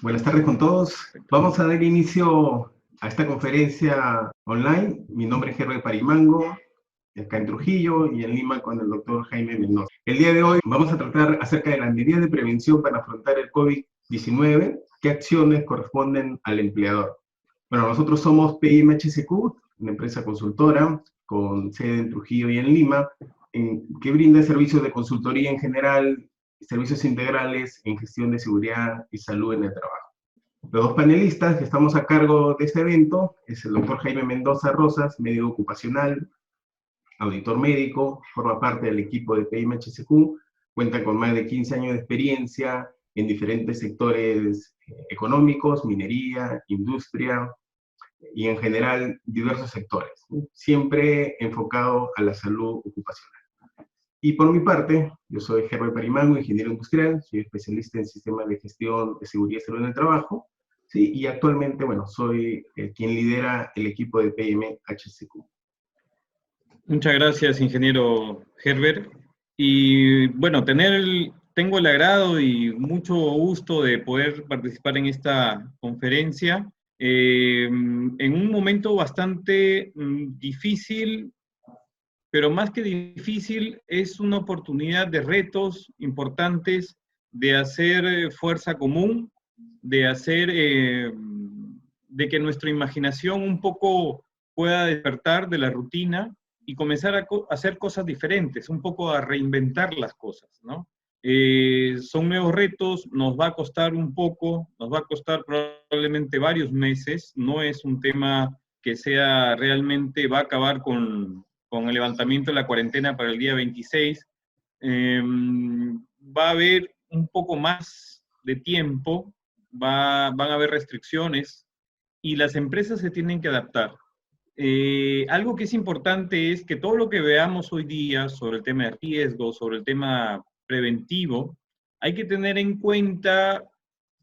Buenas tardes con todos. Vamos a dar inicio a esta conferencia online. Mi nombre es Herbert Parimango, acá en Trujillo y en Lima con el doctor Jaime Mendoza. El día de hoy vamos a tratar acerca de las medidas de prevención para afrontar el COVID-19, qué acciones corresponden al empleador. Bueno, nosotros somos PMHSQ, una empresa consultora con sede en Trujillo y en Lima, que brinda servicios de consultoría en general, servicios integrales en gestión de seguridad y salud en el trabajo. Los dos panelistas que estamos a cargo de este evento es el doctor Jaime Mendoza Rosas, médico ocupacional, auditor médico, forma parte del equipo de PMHSQ, cuenta con más de 15 años de experiencia en diferentes sectores económicos, minería, industria y en general diversos sectores, siempre enfocado a la salud ocupacional. Y por mi parte, yo soy Herbert Parimango, ingeniero industrial, soy especialista en sistemas de gestión de seguridad y salud en el trabajo, ¿sí? Y actualmente, bueno, soy quien lidera el equipo de PMHSQ. Muchas gracias, ingeniero Herbert. Y bueno, tengo el agrado y mucho gusto de poder participar en esta conferencia en un momento bastante difícil, pero más que difícil, es una oportunidad de retos importantes, de hacer fuerza común, de hacer, de que nuestra imaginación un poco pueda despertar de la rutina y comenzar a hacer cosas diferentes, un poco a reinventar las cosas, ¿no? Son nuevos retos, nos va a costar un poco, nos va a costar probablemente varios meses, no es un tema que sea realmente, va a acabar con el levantamiento de la cuarentena para el día 26, va a haber un poco más de tiempo, van a haber restricciones y las empresas se tienen que adaptar. Algo que es importante es que todo lo que veamos hoy día sobre el tema de riesgo, sobre el tema preventivo, hay que tener en cuenta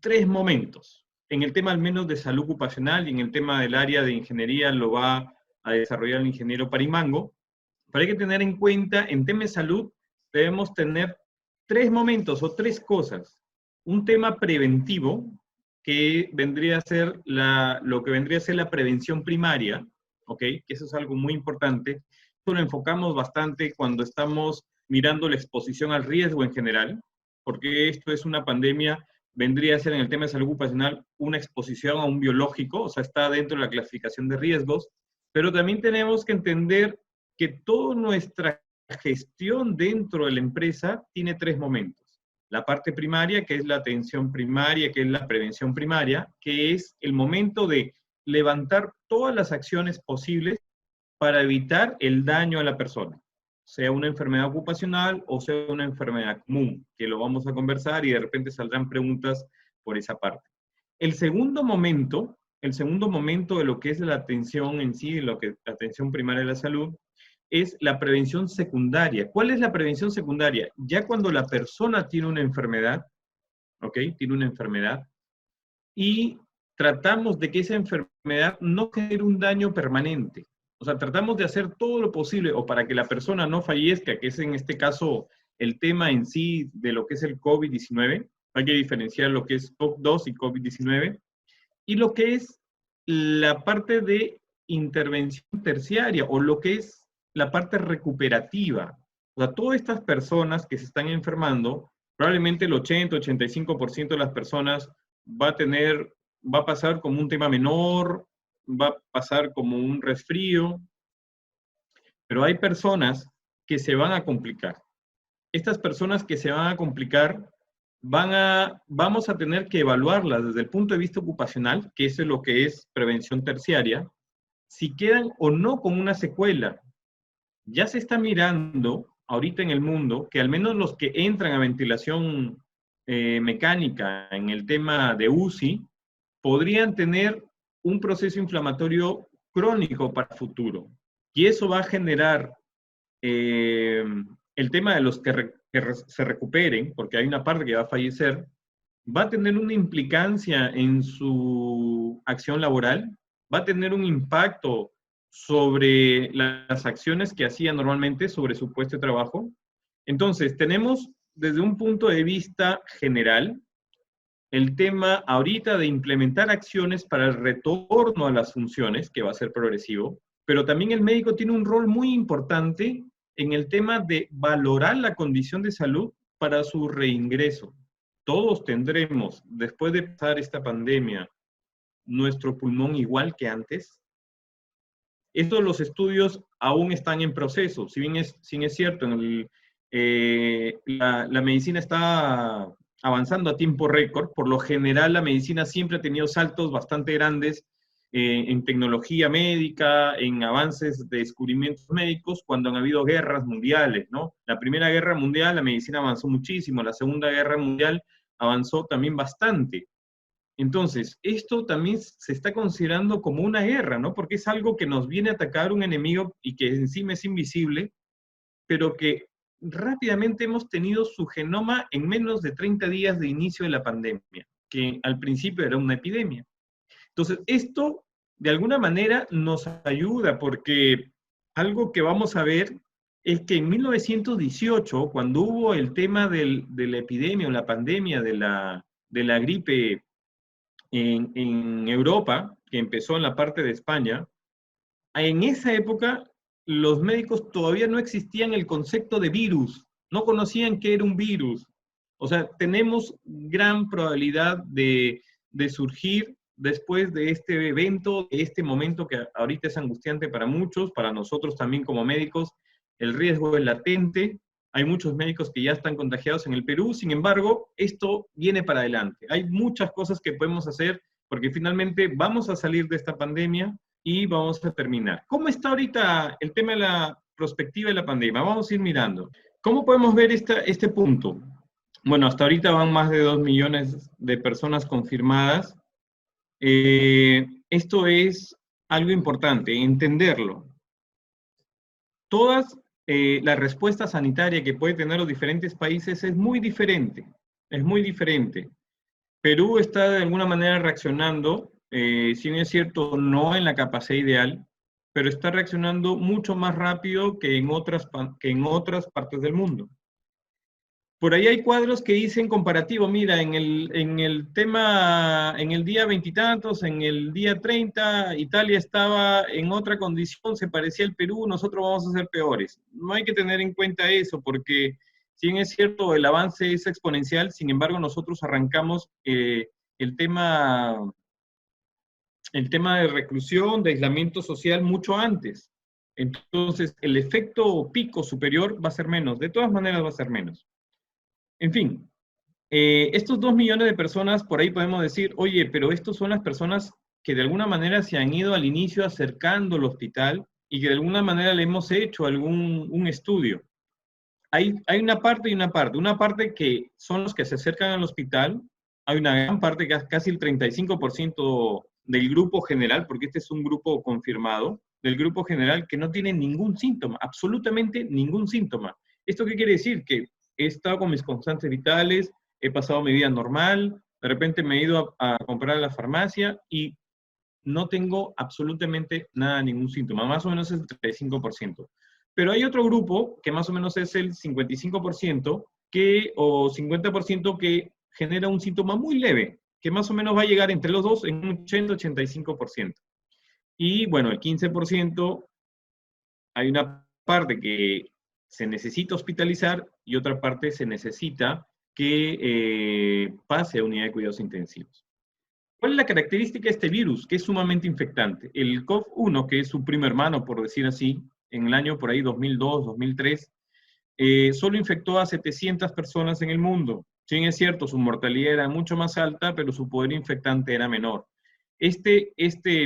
3 momentos. En el tema al menos de salud ocupacional y en el tema del área de ingeniería lo va a desarrollar el ingeniero Parimango. Pero hay que tener en cuenta, en tema de salud, debemos tener 3 momentos o 3 cosas. Un tema preventivo, que vendría a ser lo que vendría a ser la prevención primaria, ¿ok? Que eso es algo muy importante. Esto lo enfocamos bastante cuando estamos mirando la exposición al riesgo en general, porque esto es una pandemia, vendría a ser en el tema de salud ocupacional una exposición a un biológico, o sea, está dentro de la clasificación de riesgos, pero también tenemos que entender que toda nuestra gestión dentro de la empresa tiene 3 momentos. La parte primaria, que es la atención primaria, que es la prevención primaria, que es el momento de levantar todas las acciones posibles para evitar el daño a la persona, sea una enfermedad ocupacional o sea una enfermedad común, que lo vamos a conversar y de repente saldrán preguntas por esa parte. El segundo momento de lo que es la atención en sí, la atención primaria de la salud, es la prevención secundaria. ¿Cuál es la prevención secundaria? Ya cuando la persona tiene una enfermedad, ¿ok? Tiene una enfermedad y tratamos de que esa enfermedad no genere un daño permanente. O sea, tratamos de hacer todo lo posible o para que la persona no fallezca, que es en este caso el tema en sí de lo que es el COVID-19. Hay que diferenciar lo que es COV-2 y COVID-19 y lo que es la parte de intervención terciaria o lo que es la parte recuperativa. O sea, todas estas personas que se están enfermando, probablemente el 80-85% de las personas va a pasar como un tema menor, va a pasar como un resfrío, pero hay personas que se van a complicar. Estas personas que se van a complicar, vamos a tener que evaluarlas desde el punto de vista ocupacional, que eso es lo que es prevención terciaria, si quedan o no con una secuela. Ya se está mirando ahorita en el mundo que al menos los que entran a ventilación mecánica en el tema de UCI podrían tener un proceso inflamatorio crónico para el futuro. Y eso va a generar el tema de los que se recuperen, porque hay una parte que va a fallecer, va a tener una implicancia en su acción laboral, va a tener un impacto sobre las acciones que hacía normalmente sobre su puesto de trabajo. Entonces, tenemos desde un punto de vista general, el tema ahorita de implementar acciones para el retorno a las funciones, que va a ser progresivo, pero también el médico tiene un rol muy importante en el tema de valorar la condición de salud para su reingreso. Todos tendremos, después de pasar esta pandemia, nuestro pulmón igual que antes. Estos los estudios aún están en proceso, si bien es cierto, la medicina está avanzando a tiempo récord. Por lo general, la medicina siempre ha tenido saltos bastante grandes en tecnología médica, en avances de descubrimientos médicos, cuando han habido guerras mundiales, ¿no? La Primera Guerra Mundial, la medicina avanzó muchísimo, la Segunda Guerra Mundial avanzó también bastante. Entonces, esto también se está considerando como una guerra, ¿no? Porque es algo que nos viene a atacar un enemigo y que encima es invisible, pero que rápidamente hemos tenido su genoma en menos de 30 días de inicio de la pandemia, que al principio era una epidemia. Entonces, esto de alguna manera nos ayuda porque algo que vamos a ver es que en 1918, cuando hubo el tema de la epidemia o la pandemia de la gripe en Europa, que empezó en la parte de España, en esa época los médicos todavía no existían el concepto de virus, no conocían qué era un virus. O sea, tenemos gran probabilidad de surgir después de este evento, de este momento que ahorita es angustiante para muchos, para nosotros también como médicos, el riesgo es latente. Hay muchos médicos que ya están contagiados en el Perú, sin embargo, esto viene para adelante. Hay muchas cosas que podemos hacer porque finalmente vamos a salir de esta pandemia y vamos a terminar. ¿Cómo está ahorita el tema de la perspectiva de la pandemia? Vamos a ir mirando. ¿Cómo podemos ver este punto? Bueno, hasta ahorita van más de 2 millones de personas confirmadas. Esto es algo importante, entenderlo. Todas la respuesta sanitaria que puede tener los diferentes países es muy diferente, es muy diferente. Perú está de alguna manera reaccionando, si bien es cierto, no en la capacidad ideal, pero está reaccionando mucho más rápido que en otras partes del mundo. Por ahí hay cuadros que dicen comparativo, mira, en el tema, en el día veintitantos, en el día 30, Italia estaba en otra condición, se parecía al Perú, nosotros vamos a ser peores. No hay que tener en cuenta eso, porque si bien es cierto, el avance es exponencial, sin embargo, nosotros arrancamos el tema de reclusión, de aislamiento social mucho antes. Entonces, el efecto pico superior va a ser menos, de todas maneras va a ser menos. En fin, estos 2 millones de personas, por ahí podemos decir, oye, pero estos son las personas que de alguna manera se han ido al inicio acercando al hospital y que de alguna manera le hemos hecho un estudio. Hay una parte y una parte. Una parte que son los que se acercan al hospital. Hay una gran parte, casi el 35% del grupo general, porque este es un grupo confirmado, del grupo general que no tiene ningún síntoma, absolutamente ningún síntoma. ¿Esto qué quiere decir? Que he estado con mis constantes vitales, he pasado mi vida normal, de repente me he ido a comprar a la farmacia y no tengo absolutamente nada, ningún síntoma, más o menos el 35%. Pero hay otro grupo, que más o menos es el 55%, o 50% que genera un síntoma muy leve, que más o menos va a llegar entre los dos en un 80-85%. Y bueno, el 15%, hay una parte que se necesita hospitalizar y otra parte se necesita que pase a unidad de cuidados intensivos. ¿Cuál es la característica de este virus? Que es sumamente infectante. El COV-1, que es su primo hermano, por decir así, en el año por ahí 2002, 2003, solo infectó a 700 personas en el mundo. Sí, es cierto, su mortalidad era mucho más alta, pero su poder infectante era menor. Este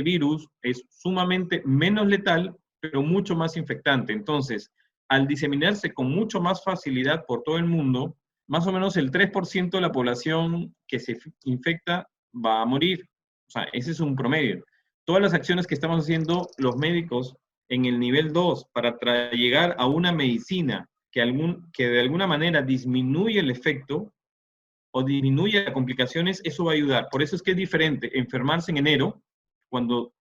virus es sumamente menos letal, pero mucho más infectante. Entonces, al diseminarse con mucho más facilidad por todo el mundo, más o menos el 3% de la población que se infecta va a morir. O sea, ese es un promedio. Todas las acciones que estamos haciendo los médicos en el nivel 2 para llegar a una medicina que de alguna manera disminuye el efecto o disminuye las complicaciones, eso va a ayudar. Por eso es que es diferente enfermarse en enero, cuando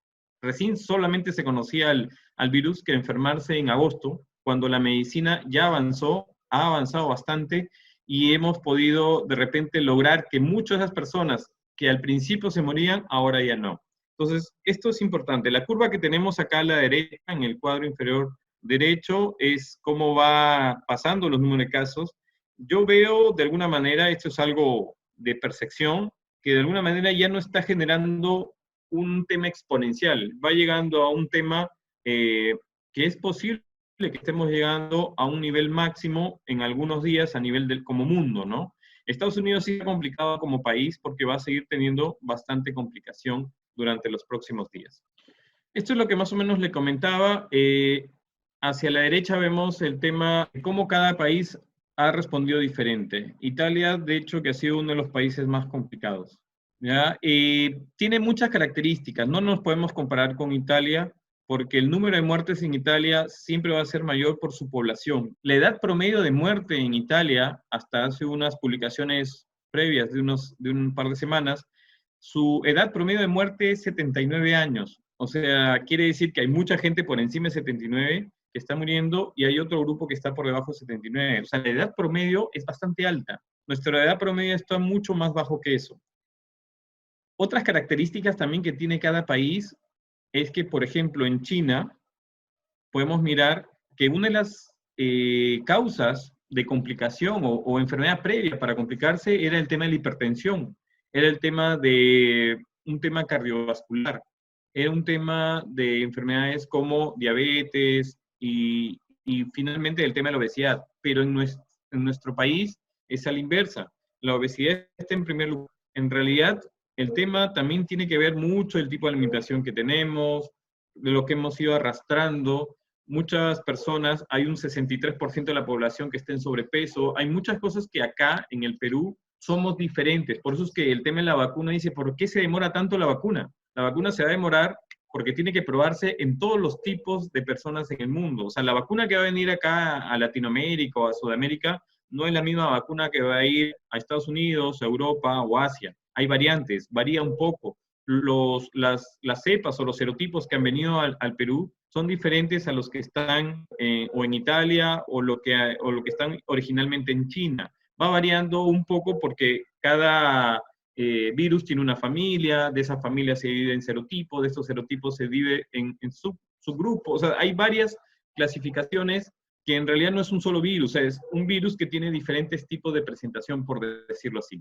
recién solamente se conocía al virus, que enfermarse en agosto, cuando la medicina ya ha avanzado bastante y hemos podido de repente lograr que muchas de esas personas que al principio se morían, ahora ya no. Entonces, esto es importante. La curva que tenemos acá a la derecha, en el cuadro inferior derecho, es cómo va pasando los números de casos. Yo veo, de alguna manera, esto es algo de percepción, que de alguna manera ya no está generando un tema exponencial, va llegando a un tema que es posible que estemos llegando a un nivel máximo en algunos días a nivel del como mundo, ¿no? Estados Unidos sí está complicado como país porque va a seguir teniendo bastante complicación durante los próximos días. Esto es lo que más o menos le comentaba. Hacia la derecha vemos el tema de cómo cada país ha respondido diferente. Italia, de hecho, que ha sido uno de los países más complicados, ¿ya? Tiene muchas características. No nos podemos comparar con Italia porque el número de muertes en Italia siempre va a ser mayor por su población. La edad promedio de muerte en Italia, hasta hace unas publicaciones previas de un par de semanas, su edad promedio de muerte es 79 años. O sea, quiere decir que hay mucha gente por encima de 79 que está muriendo y hay otro grupo que está por debajo de 79. O sea, la edad promedio es bastante alta. Nuestra edad promedio está mucho más bajo que eso. Otras características también que tiene cada país es que, por ejemplo, en China podemos mirar que una de las causas de complicación o enfermedad previa para complicarse era el tema de la hipertensión, era el tema de un tema cardiovascular, era un tema de enfermedades como diabetes y finalmente el tema de la obesidad. Pero en nuestro país es a la inversa. La obesidad está en primer lugar. En realidad, el tema también tiene que ver mucho el tipo de alimentación que tenemos, de lo que hemos ido arrastrando. Muchas personas, hay un 63% de la población que está en sobrepeso. Hay muchas cosas que acá en el Perú somos diferentes. Por eso es que el tema de la vacuna dice, ¿por qué se demora tanto la vacuna? La vacuna se va a demorar porque tiene que probarse en todos los tipos de personas en el mundo. O sea, la vacuna que va a venir acá a Latinoamérica o a Sudamérica no es la misma vacuna que va a ir a Estados Unidos, a Europa o Asia. Hay variantes, varía un poco. Las cepas o los serotipos que han venido al Perú son diferentes a los que están o en Italia o lo que están originalmente en China. Va variando un poco porque cada virus tiene una familia, de esa familia se divide en serotipos, de estos serotipos se divide en subgrupos. O sea, hay varias clasificaciones que en realidad no es un solo virus, es un virus que tiene diferentes tipos de presentación, por decirlo así.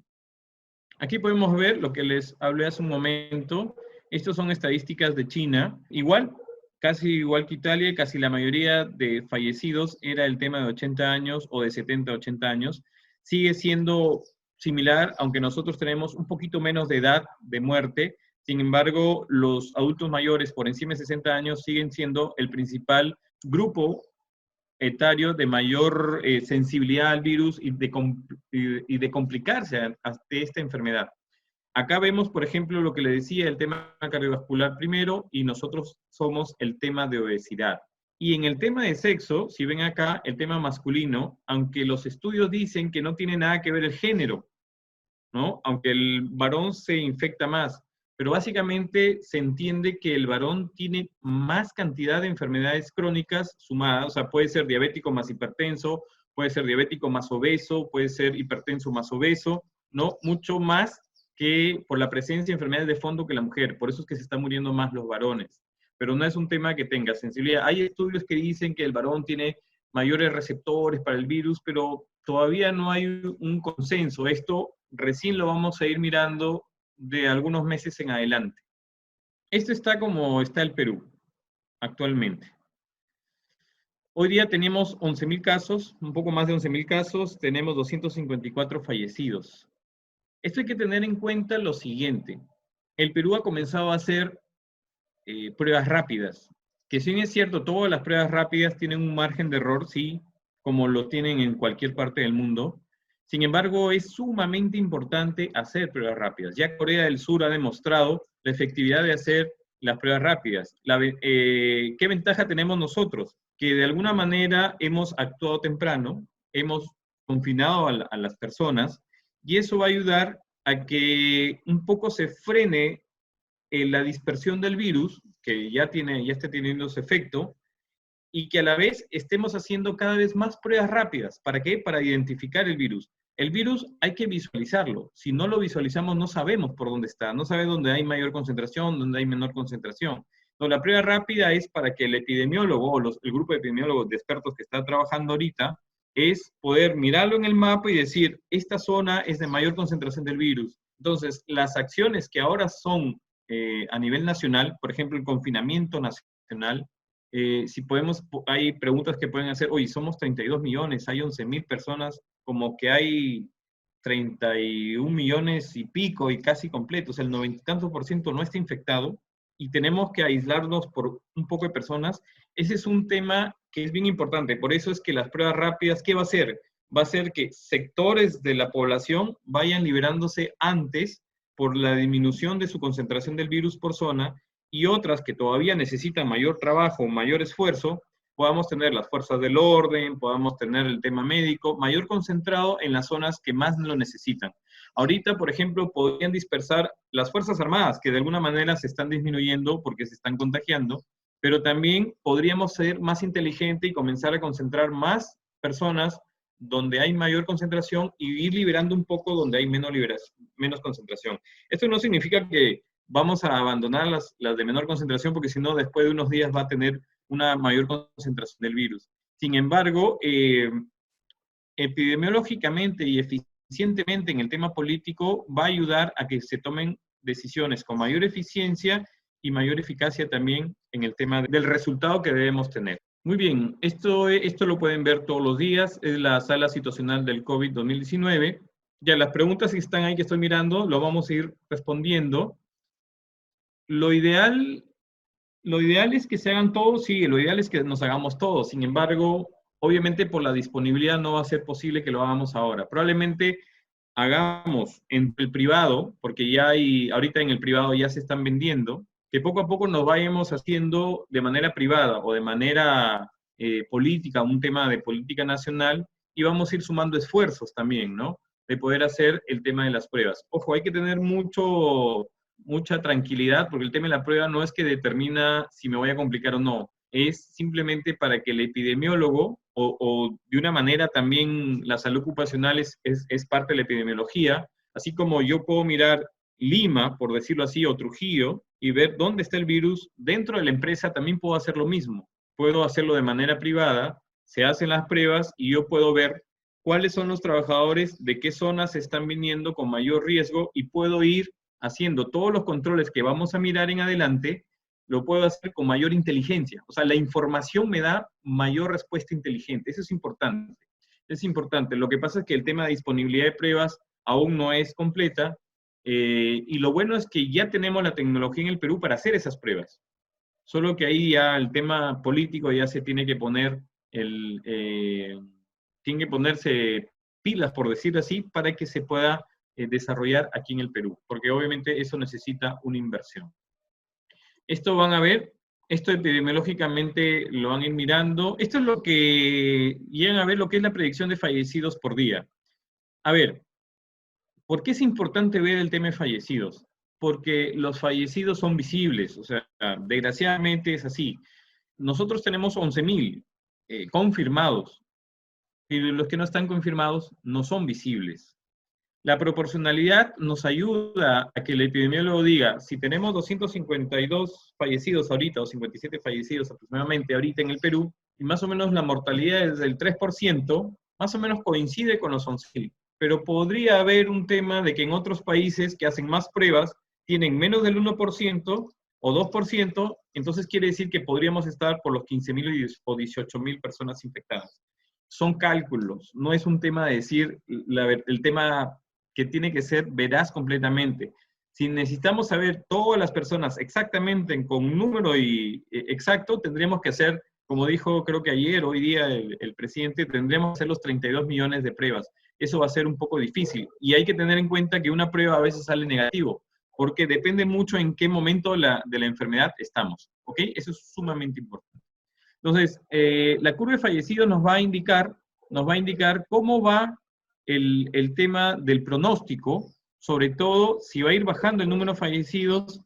Aquí podemos ver lo que les hablé hace un momento. Estas son estadísticas de China. Igual, casi igual que Italia, casi la mayoría de fallecidos era el tema de 80 años o de 70 a 80 años. Sigue siendo similar, aunque nosotros tenemos un poquito menos de edad de muerte. Sin embargo, los adultos mayores por encima de 60 años siguen siendo el principal grupo etario de mayor sensibilidad al virus y de complicarse ante esta enfermedad. Acá vemos, por ejemplo, lo que le decía, el tema cardiovascular primero, y nosotros somos el tema de obesidad. Y en el tema de sexo, si ven acá, el tema masculino, aunque los estudios dicen que no tiene nada que ver el género, ¿no? Aunque el varón se infecta más, pero básicamente se entiende que el varón tiene más cantidad de enfermedades crónicas sumadas, o sea, puede ser diabético más hipertenso, puede ser diabético más obeso, puede ser hipertenso más obeso, ¿no? Mucho más que por la presencia de enfermedades de fondo que la mujer, por eso es que se están muriendo más los varones, pero no es un tema que tenga sensibilidad. Hay estudios que dicen que el varón tiene mayores receptores para el virus, pero todavía no hay un consenso. Esto recién lo vamos a ir mirando de algunos meses en adelante. Esto está como está el Perú actualmente. Hoy día tenemos 11.000 casos, un poco más de 11.000 casos, tenemos 254 fallecidos. Esto hay que tener en cuenta lo siguiente. El Perú ha comenzado a hacer pruebas rápidas, que si bien es cierto, todas las pruebas rápidas tienen un margen de error, sí, como lo tienen en cualquier parte del mundo. Sin embargo, es sumamente importante hacer pruebas rápidas. Ya Corea del Sur ha demostrado la efectividad de hacer las pruebas rápidas. ¿Qué ventaja tenemos nosotros? Que de alguna manera hemos actuado temprano, hemos confinado a las personas, y eso va a ayudar a que un poco se frene la dispersión del virus, que ya está teniendo su efecto, y que a la vez estemos haciendo cada vez más pruebas rápidas. ¿Para qué? Para identificar el virus. El virus hay que visualizarlo. Si no lo visualizamos, no sabemos por dónde está, no sabemos dónde hay mayor concentración, dónde hay menor concentración. Entonces, la prueba rápida es para que el epidemiólogo o el grupo de epidemiólogos de expertos que está trabajando ahorita es poder mirarlo en el mapa y decir, esta zona es de mayor concentración del virus. Entonces, las acciones que ahora son a nivel nacional, por ejemplo, el confinamiento nacional, si podemos, hay preguntas que pueden hacer, oye, somos 32 millones, hay 11.000 personas, como que hay 31 millones y pico y casi completos, el 90 y tantos % no está infectado y tenemos que aislarnos por un poco de personas. Ese es un tema que es bien importante. Por eso es que las pruebas rápidas, ¿qué va a hacer? Va a hacer que sectores de la población vayan liberándose antes por la disminución de su concentración del virus por zona, y otras que todavía necesitan mayor trabajo, mayor esfuerzo, podamos tener las fuerzas del orden, podamos tener el tema médico, mayor concentrado en las zonas que más lo necesitan. Ahorita, por ejemplo, podrían dispersar las Fuerzas Armadas, que de alguna manera se están disminuyendo porque se están contagiando, pero también podríamos ser más inteligentes y comenzar a concentrar más personas donde hay mayor concentración y ir liberando un poco donde hay menos concentración. Esto no significa que vamos a abandonar las de menor concentración, porque si no, después de unos días va a tener una mayor concentración del virus. Sin embargo, epidemiológicamente y eficientemente en el tema político va a ayudar a que se tomen decisiones con mayor eficiencia y mayor eficacia también en el tema del resultado que debemos tener. Muy bien, esto lo pueden ver todos los días, es la sala situacional del COVID 2019. Ya las preguntas que están ahí que estoy mirando, lo vamos a ir respondiendo. Lo ideal es que se hagan todos, sí, lo ideal es que nos hagamos todos. Sin embargo, obviamente por la disponibilidad no va a ser posible que lo hagamos ahora. Probablemente hagamos en el privado, porque ya ahorita en el privado ya se están vendiendo, que poco a poco nos vayamos haciendo de manera privada o de manera política, un tema de política nacional, y vamos a ir sumando esfuerzos también, ¿no? De poder hacer el tema de las pruebas. Ojo, hay que tener mucha tranquilidad, porque el tema de la prueba no es que determina si me voy a complicar o no, es simplemente para que el epidemiólogo, o de una manera también la salud ocupacional es parte de la epidemiología, así como yo puedo mirar Lima, por decirlo así, o Trujillo, y ver dónde está el virus, dentro de la empresa también puedo hacer lo mismo. Puedo hacerlo de manera privada, se hacen las pruebas y yo puedo ver cuáles son los trabajadores, de qué zonas se están viniendo con mayor riesgo, y puedo ir haciendo todos los controles que vamos a mirar en adelante, lo puedo hacer con mayor inteligencia. O sea, la información me da mayor respuesta inteligente. Eso es importante. Es importante. Lo que pasa es que el tema de disponibilidad de pruebas aún no es completa, y lo bueno es que ya tenemos la tecnología en el Perú para hacer esas pruebas. Solo que ahí ya el tema político ya se tiene que poner tiene que ponerse pilas, por decirlo así, para que se pueda desarrollar aquí en el Perú, porque obviamente eso necesita una inversión. Esto van a ver, esto epidemiológicamente lo van a ir mirando. Esto es lo que llegan a ver, lo que es la predicción de fallecidos por día. A ver, ¿por qué es importante ver el tema de fallecidos? Porque los fallecidos son visibles, o sea, desgraciadamente es así. Nosotros tenemos 11.000 confirmados, y los que no están confirmados no son visibles. La proporcionalidad nos ayuda a que el epidemiólogo diga, si tenemos 252 fallecidos ahorita, o 57 fallecidos aproximadamente ahorita en el Perú, y más o menos la mortalidad es del 3%, más o menos coincide con los 11.000. Pero podría haber un tema de que en otros países que hacen más pruebas, tienen menos del 1% o 2%, entonces quiere decir que podríamos estar por los 15.000 o 18.000 personas infectadas. Son cálculos, no es un tema de decir el tema que tiene que ser veraz completamente. Si necesitamos saber todas las personas exactamente con un número exacto, tendríamos que hacer, como dijo creo que ayer, hoy día el presidente, tendríamos que hacer los 32 millones de pruebas. Eso va a ser un poco difícil. Y hay que tener en cuenta que una prueba a veces sale negativo, porque depende mucho en qué momento de la enfermedad estamos. ¿Ok? Eso es sumamente importante. Entonces, la curva de fallecidos nos va a indicar cómo va el tema del pronóstico, sobre todo si va a ir bajando el número de fallecidos,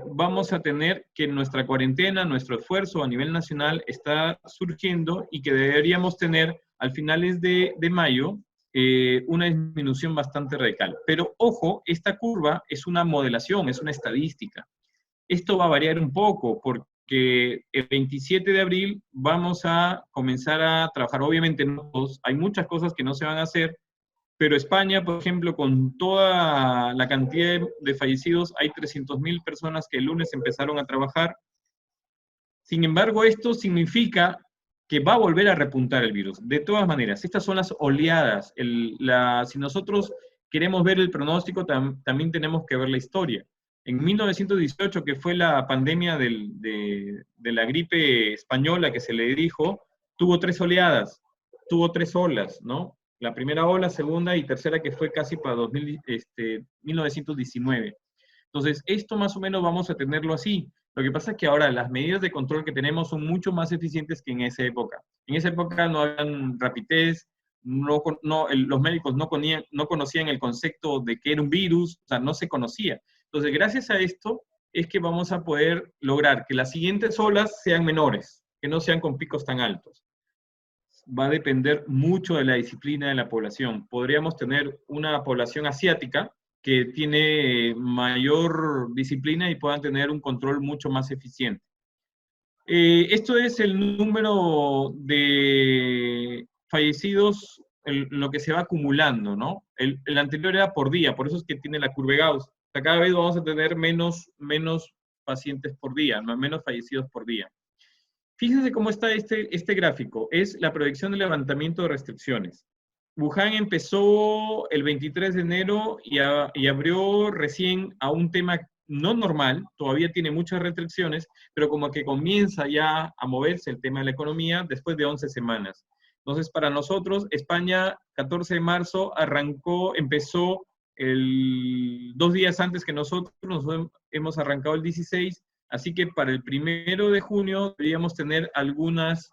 vamos a tener que nuestra cuarentena, nuestro esfuerzo a nivel nacional está surgiendo, y que deberíamos tener al finales de mayo una disminución bastante radical. Pero ojo, esta curva es una modelación, es una estadística. Esto va a variar un poco porque el 27 de abril vamos a comenzar a trabajar, obviamente no todos, hay muchas cosas que no se van a hacer, pero España, por ejemplo, con toda la cantidad de fallecidos, hay 300.000 personas que el lunes empezaron a trabajar. Sin embargo, esto significa que va a volver a repuntar el virus. De todas maneras, estas son las oleadas. Si nosotros queremos ver el pronóstico, también tenemos que ver la historia. En 1918, que fue la pandemia de la gripe española que se le dijo, tuvo 3 oleadas, tuvo 3 olas, ¿no? La primera ola, segunda y tercera, que fue casi para 1919. Entonces, esto más o menos vamos a tenerlo así. Lo que pasa es que ahora las medidas de control que tenemos son mucho más eficientes que en esa época. En esa época no habían rapidez, los médicos no conocían el concepto de que era un virus, o sea, no se conocía. Entonces, gracias a esto es que vamos a poder lograr que las siguientes olas sean menores, que no sean con picos tan altos. Va a depender mucho de la disciplina de la población. Podríamos tener una población asiática que tiene mayor disciplina y puedan tener un control mucho más eficiente. Esto es el número de fallecidos, lo que se va acumulando, ¿no? El anterior era por día, por eso es que tiene la curva de Gauss. O sea, cada vez vamos a tener menos pacientes por día, menos fallecidos por día. Fíjense cómo está este gráfico. Es la proyección de levantamiento de restricciones. Wuhan empezó el 23 de enero y abrió recién a un tema no normal, todavía tiene muchas restricciones, pero como que comienza ya a moverse el tema de la economía después de 11 semanas. Entonces, para nosotros, España, 14 de marzo, empezó 2 días antes que nosotros hemos arrancado el 16, así que para el 1 de junio deberíamos tener algunas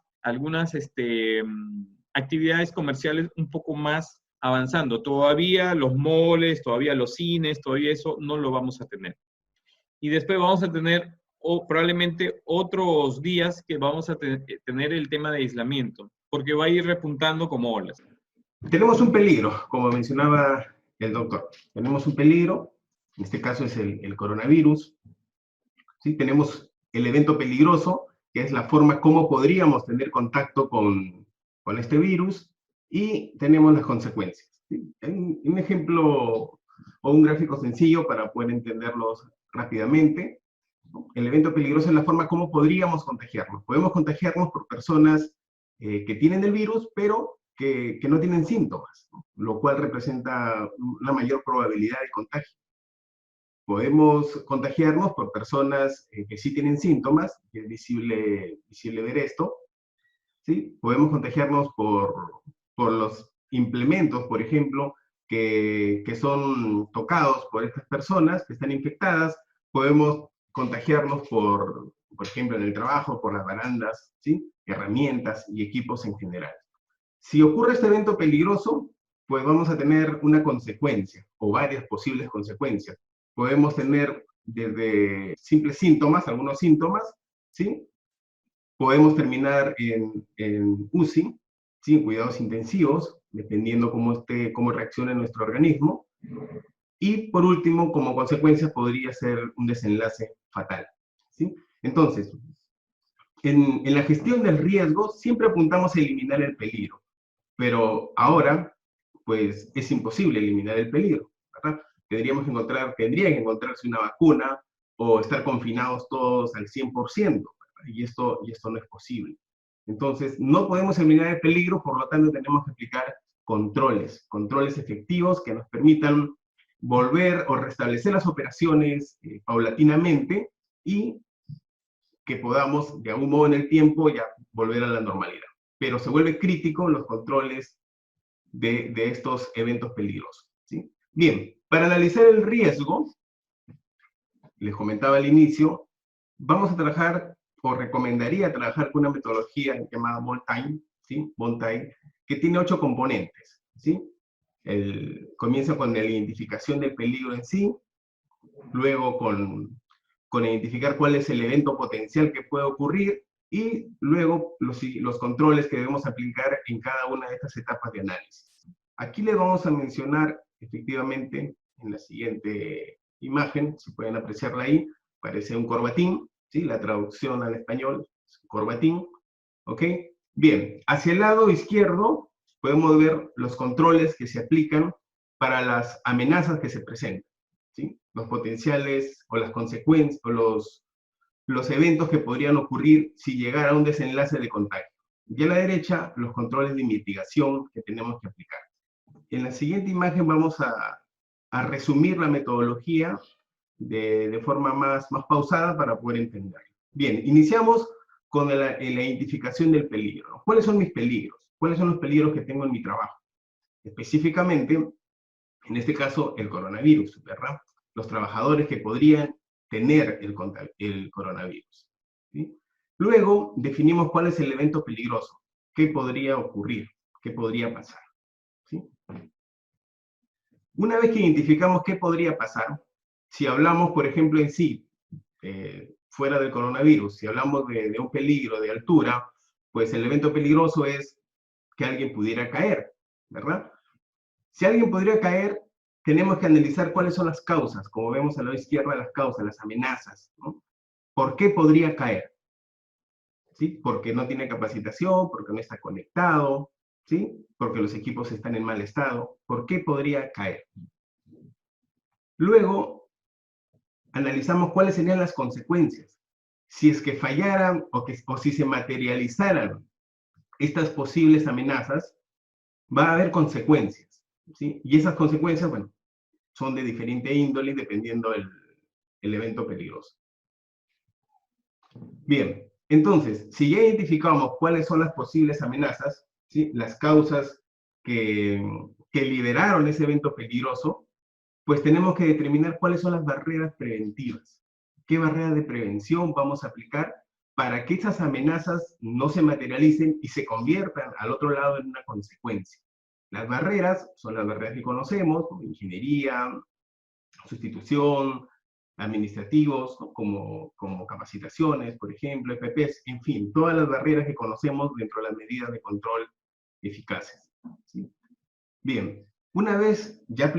actividades comerciales un poco más avanzando. Todavía los moles, todavía los cines, todavía eso no lo vamos a tener. Y después vamos a tener probablemente otros días que vamos a tener el tema de aislamiento, porque va a ir repuntando como olas. Tenemos un peligro, como mencionaba el doctor. Tenemos un peligro, en este caso es el coronavirus. ¿Sí? Tenemos el evento peligroso, que es la forma como podríamos tener contacto con este virus, y tenemos las consecuencias. ¿Sí? Un ejemplo o un gráfico sencillo para poder entenderlos rápidamente. El evento peligroso es la forma como podríamos contagiarnos. Podemos contagiarnos por personas que tienen el virus, pero que no tienen síntomas, ¿no? Lo cual representa una mayor probabilidad de contagio. Podemos contagiarnos por personas que sí tienen síntomas, que es visible ver esto. ¿Sí? Podemos contagiarnos por los implementos, por ejemplo, que son tocados por estas personas que están infectadas. Podemos contagiarnos por ejemplo, en el trabajo, por las barandas, ¿sí? Herramientas y equipos en general. Si ocurre este evento peligroso, pues vamos a tener una consecuencia, o varias posibles consecuencias. Podemos tener desde simples síntomas, algunos síntomas, ¿sí? Podemos terminar en UCI, ¿sí? En cuidados intensivos, dependiendo cómo reaccione nuestro organismo. Y por último, como consecuencia, podría ser un desenlace fatal, ¿sí? Entonces, en la gestión del riesgo siempre apuntamos a eliminar el peligro, pero ahora, pues, es imposible eliminar el peligro, ¿verdad? Tendría que encontrarse una vacuna o estar confinados todos al 100%, ¿verdad? Y esto no es posible. Entonces, no podemos eliminar el peligro, por lo tanto, tenemos que aplicar controles efectivos que nos permitan volver o restablecer las operaciones paulatinamente y que podamos, de algún modo en el tiempo, ya volver a la normalidad. Pero se vuelve crítico los controles de estos eventos peligrosos, ¿sí? Bien, para analizar el riesgo, les comentaba al inicio, vamos a trabajar, o recomendaría trabajar con una metodología llamada Bond-Time, ¿sí? Bond-Time, que tiene 8 componentes, ¿sí? Comienza con la identificación del peligro en sí, luego con identificar cuál es el evento potencial que puede ocurrir, y luego los controles que debemos aplicar en cada una de estas etapas de análisis. Aquí les vamos a mencionar, efectivamente, en la siguiente imagen, si pueden apreciarla ahí, parece un corbatín, ¿sí? La traducción al español es corbatín, ¿ok? Bien, hacia el lado izquierdo podemos ver los controles que se aplican para las amenazas que se presentan, ¿sí? Los potenciales o las consecuencias o los eventos que podrían ocurrir si llegara a un desenlace de contagio. Y a la derecha, los controles de mitigación que tenemos que aplicar. En la siguiente imagen vamos a resumir la metodología de forma más pausada para poder entenderla. Bien, iniciamos con la identificación del peligro. ¿Cuáles son mis peligros? ¿Cuáles son los peligros que tengo en mi trabajo? Específicamente, en este caso, el coronavirus, ¿verdad? Los trabajadores que podrían tener el coronavirus, ¿sí? Luego, definimos cuál es el evento peligroso, qué podría ocurrir, qué podría pasar, ¿sí? Una vez que identificamos qué podría pasar, si hablamos, por ejemplo, en sí, fuera del coronavirus, si hablamos de un peligro de altura, pues el evento peligroso es que alguien pudiera caer, ¿verdad? Si alguien podría caer, tenemos que analizar cuáles son las causas, como vemos a la izquierda, las causas, las amenazas, ¿no? ¿Por qué podría caer? ¿Sí? Porque no tiene capacitación, porque no está conectado, ¿sí? Porque los equipos están en mal estado. ¿Por qué podría caer? Luego, analizamos cuáles serían las consecuencias. Si es que fallaran o si se materializaran estas posibles amenazas, va a haber consecuencias, ¿sí? Y esas consecuencias, bueno, son de diferente índole dependiendo el evento peligroso. Bien, entonces, si ya identificamos cuáles son las posibles amenazas, ¿sí? Las causas que lideraron ese evento peligroso, pues tenemos que determinar cuáles son las barreras preventivas. ¿Qué barreras de prevención vamos a aplicar para que esas amenazas no se materialicen y se conviertan al otro lado en una consecuencia? Las barreras son las barreras que conocemos, como ingeniería, sustitución, administrativos, ¿no? como capacitaciones, por ejemplo, EPPs, en fin, todas las barreras que conocemos dentro de las medidas de control eficaces, ¿sí? Bien, una vez ya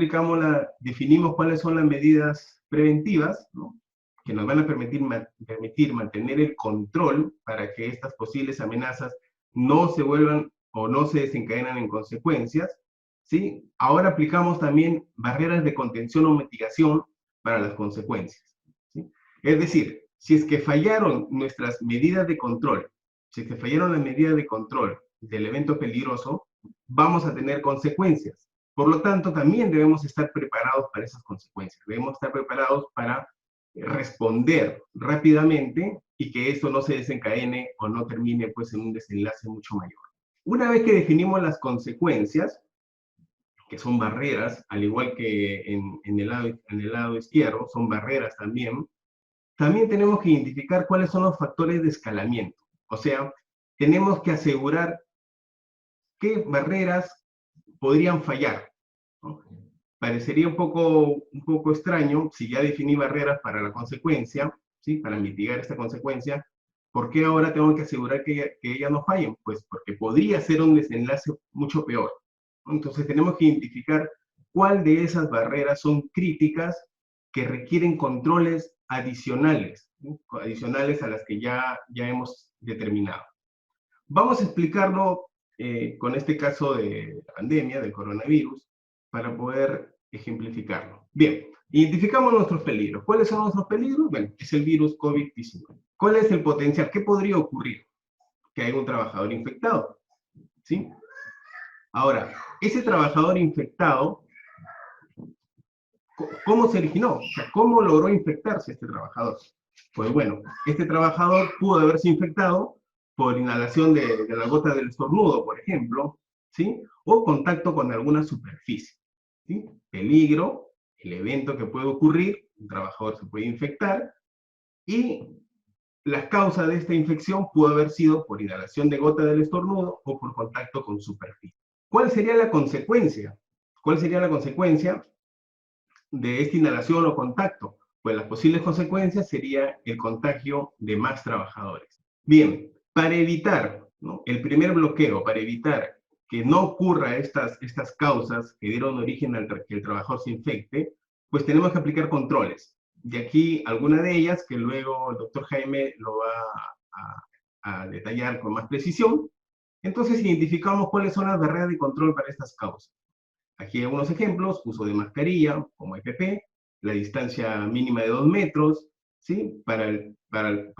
definimos cuáles son las medidas preventivas, ¿no? Que nos van a permitir mantener el control para que estas posibles amenazas no se vuelvan o no se desencadenen en consecuencias, ¿sí? Ahora aplicamos también barreras de contención o mitigación para las consecuencias, ¿sí? Es decir, si es que fallaron nuestras medidas de control, si es que fallaron las medidas de control del evento peligroso, vamos a tener consecuencias. Por lo tanto, también debemos estar preparados para esas consecuencias. Debemos estar preparados para responder rápidamente y que esto no se desencadene o no termine pues en un desenlace mucho mayor. Una vez que definimos las consecuencias, que son barreras, al igual que en el lado izquierdo, son barreras también tenemos que identificar cuáles son los factores de escalamiento. O sea, tenemos que asegurar qué barreras podrían fallar, ¿no? Parecería un poco extraño si ya definí barreras para la consecuencia, ¿sí? Para mitigar esta consecuencia, ¿por qué ahora tengo que asegurar que ellas no fallen? Pues porque podría ser un desenlace mucho peor, ¿no? Entonces tenemos que identificar cuál de esas barreras son críticas que requieren controles adicionales, ¿no? Adicionales a las que ya hemos determinado. Vamos a explicarlo con este caso de pandemia, del coronavirus, para poder ejemplificarlo. Bien, identificamos nuestros peligros. ¿Cuáles son nuestros peligros? Bueno, es el virus COVID-19. ¿Cuál es el potencial? ¿Qué podría ocurrir? Que haya un trabajador infectado, ¿sí? Ahora, ese trabajador infectado, ¿cómo se originó? O sea, ¿cómo logró infectarse este trabajador? Pues bueno, este trabajador pudo haberse infectado por inhalación de la gota del estornudo, por ejemplo, ¿sí? O contacto con alguna superficie, ¿sí? Peligro, el evento que puede ocurrir, un trabajador se puede infectar, y la causa de esta infección pudo haber sido por inhalación de gota del estornudo o por contacto con superficie. ¿Cuál sería la consecuencia? ¿Cuál sería la consecuencia de esta inhalación o contacto? Pues las posibles consecuencias sería el contagio de más trabajadores. Bien, para evitar, ¿no? El primer bloqueo, para evitar que no ocurra estas causas que dieron origen a que el trabajador se infecte, pues tenemos que aplicar controles. Y aquí alguna de ellas, que luego el doctor Jaime lo va a detallar con más precisión. Entonces identificamos cuáles son las barreras de control para estas causas. Aquí hay algunos ejemplos: uso de mascarilla como EPP, la distancia mínima de 2 metros, ¿sí? Para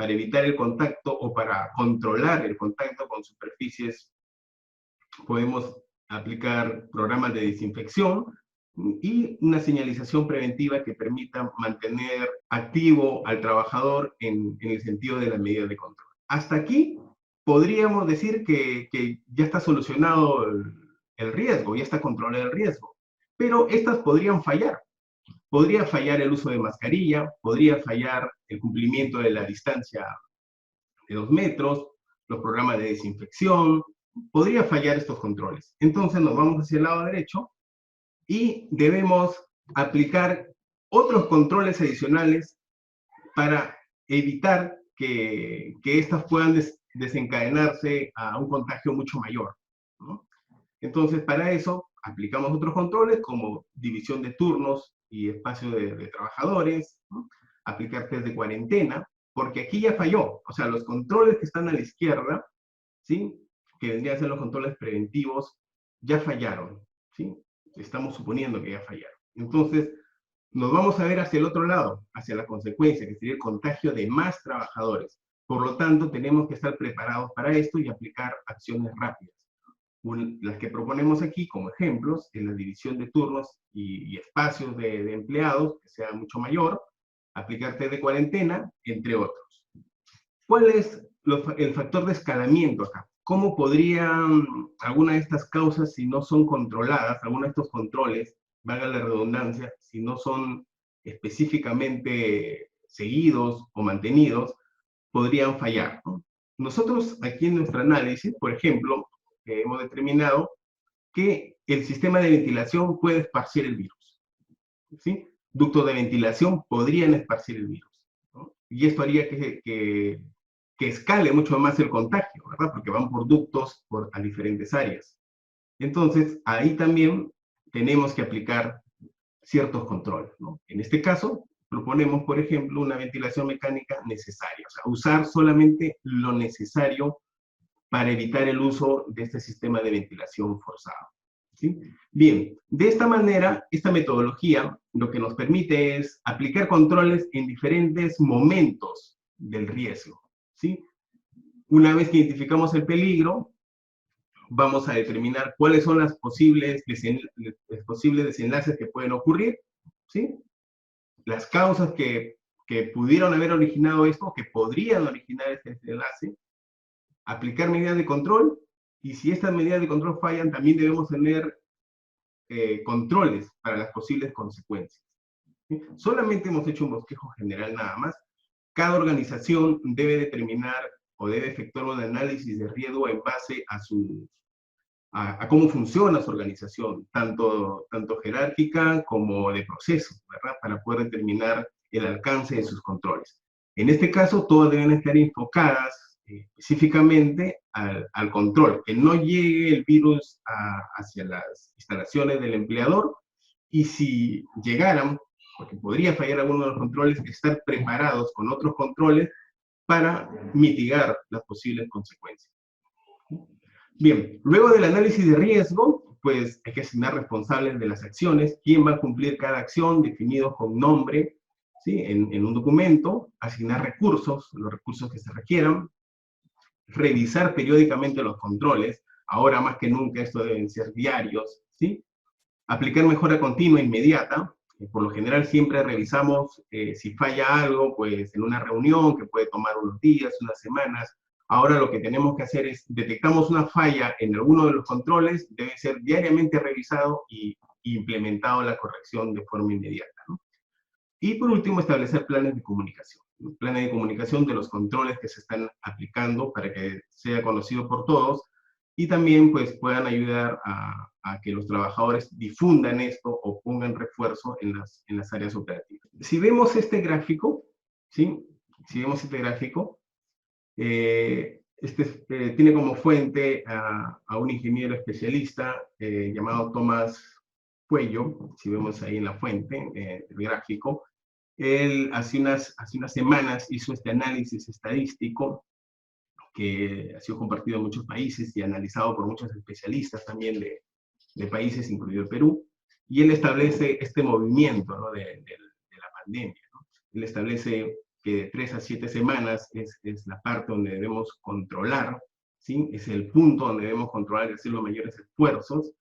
evitar el contacto o para controlar el contacto con superficies, podemos aplicar programas de desinfección y una señalización preventiva que permita mantener activo al trabajador en el sentido de las medidas de control. Hasta aquí podríamos decir que ya está solucionado el riesgo, ya está controlado el riesgo, pero estas podrían fallar. Podría fallar el uso de mascarilla, podría fallar el cumplimiento de la distancia de 2 metros, los programas de desinfección, podría fallar estos controles. Entonces nos vamos hacia el lado derecho y debemos aplicar otros controles adicionales para evitar que estas puedan desencadenarse a un contagio mucho mayor, ¿no? Entonces, para eso, aplicamos otros controles como división de turnos y espacio de trabajadores, ¿no? Aplicar test de cuarentena, porque aquí ya falló. O sea, los controles que están a la izquierda, ¿sí?, que vendrían a ser los controles preventivos, ya fallaron, ¿sí? Estamos suponiendo que ya fallaron. Entonces, nos vamos a ver hacia el otro lado, hacia la consecuencia, que sería el contagio de más trabajadores. Por lo tanto, tenemos que estar preparados para esto y aplicar acciones rápidas. Las que proponemos aquí como ejemplos es la división de turnos y espacios de empleados, que sea mucho mayor, aplicar test de cuarentena, entre otros. ¿Cuál es el factor de escalamiento acá? ¿Cómo podrían alguna de estas causas, si no son controladas, algunos de estos controles, valga la redundancia, si no son específicamente seguidos o mantenidos, podrían fallar, ¿no? Nosotros aquí en nuestro análisis, por ejemplo, hemos determinado que el sistema de ventilación puede esparcir el virus, ¿sí? Ductos de ventilación podrían esparcir el virus, ¿no? Y esto haría que escale mucho más el contagio, ¿verdad? Porque van por ductos a diferentes áreas. Entonces, ahí también tenemos que aplicar ciertos controles, ¿no? En este caso, proponemos, por ejemplo, una ventilación mecánica necesaria, o sea, usar solamente lo necesario para evitar el uso de este sistema de ventilación forzado, ¿sí? Bien, de esta manera, esta metodología lo que nos permite es aplicar controles en diferentes momentos del riesgo, ¿sí? Una vez que identificamos el peligro, vamos a determinar cuáles son los posibles desenlaces que pueden ocurrir, ¿sí? Las causas que pudieron haber originado esto, que podrían originar este desenlace, aplicar medidas de control, y si estas medidas de control fallan, también debemos tener controles para las posibles consecuencias, ¿sí? Solamente hemos hecho un bosquejo general nada más. Cada organización debe determinar o debe efectuar un análisis de riesgo en base a cómo funciona su organización, tanto jerárquica como de proceso, ¿verdad? Para poder determinar el alcance de sus controles. En este caso, todas deben estar enfocadas específicamente al control, que no llegue el virus hacia las instalaciones del empleador, y si llegaran, porque podría fallar alguno de los controles, estar preparados con otros controles para mitigar las posibles consecuencias. Bien, luego del análisis de riesgo, pues hay que asignar responsables de las acciones, quién va a cumplir cada acción, definidos con nombre, ¿sí?, en un documento, asignar recursos, los recursos que se requieran, revisar periódicamente los controles, ahora más que nunca esto deben ser diarios, ¿sí? Aplicar mejora continua inmediata, por lo general siempre revisamos si falla algo, pues en una reunión que puede tomar unos días, unas semanas. Ahora lo que tenemos que hacer es, detectamos una falla en alguno de los controles, debe ser diariamente revisado y implementado la corrección de forma inmediata, ¿no? Y por último, establecer planes de comunicación. Planes de comunicación de los controles que se están aplicando para que sea conocido por todos, y también pues puedan ayudar a que los trabajadores difundan esto o pongan refuerzo en las áreas operativas. Si vemos este gráfico, ¿sí? Si vemos este gráfico, Tiene como fuente a un ingeniero especialista llamado Tomás Cuello, si vemos ahí en la fuente, el gráfico. Él hace unas semanas hizo este análisis estadístico que ha sido compartido en muchos países y analizado por muchos especialistas también de países, incluido el Perú, y él establece este movimiento, ¿no?, de la pandemia, ¿no? Él establece que de 3 a 7 semanas es la parte donde debemos controlar, ¿sí? Es el punto donde debemos controlar y hacer los mayores esfuerzos,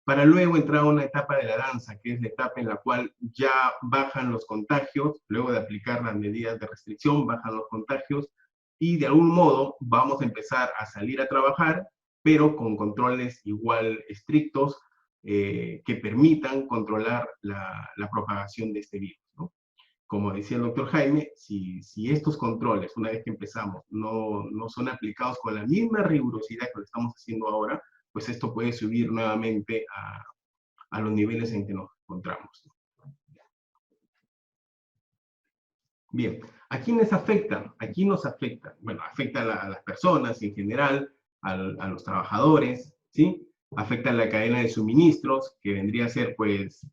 para luego entrar a una etapa de la danza, que es la etapa en la cual ya bajan los contagios, luego de aplicar las medidas de restricción, bajan los contagios, y de algún modo vamos a empezar a salir a trabajar, pero con controles igual estrictos, que permitan controlar la propagación de este virus, ¿no? Como decía el doctor Jaime, si estos controles, una vez que empezamos, no son aplicados con la misma rigurosidad que lo estamos haciendo ahora, pues esto puede subir nuevamente a los niveles en que nos encontramos. Bien, ¿a quiénes afecta? Aquí nos afecta. Bueno, afecta a las personas en general, a los trabajadores, ¿sí? Afecta a la cadena de suministros, que vendría a ser, pues,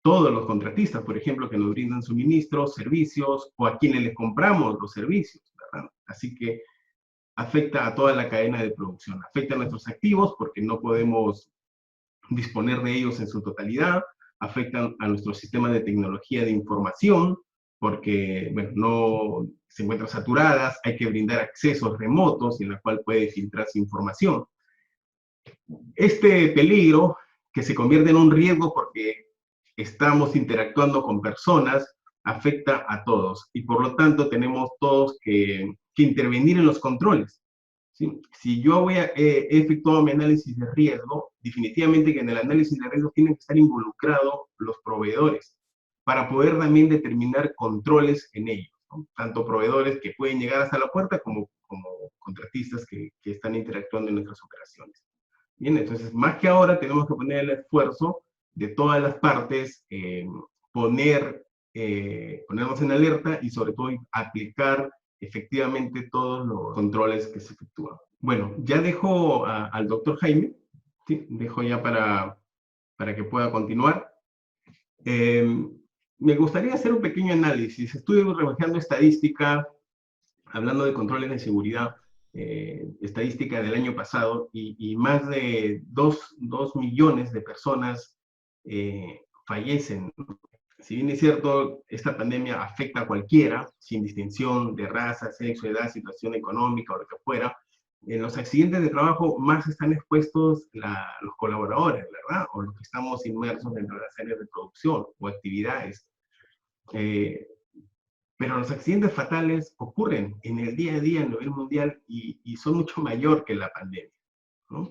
todos los contratistas, por ejemplo, que nos brindan suministros, servicios, o a quienes les compramos los servicios, ¿verdad? Así que afecta a toda la cadena de producción. Afecta a nuestros activos, porque no podemos disponer de ellos en su totalidad. Afectan a nuestro sistema de tecnología de información, porque, bueno, no se encuentran saturadas, hay que brindar accesos remotos en la cual puede filtrarse información. Este peligro, que se convierte en un riesgo porque estamos interactuando con personas, afecta a todos, y por lo tanto tenemos todos que intervenir en los controles, ¿sí? Si yo he efectuado mi análisis de riesgo, definitivamente que en el análisis de riesgo tienen que estar involucrados los proveedores, para poder también determinar controles en ellos, ¿no? Tanto proveedores que pueden llegar hasta la puerta como contratistas que están interactuando en nuestras operaciones. Bien, entonces, más que ahora, tenemos que poner el esfuerzo de todas las partes, ponernos en alerta y sobre todo aplicar efectivamente todos los controles que se efectúan. Bueno, ya dejo al doctor Jaime, ¿sí? Dejo ya para que pueda continuar. Me gustaría hacer un pequeño análisis. Estuve revisando estadística, hablando de controles de seguridad, estadística del año pasado, y más de 2 millones de personas fallecen. Si bien es cierto, esta pandemia afecta a cualquiera, sin distinción de raza, sexo, edad, situación económica o lo que fuera, en los accidentes de trabajo más están expuestos los colaboradores, ¿verdad? O los que estamos inmersos dentro de las áreas de producción o actividades. Pero los accidentes fatales ocurren en el día a día a nivel mundial y son mucho mayor que la pandemia, ¿no?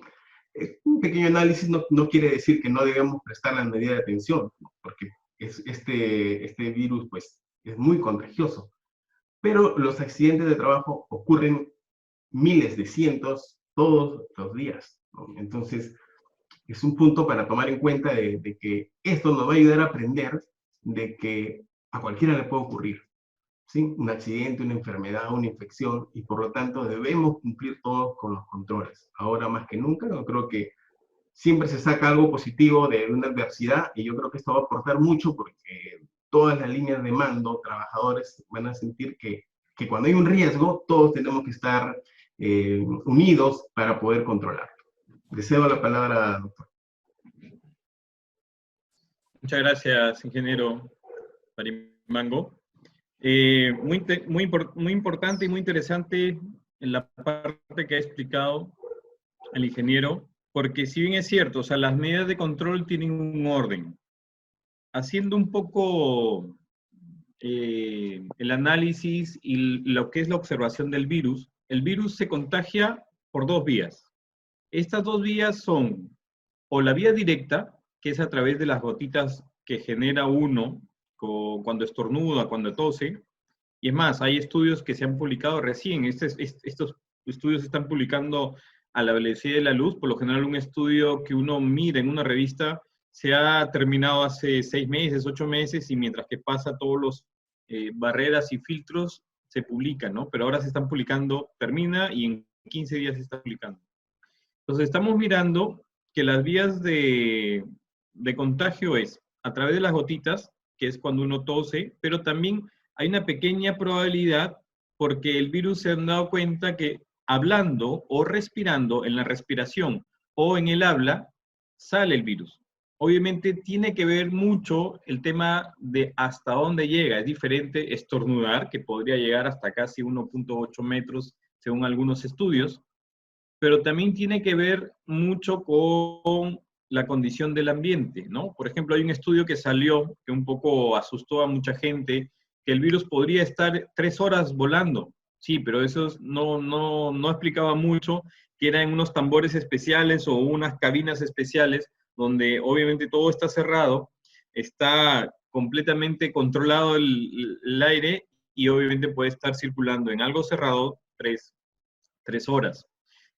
Un pequeño análisis no quiere decir que no debemos prestar la medida de atención, ¿no? Porque este virus, pues, es muy contagioso. Pero los accidentes de trabajo ocurren miles de cientos todos los días, ¿no? Entonces, es un punto para tomar en cuenta de que esto nos va a ayudar a aprender de que a cualquiera le puede ocurrir, ¿sí? Un accidente, una enfermedad, una infección, y por lo tanto debemos cumplir todos con los controles. Ahora más que nunca, yo creo que siempre se saca algo positivo de una adversidad, y yo creo que esto va a aportar mucho porque todas las líneas de mando, trabajadores, van a sentir que cuando hay un riesgo, todos tenemos que estar unidos para poder controlarlo. Le cedo la palabra, doctor. Muchas gracias, ingeniero Parimango. Muy importante y muy interesante en la parte que ha explicado el ingeniero, porque si bien es cierto, o sea, las medidas de control tienen un orden. Haciendo un poco el análisis y lo que es la observación del virus, el virus se contagia por 2 vías. Estas 2 vías son o la vía directa, que es a través de las gotitas que genera uno cuando estornuda, cuando tose. Y es más, hay estudios que se han publicado recién. Estos estudios se están publicando a la velocidad de la luz. Por lo general, un estudio que uno mira en una revista se ha terminado hace 6 meses, 8 meses, y mientras que pasa todos los barreras y filtros, se publican, ¿no? Pero ahora se están publicando, termina, y en 15 días se está aplicando. Entonces estamos mirando que las vías de contagio es a través de las gotitas, que es cuando uno tose, pero también hay una pequeña probabilidad porque el virus se han dado cuenta que hablando o respirando, en la respiración o en el habla, sale el virus. Obviamente tiene que ver mucho el tema de hasta dónde llega. Es diferente estornudar, que podría llegar hasta casi 1.8 metros según algunos estudios, pero también tiene que ver mucho con la condición del ambiente, ¿no? Por ejemplo, hay un estudio que salió que un poco asustó a mucha gente, que el virus podría estar 3 horas volando. Sí, pero eso no explicaba mucho, que eran unos tambores especiales o unas cabinas especiales, donde obviamente todo está cerrado, está completamente controlado el aire y obviamente puede estar circulando en algo cerrado 3 horas.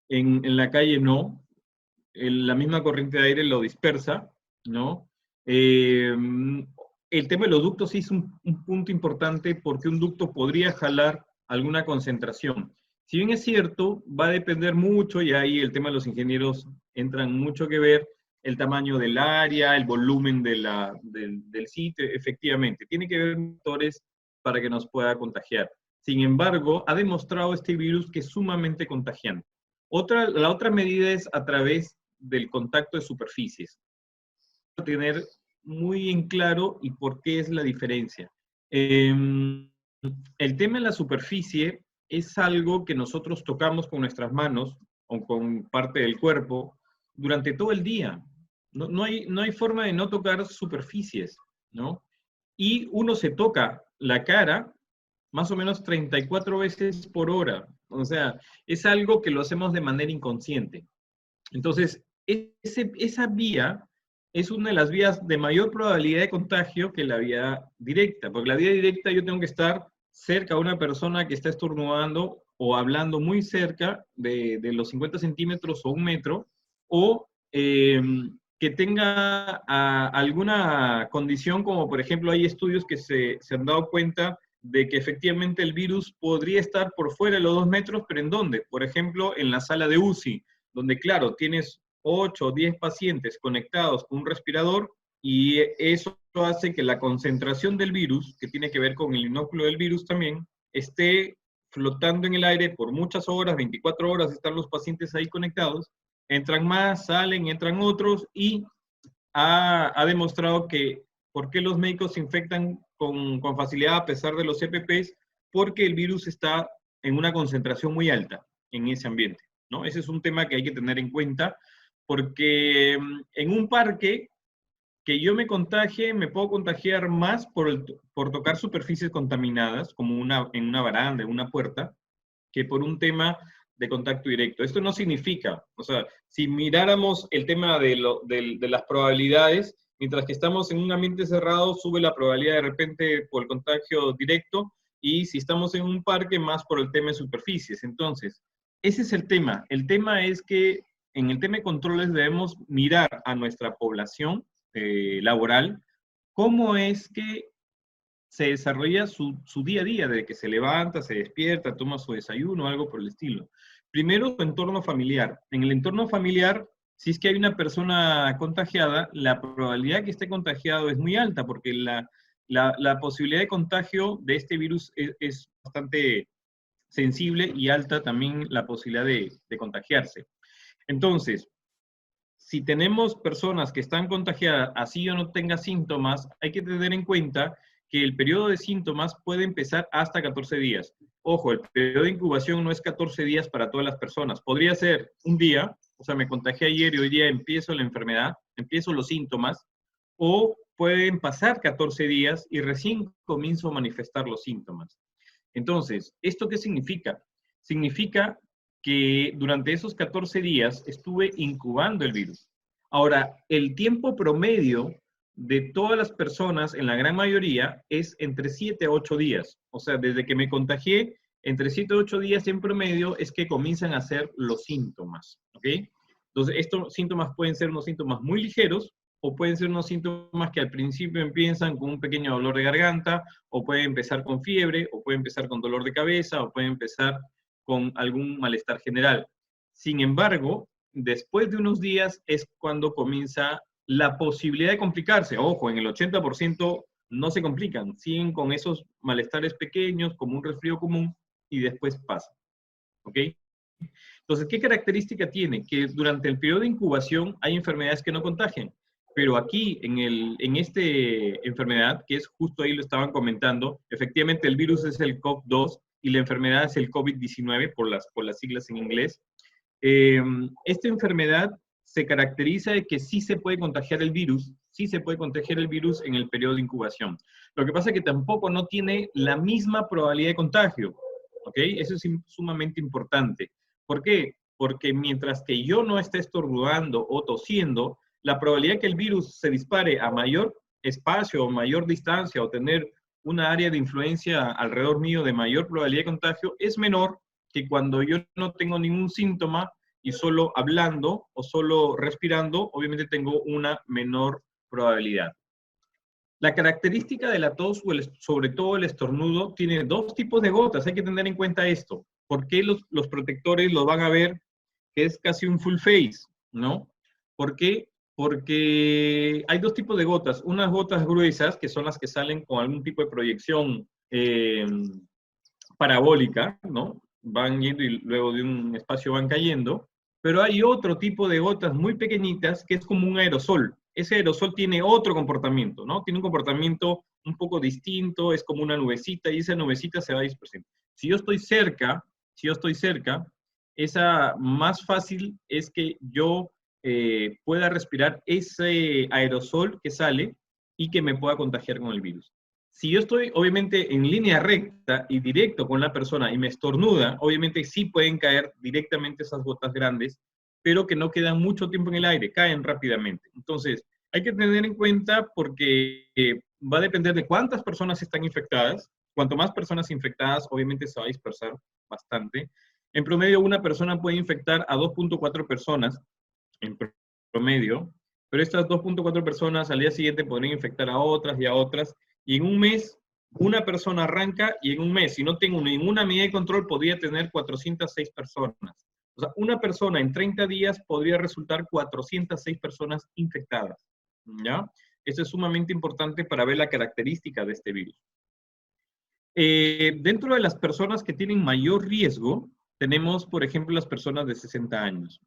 En la calle no, la misma corriente de aire lo dispersa, ¿no? El tema de los ductos sí es un punto importante porque un ducto podría jalar alguna concentración. Si bien es cierto, va a depender mucho, y ahí el tema de los ingenieros entran mucho que ver, el tamaño del área, el volumen del sitio, efectivamente. Tiene que ver factores para que nos pueda contagiar. Sin embargo, ha demostrado este virus que es sumamente contagiante. La otra medida es a través del contacto de superficies. Tener muy en claro y por qué es la diferencia. El tema de la superficie es algo que nosotros tocamos con nuestras manos o con parte del cuerpo durante todo el día. No hay forma de no tocar superficies, ¿no? Y uno se toca la cara más o menos 34 veces por hora. O sea, es algo que lo hacemos de manera inconsciente. Entonces, esa vía es una de las vías de mayor probabilidad de contagio que la vía directa, porque la vía directa yo tengo que estar cerca a una persona que está estornudando o hablando muy cerca de los 50 centímetros o 1 metro, o que tenga alguna condición, como por ejemplo hay estudios que se han dado cuenta de que efectivamente el virus podría estar por fuera de los 2 metros, pero ¿en dónde? Por ejemplo, en la sala de UCI, donde claro, tienes 8 o 10 pacientes conectados con un respirador y eso hace que la concentración del virus, que tiene que ver con el inóculo del virus también, esté flotando en el aire por muchas horas, 24 horas están los pacientes ahí conectados, entran más, salen, entran otros y ha demostrado que por qué los médicos se infectan con facilidad a pesar de los EPPs, porque el virus está en una concentración muy alta en ese ambiente, ¿no? Ese es un tema que hay que tener en cuenta, porque en un parque que yo me contagie, me puedo contagiar más por tocar superficies contaminadas, como en una baranda, en una puerta, que por un tema de contacto directo. Esto no significa, o sea, si miráramos el tema de las probabilidades, mientras que estamos en un ambiente cerrado, sube la probabilidad de repente por el contagio directo, y si estamos en un parque, más por el tema de superficies. Entonces, ese es el tema. El tema es que en el tema de controles debemos mirar a nuestra población laboral, cómo es que se desarrolla su día a día, de que se levanta, se despierta, toma su desayuno, algo por el estilo. Primero, su entorno familiar. En el entorno familiar, si es que hay una persona contagiada, la probabilidad que esté contagiado es muy alta, porque la posibilidad de contagio de este virus es bastante sensible y alta también la posibilidad de contagiarse. Entonces, si tenemos personas que están contagiadas, así yo no tenga síntomas, hay que tener en cuenta que el periodo de síntomas puede empezar hasta 14 días. Ojo, el periodo de incubación no es 14 días para todas las personas. Podría ser un día, o sea, me contagié ayer y hoy día empiezo la enfermedad, empiezo los síntomas, o pueden pasar 14 días y recién comienzo a manifestar los síntomas. Entonces, ¿esto qué significa? Significa que durante esos 14 días estuve incubando el virus. Ahora, el tiempo promedio de todas las personas, en la gran mayoría, es entre 7 a 8 días. O sea, desde que me contagié, entre 7 a 8 días en promedio es que comienzan a hacer los síntomas, ¿ok? Entonces, estos síntomas pueden ser unos síntomas muy ligeros o pueden ser unos síntomas que al principio empiezan con un pequeño dolor de garganta, o pueden empezar con fiebre, o pueden empezar con dolor de cabeza, o pueden empezar con algún malestar general. Sin embargo, después de unos días es cuando comienza la posibilidad de complicarse. Ojo, en el 80% no se complican, siguen con esos malestares pequeños, como un resfrío común, y después pasa. ¿Ok? Entonces, ¿qué característica tiene? Que durante el periodo de incubación hay enfermedades que no contagian, pero aquí en esta enfermedad, que es justo ahí lo estaban comentando, efectivamente el virus es el COV-2 y la enfermedad es el COVID-19 por las siglas en inglés. Esta enfermedad se caracteriza de que sí se puede contagiar el virus, sí se puede contagiar el virus en el periodo de incubación. Lo que pasa es que tampoco no tiene la misma probabilidad de contagio, ¿ok? Eso es sumamente importante. ¿Por qué? Porque mientras que yo no esté estornudando o tosiendo, la probabilidad de que el virus se dispare a mayor espacio o mayor distancia o tener una área de influencia alrededor mío de mayor probabilidad de contagio es menor que cuando yo no tengo ningún síntoma y solo hablando o solo respirando, obviamente tengo una menor probabilidad. La característica de la tos, sobre todo el estornudo, tiene dos tipos de gotas. Hay que tener en cuenta esto. ¿Por qué los protectores los van a ver que es casi un full face? ¿No? ¿Por qué? Porque hay dos tipos de gotas. Unas gotas gruesas, que son las que salen con algún tipo de proyección parabólica, ¿no? Van yendo y luego de un espacio van cayendo. Pero hay otro tipo de gotas muy pequeñitas que es como un aerosol. Ese aerosol tiene otro comportamiento, ¿no? Tiene un comportamiento un poco distinto, es como una nubecita y esa nubecita se va dispersando. Si yo estoy cerca, esa más fácil es que yo pueda respirar ese aerosol que sale y que me pueda contagiar con el virus. Si yo estoy, obviamente, en línea recta y directo con la persona y me estornuda, obviamente sí pueden caer directamente esas gotas grandes, pero que no quedan mucho tiempo en el aire, caen rápidamente. Entonces, hay que tener en cuenta porque va a depender de cuántas personas están infectadas. Cuanto más personas infectadas, obviamente se va a dispersar bastante. En promedio, una persona puede infectar a 2.4 personas, en promedio, pero estas 2.4 personas al día siguiente podrían infectar a otras y a otras, y en un mes una persona arranca y en un mes, si no tengo ninguna medida de control, podría tener 406 personas. O sea, una persona en 30 días podría resultar 406 personas infectadas, ¿ya? Eso es sumamente importante para ver la característica de este virus. Dentro de las personas que tienen mayor riesgo, tenemos, por ejemplo, las personas de 60 años.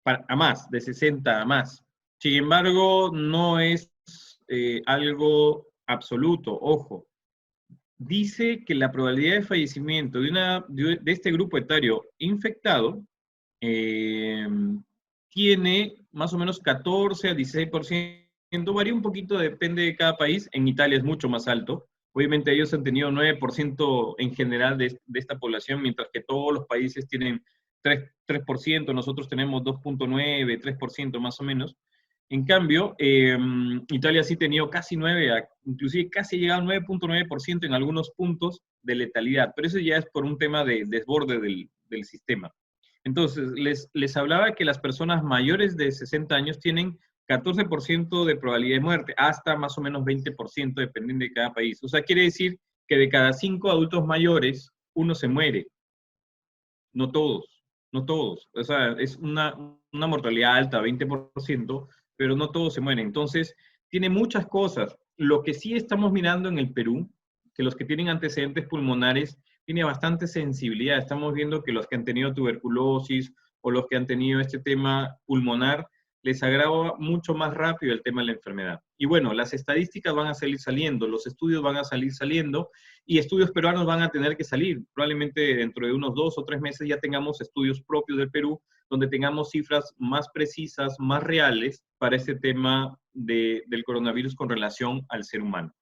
A más, de 60 a más. Sin embargo, no es algo absoluto, ojo. Dice que la probabilidad de fallecimiento de este grupo etario infectado tiene más o menos 14 a 16%, varía un poquito, depende de cada país. En Italia es mucho más alto. Obviamente ellos han tenido 9% en general de esta población, mientras que todos los países tienen 3%, nosotros tenemos 2.9, 3% más o menos. En cambio, Italia sí ha tenido casi 9, inclusive casi llegado al 9.9% en algunos puntos de letalidad, pero eso ya es por un tema de desborde del sistema. Entonces, les hablaba que las personas mayores de 60 años tienen 14% de probabilidad de muerte, hasta más o menos 20%, dependiendo de cada país. O sea, quiere decir que de cada 5 adultos mayores, uno se muere. No todos, no todos. O sea, es una mortalidad alta, 20%, pero no todos se mueren. Entonces, tiene muchas cosas. Lo que sí estamos mirando en el Perú, que los que tienen antecedentes pulmonares tiene bastante sensibilidad. Estamos viendo que los que han tenido tuberculosis o los que han tenido este tema pulmonar, les agrava mucho más rápido el tema de la enfermedad. Y bueno, las estadísticas van a salir saliendo, los estudios van a salir saliendo, y estudios peruanos van a tener que salir. Probablemente dentro de unos 2 o 3 meses ya tengamos estudios propios del Perú, donde tengamos cifras más precisas, más reales para este tema del coronavirus con relación al ser humano.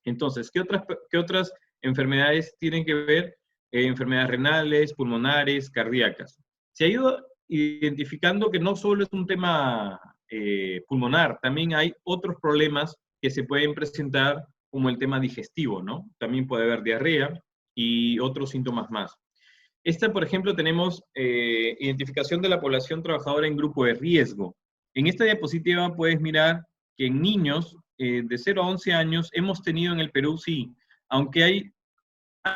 Entonces, ¿qué otras enfermedades tienen que ver? Enfermedades renales, pulmonares, cardíacas. Se ha ido identificando que no solo es un tema pulmonar, también hay otros problemas que se pueden presentar como el tema digestivo, ¿no? También puede haber diarrea y otros síntomas más. Por ejemplo, tenemos identificación de la población trabajadora en grupo de riesgo. En esta diapositiva puedes mirar que en niños de 0 a 11 años hemos tenido en el Perú, sí, aunque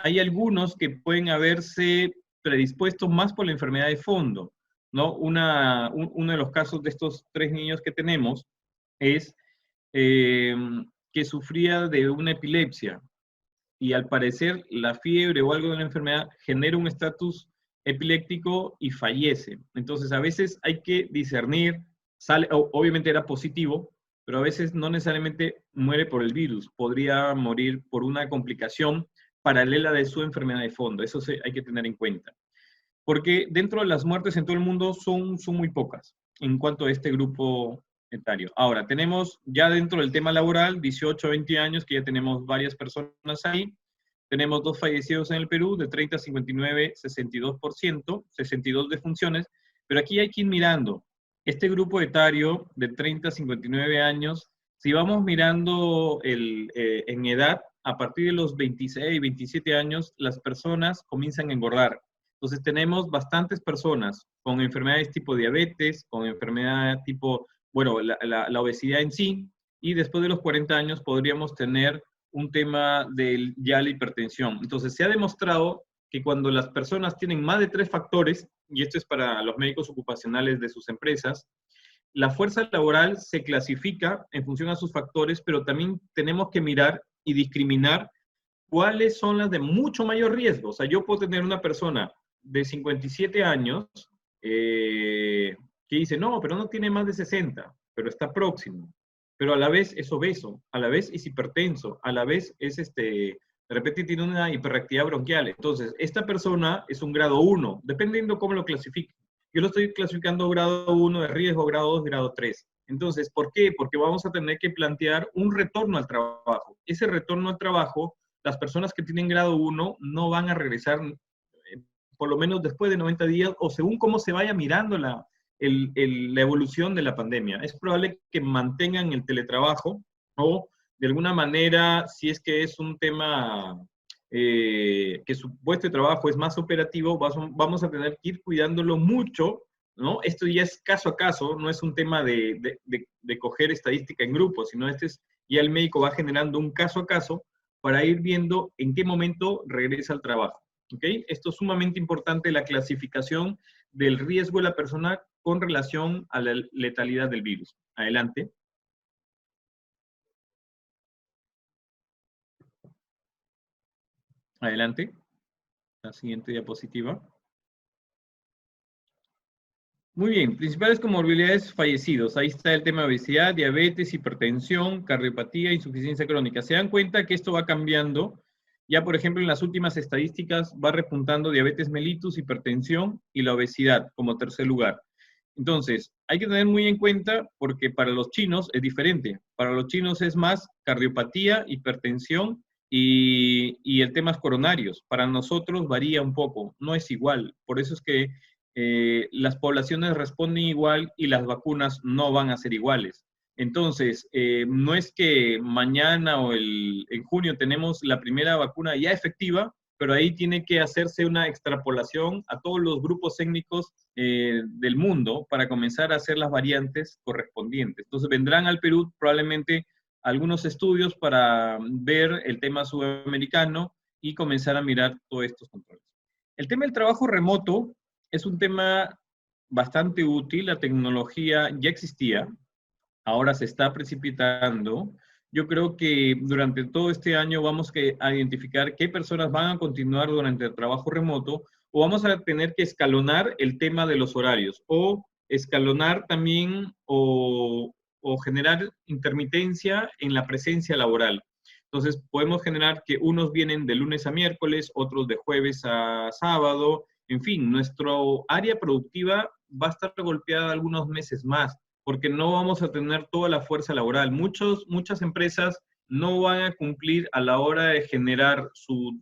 hay algunos que pueden haberse predispuesto más por la enfermedad de fondo, ¿no? Uno de los casos de estos 3 niños que tenemos es eh, que sufría de una epilepsia y al parecer la fiebre o algo de la enfermedad genera un estatus epiléptico y fallece. Entonces a veces hay que discernir, obviamente era positivo, pero a veces no necesariamente muere por el virus, podría morir por una complicación paralela de su enfermedad de fondo. Eso hay que tener en cuenta. Porque dentro de las muertes en todo el mundo son muy pocas en cuanto a este grupo etario. Ahora, tenemos ya dentro del tema laboral, 18 a 20 años, que ya tenemos varias personas ahí. Tenemos 2 fallecidos en el Perú, de 30 a 59, 62%, 62 defunciones, pero aquí hay que ir mirando. Este grupo etario de 30 a 59 años, si vamos mirando en edad, a partir de los 26, 27 años, las personas comienzan a engordar. Entonces tenemos bastantes personas con enfermedades tipo diabetes, con enfermedad tipo, bueno, la obesidad en sí, y después de los 40 años podríamos tener un tema de ya la hipertensión. Entonces se ha demostrado que cuando las personas tienen más de 3 factores, y esto es para los médicos ocupacionales de sus empresas, la fuerza laboral se clasifica en función a sus factores, pero también tenemos que mirar y discriminar cuáles son las de mucho mayor riesgo. O sea, yo puedo tener una persona de 57 años que dice, no, pero no tiene más de 60, pero está próximo. Pero a la vez es obeso, a la vez es hipertenso, a la vez es de repente tiene una hiperactividad bronquial. Entonces, esta persona es un grado 1, dependiendo cómo lo clasifique. Yo lo estoy clasificando grado 1 de riesgo, grado 2, grado 3. Entonces, ¿por qué? Porque vamos a tener que plantear un retorno al trabajo. Ese retorno al trabajo, las personas que tienen grado 1 no van a regresar por lo menos después de 90 días o según cómo se vaya mirando la evolución de la pandemia. Es probable que mantengan el teletrabajo o de alguna manera, si es que es un tema que su puesto de trabajo es más operativo, vamos a tener que ir cuidándolo mucho, ¿no? Esto ya es caso a caso, no es un tema de coger estadística en grupo, sino ya el médico va generando un caso a caso para ir viendo en qué momento regresa al trabajo. ¿Okay? Esto es sumamente importante, la clasificación del riesgo de la persona con relación a la letalidad del virus. Adelante. Adelante. La siguiente diapositiva. Muy bien, principales comorbilidades fallecidos. Ahí está el tema de obesidad, diabetes, hipertensión, cardiopatía, insuficiencia crónica. Se dan cuenta que esto va cambiando. Ya, por ejemplo, en las últimas estadísticas va repuntando diabetes mellitus, hipertensión y la obesidad como tercer lugar. Entonces, hay que tener muy en cuenta porque para los chinos es diferente. Para los chinos es más cardiopatía, hipertensión y el tema coronarios. Para nosotros varía un poco, no es igual. Por eso es que las poblaciones responden igual y las vacunas no van a ser iguales. Entonces, no es que mañana o en junio tenemos la primera vacuna ya efectiva, pero ahí tiene que hacerse una extrapolación a todos los grupos étnicos del mundo para comenzar a hacer las variantes correspondientes. Entonces, vendrán al Perú probablemente algunos estudios para ver el tema sudamericano y comenzar a mirar todos estos controles. El tema del trabajo remoto es un tema bastante útil, la tecnología ya existía, ahora se está precipitando. Yo creo que durante todo este año vamos a identificar qué personas van a continuar durante el trabajo remoto o vamos a tener que escalonar el tema de los horarios o escalonar también o generar intermitencia en la presencia laboral. Entonces podemos generar que unos vienen de lunes a miércoles, otros de jueves a sábado. En fin, nuestro área productiva va a estar golpeada algunos meses más porque no vamos a tener toda la fuerza laboral. Muchas empresas no van a cumplir a la hora de generar su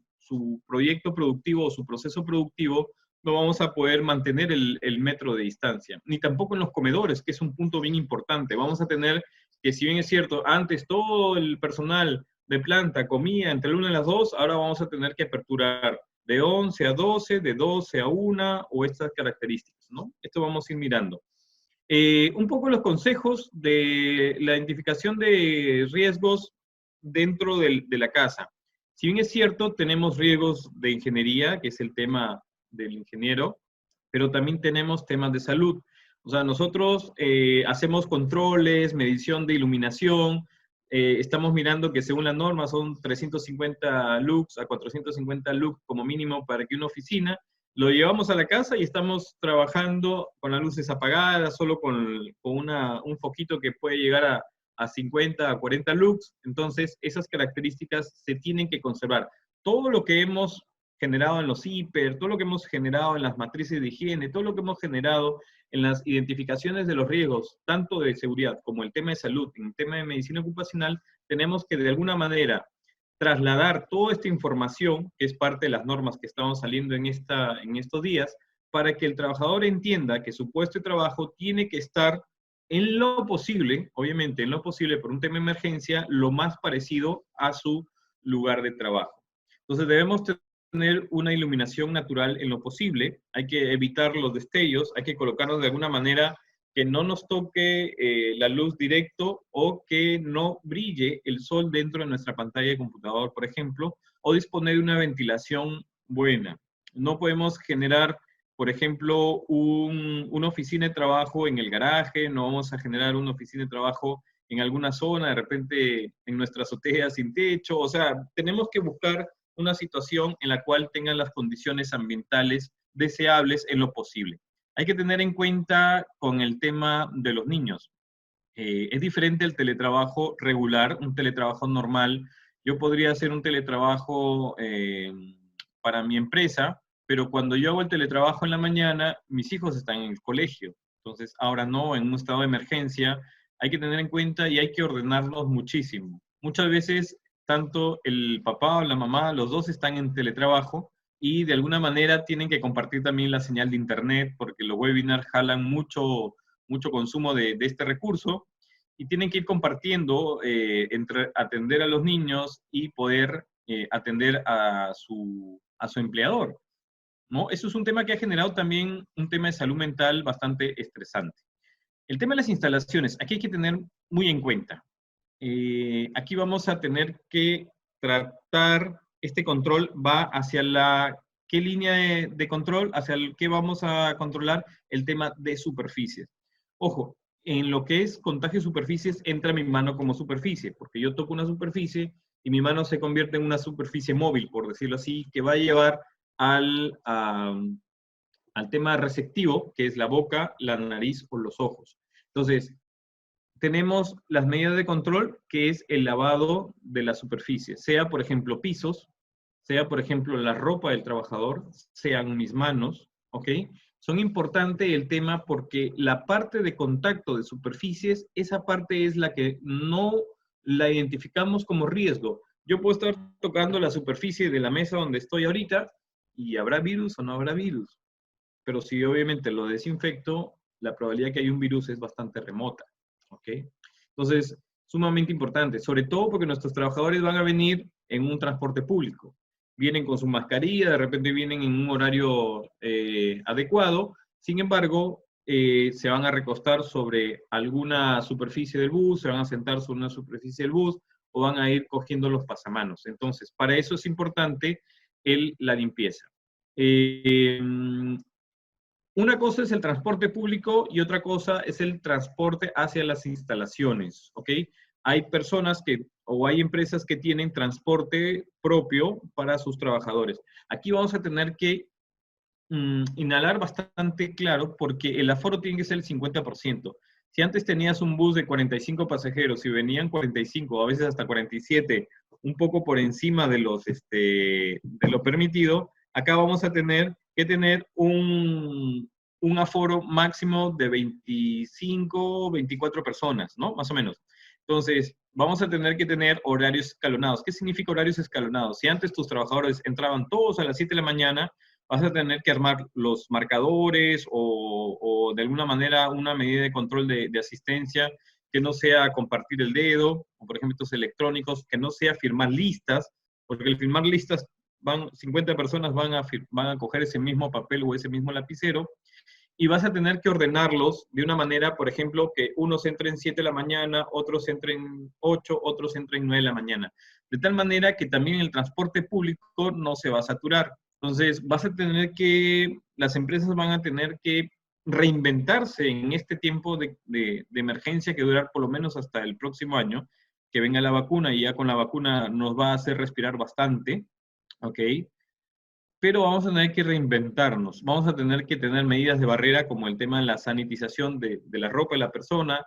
proyecto productivo o su proceso productivo, no vamos a poder mantener el metro de distancia. Ni tampoco en los comedores, que es un punto bien importante. Vamos a tener que, si bien es cierto, antes todo el personal de planta comía entre la 1 y las 2, ahora vamos a tener que aperturar de 11 a 12, de 12 a 1, o estas características, ¿no? Esto vamos a ir mirando. Un poco los consejos de la identificación de riesgos dentro de la casa. Si bien es cierto, tenemos riesgos de ingeniería, que es el tema del ingeniero, pero también tenemos temas de salud. O sea, nosotros hacemos controles, medición de iluminación, estamos mirando que según la norma son 350 lux a 450 lux como mínimo para que una oficina, lo llevamos a la casa y estamos trabajando con las luces apagadas, solo con un foquito que puede llegar a 50, a 40 lux. Entonces, esas características se tienen que conservar. Todo lo que hemos generado en los hiper, todo lo que hemos generado en las matrices de higiene, todo lo que hemos generado en las identificaciones de los riesgos, tanto de seguridad como el tema de salud, en el tema de medicina ocupacional, tenemos que de alguna manera trasladar toda esta información, que es parte de las normas que estamos saliendo en estos días, para que el trabajador entienda que su puesto de trabajo tiene que estar en lo posible, obviamente en lo posible por un tema de emergencia, lo más parecido a su lugar de trabajo. Entonces debemos tener una iluminación natural en lo posible, hay que evitar los destellos, hay que colocarnos de alguna manera que no nos toque la luz directo o que no brille el sol dentro de nuestra pantalla de computador, por ejemplo, o disponer de una ventilación buena. No podemos generar, por ejemplo, una oficina de trabajo en el garaje, no vamos a generar una oficina de trabajo en alguna zona, de repente en nuestra azotea sin techo, o sea, tenemos que buscar una situación en la cual tengan las condiciones ambientales deseables en lo posible. Hay que tener en cuenta con el tema de los niños. Es diferente el teletrabajo regular, un teletrabajo normal. Yo podría hacer un teletrabajo para mi empresa, pero cuando yo hago el teletrabajo en la mañana, mis hijos están en el colegio. Entonces, ahora no, en un estado de emergencia, hay que tener en cuenta y hay que ordenarnos muchísimo. Muchas veces, tanto el papá o la mamá, los dos están en teletrabajo, y de alguna manera tienen que compartir también la señal de internet porque los webinars jalan mucho consumo de este recurso y tienen que ir compartiendo entre atender a los niños y poder atender a su empleador, ¿no? Eso es un tema que ha generado también un tema de salud mental bastante estresante. El tema de las instalaciones, aquí hay que tener muy en cuenta. Aquí vamos a tener que tratar, este control va hacia ¿qué línea de control? Hacia el que vamos a controlar el tema de superficies. Ojo, en lo que es contagio de superficies entra mi mano como superficie, porque yo toco una superficie y mi mano se convierte en una superficie móvil, por decirlo así, que va a llevar al tema receptivo, que es la boca, la nariz o los ojos. Entonces, tenemos las medidas de control, que es el lavado de la superficie, sea, por ejemplo, pisos, sea, por ejemplo, la ropa del trabajador, sean mis manos, ¿ok? Son importantes el tema porque la parte de contacto de superficies, esa parte es la que no la identificamos como riesgo. Yo puedo estar tocando la superficie de la mesa donde estoy ahorita y ¿habrá virus o no habrá virus? Pero si obviamente lo desinfecto, la probabilidad de que haya un virus es bastante remota. ¿Ok? Entonces, sumamente importante, sobre todo porque nuestros trabajadores van a venir en un transporte público. Vienen con su mascarilla, de repente vienen en un horario adecuado, sin embargo, se van a recostar sobre alguna superficie del bus, se van a sentar sobre una superficie del bus, o van a ir cogiendo los pasamanos. Entonces, para eso es importante la limpieza. Una cosa es el transporte público y otra cosa es el transporte hacia las instalaciones, ¿ok? Hay personas o hay empresas que tienen transporte propio para sus trabajadores. Aquí vamos a tener que inhalar bastante claro porque el aforo tiene que ser el 50%. Si antes tenías un bus de 45 pasajeros y venían 45, a veces hasta 47, un poco por encima de lo permitido, acá vamos a tener que tener un aforo máximo de 25, 24 personas, ¿no? Más o menos. Entonces, vamos a tener que tener horarios escalonados. ¿Qué significa horarios escalonados? Si antes tus trabajadores entraban todos a las 7 de la mañana, vas a tener que armar los marcadores o de alguna manera una medida de control de asistencia que no sea compartir el dedo, o por ejemplo estos electrónicos, que no sea firmar listas, porque el firmar listas 50 personas van a coger ese mismo papel o ese mismo lapicero, y vas a tener que ordenarlos de una manera, por ejemplo, que unos entren 7 de la mañana, otros entren 8, otros entren 9 de la mañana. de tal manera que también el transporte público no se va a saturar. Entonces, las empresas van a tener que reinventarse en este tiempo de emergencia que durar por lo menos hasta el próximo año, que venga la vacuna, y ya con la vacuna nos va a hacer respirar bastante, ¿ok? Pero vamos a tener que reinventarnos, vamos a tener que tener medidas de barrera como el tema de la sanitización de la ropa de la persona,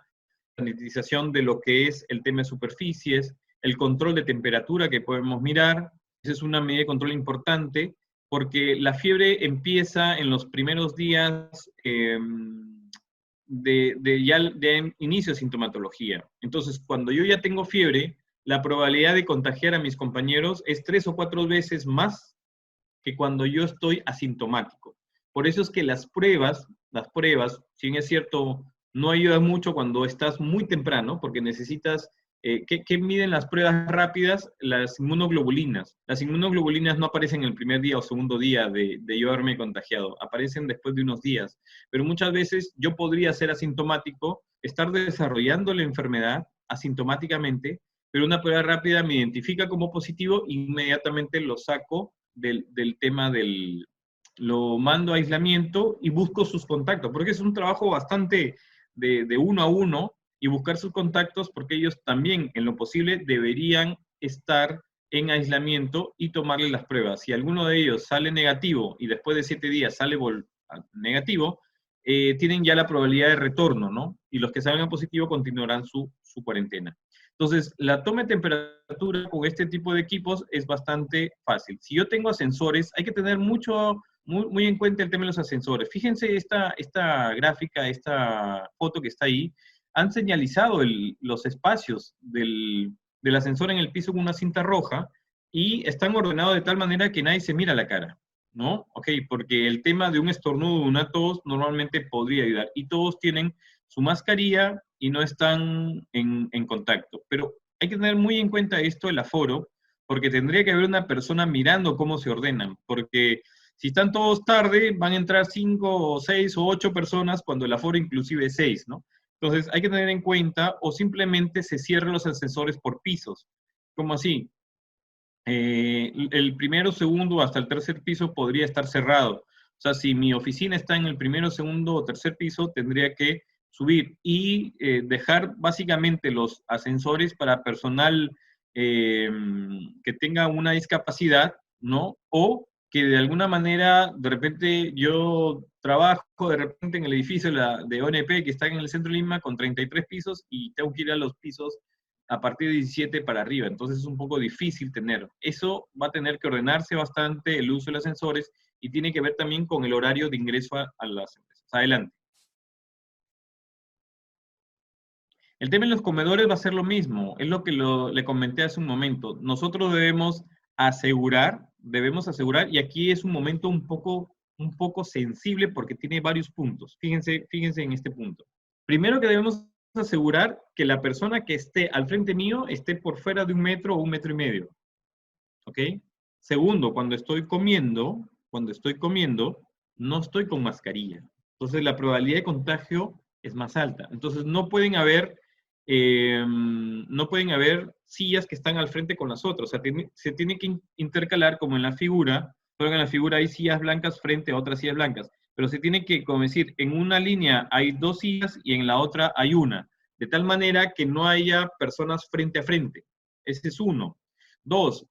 sanitización de lo que es el tema de superficies, el control de temperatura que podemos mirar. Esa es una medida de control importante, porque la fiebre empieza en los primeros días de inicio de sintomatología. Entonces, cuando yo ya tengo fiebre, la probabilidad de contagiar a mis compañeros es 3 o 4 veces más que cuando yo estoy asintomático. Por eso es que las pruebas, si bien es cierto, no ayudan mucho cuando estás muy temprano, porque necesitas, ¿qué miden las pruebas rápidas? Las inmunoglobulinas. Las inmunoglobulinas no aparecen el primer día o segundo día de yo haberme contagiado, aparecen después de unos días. Pero muchas veces yo podría ser asintomático, estar desarrollando la enfermedad asintomáticamente, pero una prueba rápida me identifica como positivo e inmediatamente lo saco del tema lo mando a aislamiento y busco sus contactos, porque es un trabajo bastante de uno a uno, y buscar sus contactos, porque ellos también, en lo posible, deberían estar en aislamiento y tomarle las pruebas. Si alguno de ellos sale negativo y después de 7 días sale negativo, tienen ya la probabilidad de retorno, ¿no? Y los que salgan positivo continuarán su cuarentena. Entonces, la toma de temperatura con este tipo de equipos es bastante fácil. Si yo tengo ascensores, hay que tener muy en cuenta el tema de los ascensores. Fíjense esta gráfica, esta foto que está ahí, han señalizado los espacios del ascensor en el piso con una cinta roja, y están ordenados de tal manera que nadie se mira la cara, ¿no? Ok, porque el tema de un estornudo, una tos, normalmente podría ayudar. Y todos tienen su mascarilla y no están en contacto. Pero hay que tener muy en cuenta esto, el aforo, porque tendría que haber una persona mirando cómo se ordenan, porque si están todos tarde, van a entrar 5 o 6 o 8 personas cuando el aforo inclusive es 6, ¿no? Entonces hay que tener en cuenta, o simplemente se cierran los ascensores por pisos. ¿Cómo así? El primero, segundo, hasta el tercer piso podría estar cerrado. O sea, si mi oficina está en el primero, segundo o tercer piso, tendría que subir y dejar básicamente los ascensores para personal que tenga una discapacidad, ¿no? O que de alguna manera, de repente yo trabajo de repente en el edificio de ONP que está en el centro de Lima con 33 pisos y tengo que ir a los pisos a partir de 17 para arriba, entonces es un poco difícil tener. Eso va a tener que ordenarse bastante el uso de los ascensores, y tiene que ver también con el horario de ingreso a las empresas. Adelante. El tema en los comedores va a ser lo mismo, es lo que le comenté hace un momento. Nosotros debemos asegurar, y aquí es un momento un poco sensible porque tiene varios puntos. Fíjense en este punto. Primero, que debemos asegurar que la persona que esté al frente mío esté por fuera de 1 metro o 1,5 metros. ¿Ok? Segundo, cuando estoy comiendo, no estoy con mascarilla. Entonces la probabilidad de contagio es más alta. Entonces no pueden haber sillas que están al frente con las otras. O sea, se tiene que intercalar, como en la figura, pero en la figura hay sillas blancas frente a otras sillas blancas. Pero se tiene que, como decir, en una línea hay 2 sillas y en la otra hay una, de tal manera que no haya personas frente a frente. Ese es uno. 2,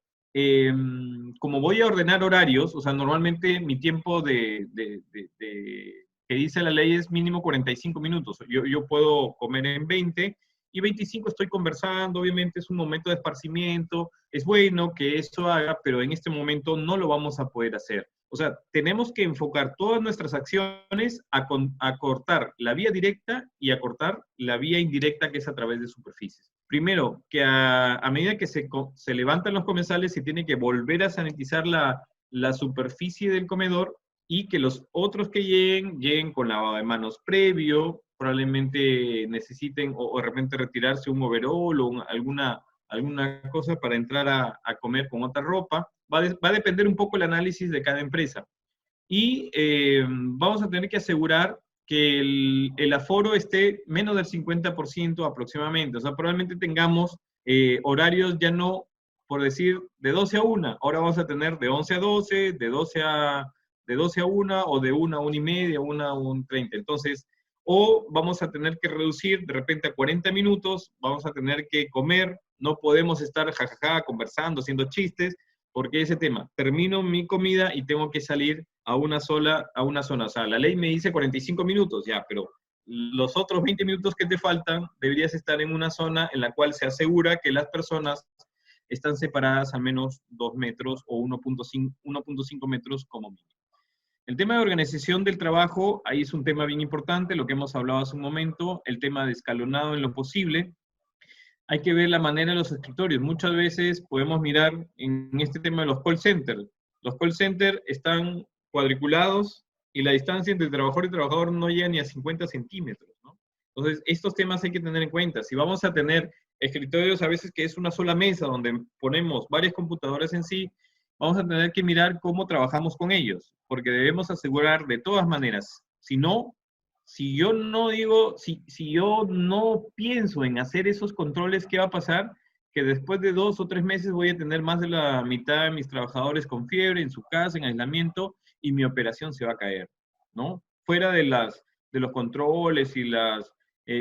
como voy a ordenar horarios, o sea, normalmente mi tiempo que dice la ley es mínimo 45 minutos. Yo puedo comer en 20 y 25 estoy conversando, obviamente es un momento de esparcimiento, es bueno que eso haga, pero en este momento no lo vamos a poder hacer. O sea, tenemos que enfocar todas nuestras acciones a cortar la vía directa y a cortar la vía indirecta, que es a través de superficies. Primero, que a medida que se levantan los comensales, se tiene que volver a sanitizar la superficie del comedor, y que los otros que lleguen con lavado de manos previo, probablemente necesiten o de repente retirarse un overol o alguna cosa para entrar a comer con otra ropa. Va a depender un poco el análisis de cada empresa. Y vamos a tener que asegurar que el aforo esté menos del 50% aproximadamente. O sea, probablemente tengamos horarios ya no por decir, de 12 a 1, ahora vamos a tener de 11 a 12, de 12 a 1, o de 1 a 1 y media, 1 a 1:30. Entonces, o vamos a tener que reducir de repente a 40 minutos, vamos a tener que comer, no podemos estar jajaja conversando, haciendo chistes, porque ese tema, termino mi comida y tengo que salir a una zona. O sea, la ley me dice 45 minutos, ya, pero los otros 20 minutos que te faltan, deberías estar en una zona en la cual se asegura que las personas están separadas a menos 2 metros o 1.5 metros como mínimo. El tema de organización del trabajo, ahí es un tema bien importante, lo que hemos hablado hace un momento, el tema de escalonado en lo posible. Hay que ver la manera de los escritorios. Muchas veces podemos mirar en este tema de los call centers. Los call centers están cuadriculados y la distancia entre trabajador y trabajador no llega ni a 50 centímetros, ¿no? Entonces, estos temas hay que tener en cuenta. Si vamos a tener escritorios a veces que es una sola mesa donde ponemos varias computadoras en sí, vamos a tener que mirar cómo trabajamos con ellos, porque debemos asegurar de todas maneras, si no, si yo no digo, si yo no pienso en hacer esos controles, ¿qué va a pasar? Que después de 2 o 3 meses voy a tener más de la mitad de mis trabajadores con fiebre en su casa, en aislamiento, y mi operación se va a caer, ¿no? Fuera de los controles y los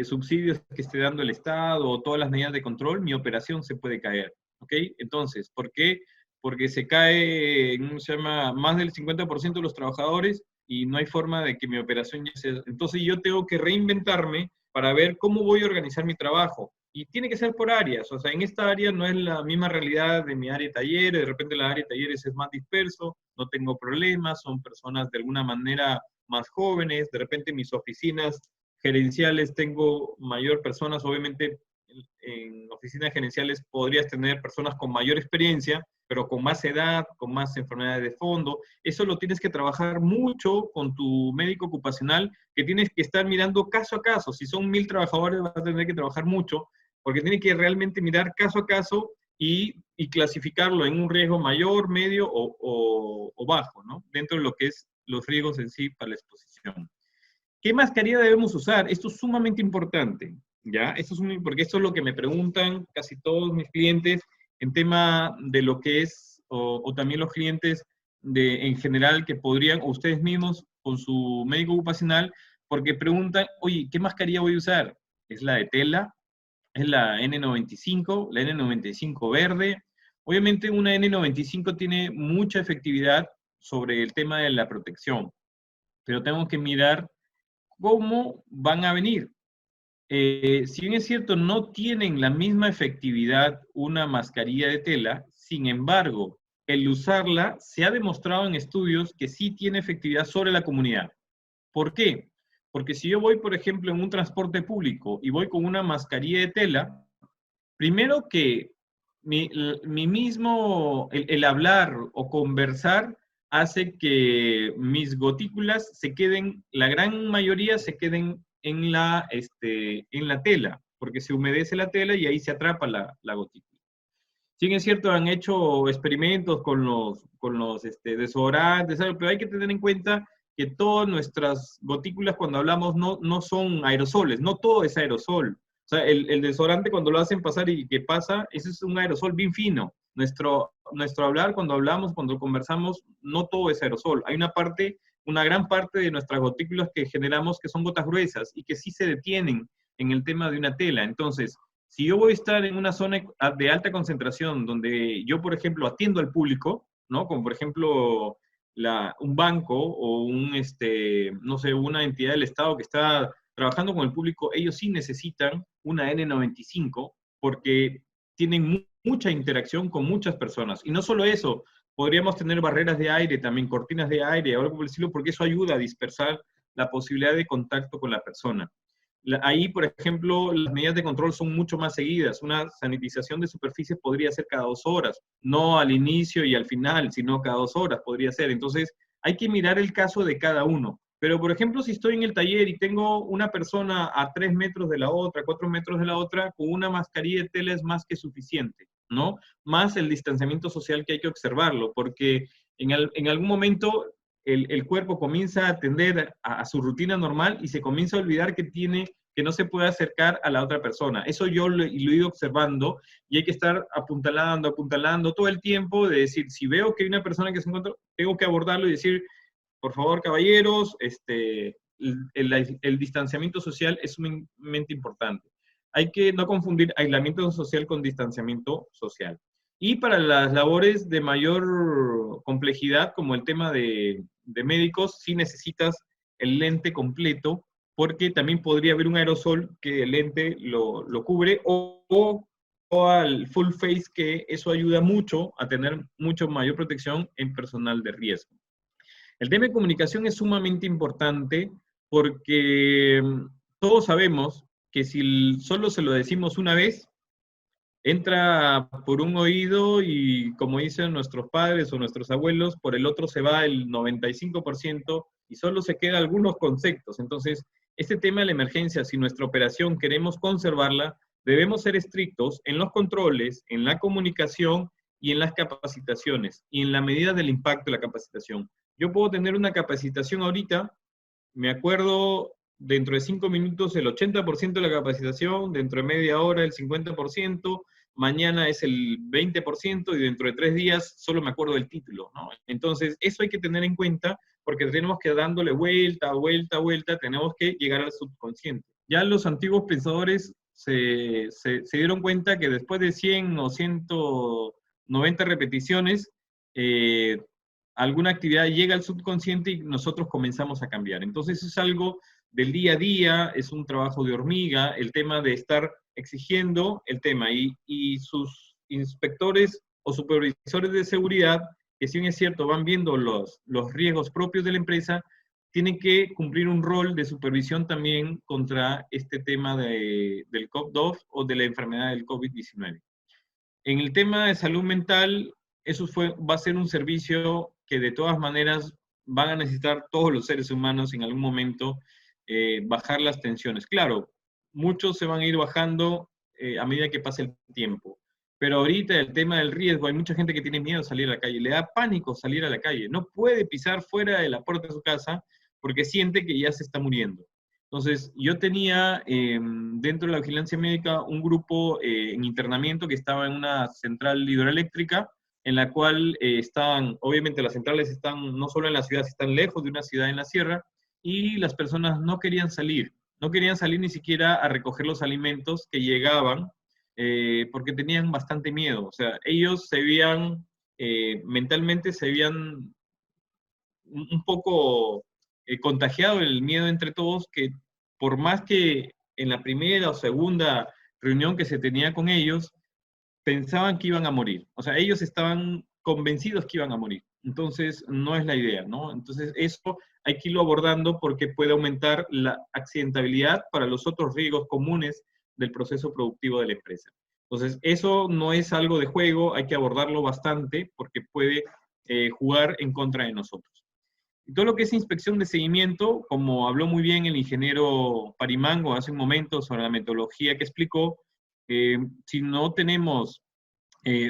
subsidios que esté dando el Estado o todas las medidas de control, mi operación se puede caer, ¿ok? Entonces, ¿por qué? Porque se cae, ¿cómo se llama?, más del 50% de los trabajadores y no hay forma de que mi operación ya sea. Entonces yo tengo que reinventarme para ver cómo voy a organizar mi trabajo. Y tiene que ser por áreas, o sea, en esta área no es la misma realidad de mi área de talleres, de repente la área de talleres es más disperso, no tengo problemas, son personas de alguna manera más jóvenes, de repente mis oficinas gerenciales tengo mayor personas, obviamente en oficinas gerenciales podrías tener personas con mayor experiencia, pero con más edad, con más enfermedades de fondo. Eso lo tienes que trabajar mucho con tu médico ocupacional, que tienes que estar mirando caso a caso. Si son 1000 trabajadores, vas a tener que trabajar mucho, porque tienes que realmente mirar caso a caso y clasificarlo en un riesgo mayor, medio o bajo, ¿no? Dentro de lo que es los riesgos en sí para la exposición. ¿Qué mascarilla debemos usar? Esto es sumamente importante, ¿ya? Porque esto es lo que me preguntan casi todos mis clientes en tema de lo que es, o también los clientes en general que podrían, o ustedes mismos con su médico ocupacional, porque preguntan, oye, ¿qué mascarilla voy a usar? ¿Es la de tela? ¿Es la N95? ¿La N95 verde? Obviamente una N95 tiene mucha efectividad sobre el tema de la protección, pero tengo que mirar cómo van a venir. Si bien es cierto, no tienen la misma efectividad una mascarilla de tela, sin embargo, el usarla se ha demostrado en estudios que sí tiene efectividad sobre la comunidad. ¿Por qué? Porque si yo voy, por ejemplo, en un transporte público y voy con una mascarilla de tela, primero que el hablar o conversar hace que mis gotículas se queden, la gran mayoría se queden en la tela, porque se humedece la tela y ahí se atrapa la gotícula. Sí, es cierto, han hecho experimentos con los desodorantes, pero hay que tener en cuenta que todas nuestras gotículas cuando hablamos no son aerosoles, no todo es aerosol. O sea, el desodorante cuando lo hacen pasar y que pasa, ese es un aerosol bien fino. Nuestro hablar, cuando hablamos, cuando conversamos, no todo es aerosol. Hay una gran parte de nuestras gotículas que generamos que son gotas gruesas y que sí se detienen en el tema de una tela. Entonces, si yo voy a estar en una zona de alta concentración donde yo, por ejemplo, atiendo al público, ¿no? Como por ejemplo un banco o no sé, una entidad del Estado que está trabajando con el público, ellos sí necesitan una N95 porque tienen mucha interacción con muchas personas. Y no solo eso, podríamos tener barreras de aire, también cortinas de aire, algo por el estilo, porque eso ayuda a dispersar la posibilidad de contacto con la persona. Ahí, por ejemplo, las medidas de control son mucho más seguidas. Una sanitización de superficies podría ser cada 2 horas, no al inicio y al final, sino cada 2 horas podría ser. Entonces, hay que mirar el caso de cada uno. Pero, por ejemplo, si estoy en el taller y tengo una persona a 3 metros de la otra, 4 metros de la otra, con una mascarilla de tela es más que suficiente, ¿no? Más el distanciamiento social que hay que observarlo, porque en algún momento el cuerpo comienza a atender a su rutina normal y se comienza a olvidar que tiene que no se pueda acercar a la otra persona. Eso yo lo he ido observando y hay que estar apuntalando todo el tiempo de decir, si veo que hay una persona que se encuentra, tengo que abordarlo y decir, por favor, caballeros, el distanciamiento social es sumamente importante. Hay que no confundir aislamiento social con distanciamiento social. Y para las labores de mayor complejidad, como el tema de médicos, sí necesitas el lente completo, porque también podría haber un aerosol que el lente lo cubre, o al full face, que eso ayuda mucho a tener mucho mayor protección en personal de riesgo. El tema de comunicación es sumamente importante porque todos sabemos que si solo se lo decimos una vez, entra por un oído y, como dicen nuestros padres o nuestros abuelos, por el otro se va el 95% y solo se quedan algunos conceptos. Entonces, este tema de la emergencia, si nuestra operación queremos conservarla, debemos ser estrictos en los controles, en la comunicación y en las capacitaciones, y en la medida del impacto de la capacitación. Yo puedo tener una capacitación ahorita, me acuerdo dentro de 5 minutos el 80% de la capacitación, dentro de media hora el 50%, mañana es el 20% y dentro de 3 días solo me acuerdo del título, ¿no? Entonces, eso hay que tener en cuenta porque tenemos que dándole vuelta, tenemos que llegar al subconsciente. Ya los antiguos pensadores se dieron cuenta que después de 100 o 190 repeticiones, alguna actividad llega al subconsciente y nosotros comenzamos a cambiar. Entonces es algo del día a día, es un trabajo de hormiga, el tema de estar exigiendo el tema y sus inspectores o supervisores de seguridad, que si bien es cierto van viendo los riesgos propios de la empresa, tienen que cumplir un rol de supervisión también contra este tema del COVID-2 o de la enfermedad del COVID-19. En el tema de salud mental, eso va a ser un servicio que de todas maneras van a necesitar todos los seres humanos en algún momento, bajar las tensiones. Claro, muchos se van a ir bajando a medida que pase el tiempo, pero ahorita el tema del riesgo, hay mucha gente que tiene miedo a salir a la calle, le da pánico salir a la calle, no puede pisar fuera de la puerta de su casa porque siente que ya se está muriendo. Entonces, yo tenía dentro de la vigilancia médica un grupo en internamiento que estaba en una central hidroeléctrica, en la cual estaban, obviamente las centrales están no solo en la ciudad, están lejos de una ciudad en la sierra, y las personas no querían salir ni siquiera a recoger los alimentos que llegaban, porque tenían bastante miedo. O sea, ellos se veían, mentalmente se veían un poco contagiado el miedo entre todos, que por más que en la primera o segunda reunión que se tenía con ellos, pensaban que iban a morir. O sea, ellos estaban convencidos que iban a morir. Entonces, no es la idea, ¿no? Entonces, eso hay que irlo abordando porque puede aumentar la accidentabilidad para los otros riesgos comunes del proceso productivo de la empresa. Entonces, eso no es algo de juego, hay que abordarlo bastante porque puede jugar en contra de nosotros. Y todo lo que es inspección de seguimiento, como habló muy bien el ingeniero Parimango hace un momento sobre la metodología que explicó, si no tenemos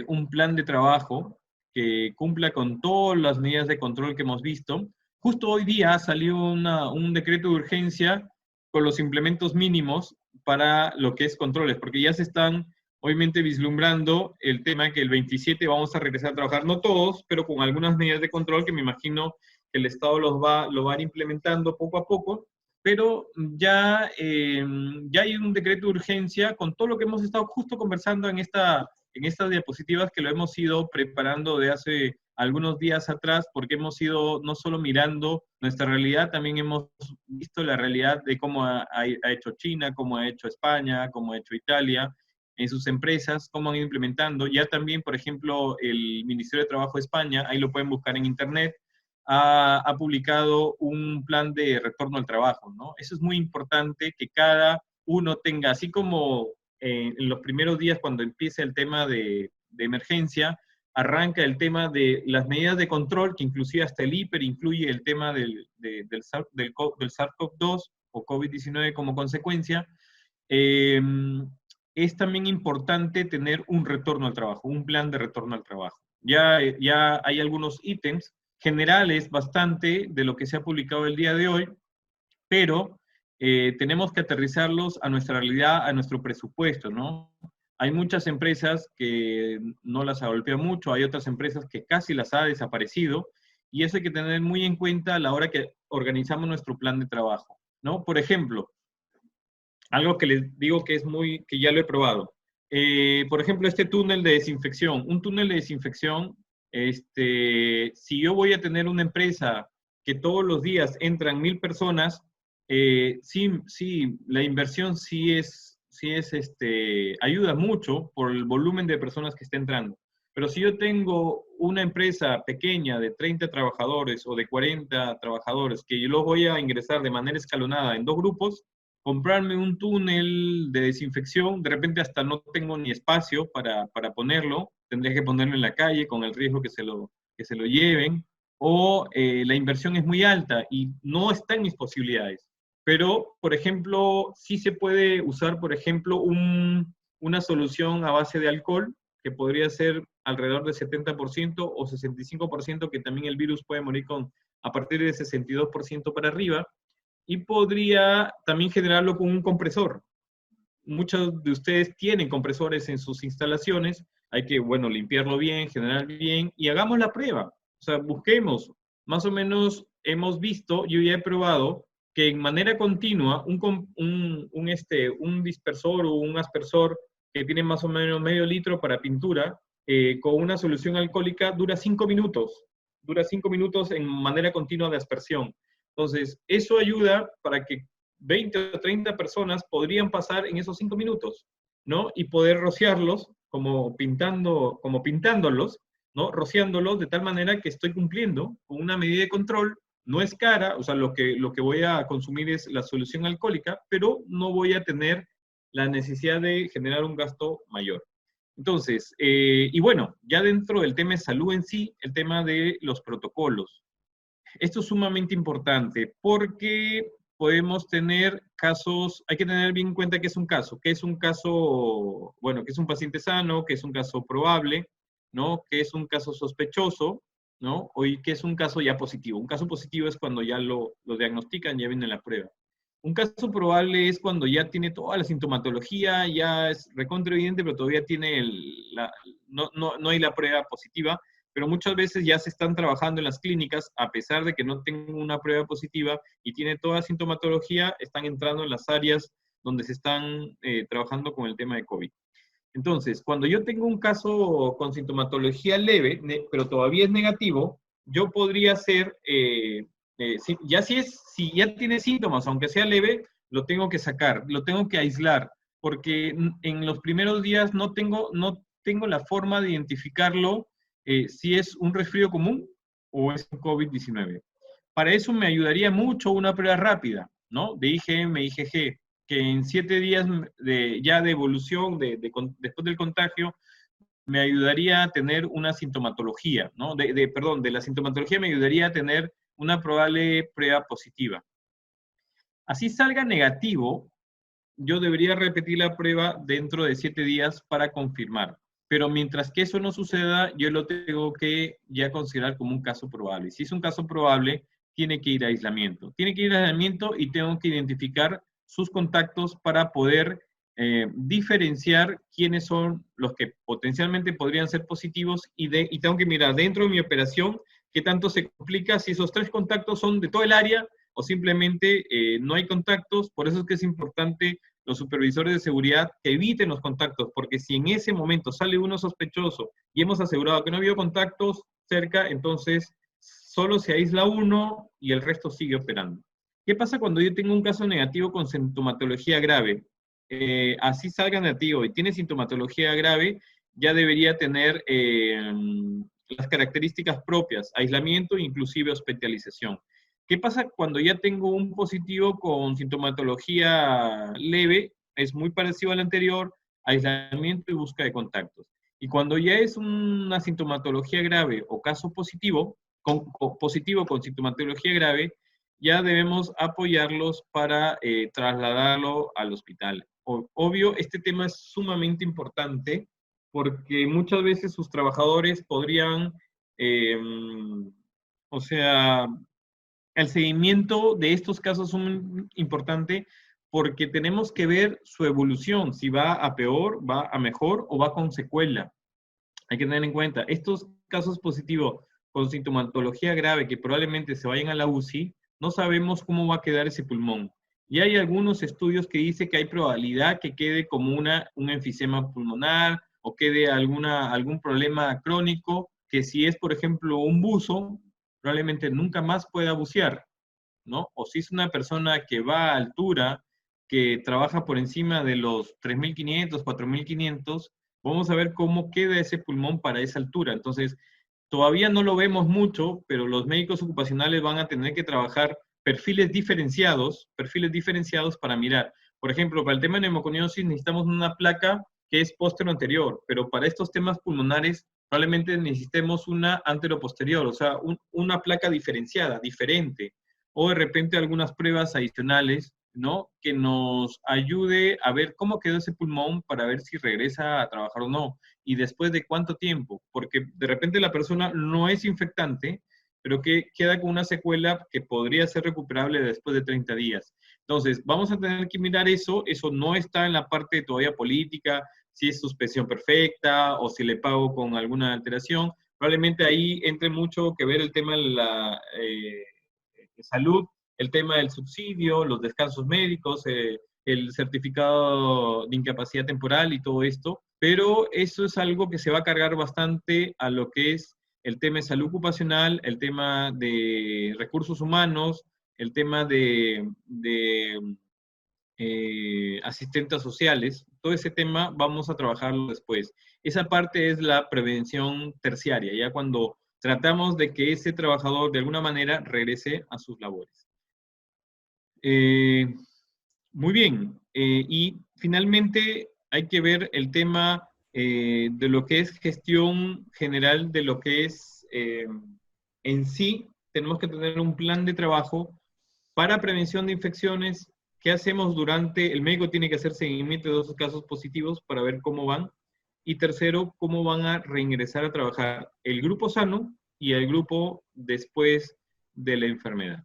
un plan de trabajo que cumpla con todas las medidas de control que hemos visto, justo hoy día salió un decreto de urgencia con los implementos mínimos para lo que es controles, porque ya se están obviamente vislumbrando el tema que el 27 vamos a regresar a trabajar, no todos, pero con algunas medidas de control que me imagino que el Estado lo va a ir implementando poco a poco, pero ya hay un decreto de urgencia con todo lo que hemos estado justo conversando en estas diapositivas, que lo hemos ido preparando de hace algunos días atrás, porque hemos ido no solo mirando nuestra realidad, también hemos visto la realidad de cómo ha hecho China, cómo ha hecho España, cómo ha hecho Italia, en sus empresas, cómo han ido implementando. Ya también, por ejemplo, el Ministerio de Trabajo de España, ahí lo pueden buscar en internet, ha publicado un plan de retorno al trabajo, ¿no? Eso es muy importante, que cada uno tenga, así como en los primeros días cuando empieza el tema de emergencia, arranca el tema de las medidas de control, que inclusive hasta el IPER incluye el tema del SARS-CoV-2 o COVID-19 como consecuencia. Es también importante tener un retorno al trabajo, un plan de retorno al trabajo. Ya hay algunos ítems generales bastante de lo que se ha publicado el día de hoy, pero tenemos que aterrizarlos a nuestra realidad, a nuestro presupuesto, ¿no? Hay muchas empresas que no las ha golpeado mucho, hay otras empresas que casi las ha desaparecido, y eso hay que tener muy en cuenta a la hora que organizamos nuestro plan de trabajo, ¿no? Por ejemplo, algo que les digo que es que ya lo he probado. Por ejemplo, este túnel de desinfección. Un túnel de desinfección, si yo voy a tener una empresa que todos los días entran 1000 personas, sí, sí, la inversión ayuda mucho por el volumen de personas que está entrando. Pero si yo tengo una empresa pequeña de 30 trabajadores o de 40 trabajadores que yo los voy a ingresar de manera escalonada en 2 grupos, comprarme un túnel de desinfección, de repente hasta no tengo ni espacio para ponerlo, tendría que ponerlo en la calle con el riesgo que se lo lleven, o la inversión es muy alta y no está en mis posibilidades. Pero, por ejemplo, sí se puede usar, por ejemplo, una solución a base de alcohol, que podría ser alrededor de 70% o 65%, que también el virus puede morir a partir de 62% para arriba, y podría también generarlo con un compresor. Muchos de ustedes tienen compresores en sus instalaciones, hay que, bueno, limpiarlo bien, generar bien, y hagamos la prueba. O sea, busquemos. Más o menos hemos visto, yo ya he probado, que en manera continua, un dispersor o un aspersor que tiene más o menos medio litro para pintura, con una solución alcohólica, dura 5 minutos. Dura 5 minutos en manera continua de aspersión. Entonces, eso ayuda para que 20 o 30 personas podrían pasar en esos 5 minutos, ¿no? Y poder rociarlos como pintándolos, ¿no? Rociándolos de tal manera que estoy cumpliendo con una medida de control. No es cara, o sea, lo que voy a consumir es la solución alcohólica, pero no voy a tener la necesidad de generar un gasto mayor. Entonces, y bueno, ya dentro del tema de salud en sí, el tema de los protocolos. Esto es sumamente importante porque podemos tener casos, hay que tener bien en cuenta que es un caso, bueno, que es un paciente sano, que es un caso probable, ¿no? Que es un caso sospechoso, ¿no? O que es un caso ya positivo. Un caso positivo es cuando ya lo diagnostican, ya viene la prueba. Un caso probable es cuando ya tiene toda la sintomatología, ya es recontra evidente, pero todavía tiene no hay la prueba positiva, pero muchas veces ya se están trabajando en las clínicas, a pesar de que no tengan una prueba positiva y tiene toda la sintomatología, están entrando en las áreas donde se están trabajando con el tema de COVID. Entonces, cuando yo tengo un caso con sintomatología leve, pero todavía es negativo, yo podría hacer, si ya tiene síntomas, aunque sea leve, lo tengo que sacar, lo tengo que aislar, porque en los primeros días no tengo la forma de identificarlo si es un resfrío común o es un COVID-19. Para eso me ayudaría mucho una prueba rápida, ¿no? De IgM, IgG, que en 7 días ya de evolución, después del contagio, me ayudaría a tener una sintomatología, ¿no? Perdón, de la sintomatología me ayudaría a tener una probable prueba positiva. Así salga negativo, yo debería repetir la prueba dentro de 7 días para confirmar. Pero mientras que eso no suceda, yo lo tengo que ya considerar como un caso probable. Si es un caso probable, tiene que ir a aislamiento. Tiene que ir a aislamiento y tengo que identificar sus contactos para poder diferenciar quiénes son los que potencialmente podrían ser positivos y tengo que mirar dentro de mi operación qué tanto se complica si esos 3 contactos son de todo el área o simplemente no hay contactos. Por eso es que es importante los supervisores de seguridad que eviten los contactos, porque si en ese momento sale uno sospechoso y hemos asegurado que no ha habido contactos cerca, entonces solo se aísla uno y el resto sigue operando. ¿Qué pasa cuando yo tengo un caso negativo con sintomatología grave? Así salga negativo y tiene sintomatología grave, ya debería tener las características propias, aislamiento e inclusive hospitalización. ¿Qué pasa cuando ya tengo un positivo con sintomatología leve? Es muy parecido al anterior, aislamiento y búsqueda de contactos. Y cuando ya es una sintomatología grave o caso positivo con sintomatología grave, ya debemos apoyarlos para trasladarlo al hospital. Obvio, este tema es sumamente importante porque muchas veces sus trabajadores podrían, o sea, El seguimiento de estos casos es muy importante porque tenemos que ver su evolución, si va a peor, va a mejor o va con secuela. Hay que tener en cuenta, estos casos positivos con sintomatología grave que probablemente se vayan a la UCI, no sabemos cómo va a quedar ese pulmón. Y hay algunos estudios que dicen que hay probabilidad que quede como un enfisema pulmonar o quede algún problema crónico, que si es, por ejemplo, un buzo, probablemente nunca más pueda bucear, ¿no? O si es una persona que va a altura, que trabaja por encima de los 3.500, 4.500, vamos a ver cómo queda ese pulmón para esa altura. Entonces, todavía no lo vemos mucho, pero los médicos ocupacionales van a tener que trabajar perfiles diferenciados para mirar. Por ejemplo, para el tema de neumoconiosis necesitamos una placa que es póstero-anterior, pero para estos temas pulmonares probablemente necesitemos una antero-posterior, o sea, una placa diferenciada, diferente, o de repente algunas pruebas adicionales, ¿no? Que nos ayude a ver cómo quedó ese pulmón para ver si regresa a trabajar o no y después de cuánto tiempo, porque de repente la persona no es infectante, pero que queda con una secuela que podría ser recuperable después de 30 días. Entonces, vamos a tener que mirar eso no está en la parte todavía política, si es suspensión perfecta o si le pago con alguna alteración. Probablemente ahí entre mucho que ver el tema de la salud, el tema del subsidio, los descansos médicos, el certificado de incapacidad temporal y todo esto, pero eso es algo que se va a cargar bastante a lo que es el tema de salud ocupacional, el tema de recursos humanos, el tema de asistentes sociales, todo ese tema vamos a trabajarlo después. Esa parte es la prevención terciaria, ya cuando tratamos de que ese trabajador de alguna manera regrese a sus labores. Muy bien. Y finalmente hay que ver el tema de lo que es gestión general, de lo que es en sí, tenemos que tener un plan de trabajo para prevención de infecciones. ¿Qué hacemos durante? El médico tiene que hacer seguimiento de esos casos positivos para ver cómo van. Y tercero, cómo van a reingresar a trabajar el grupo sano y el grupo después de la enfermedad.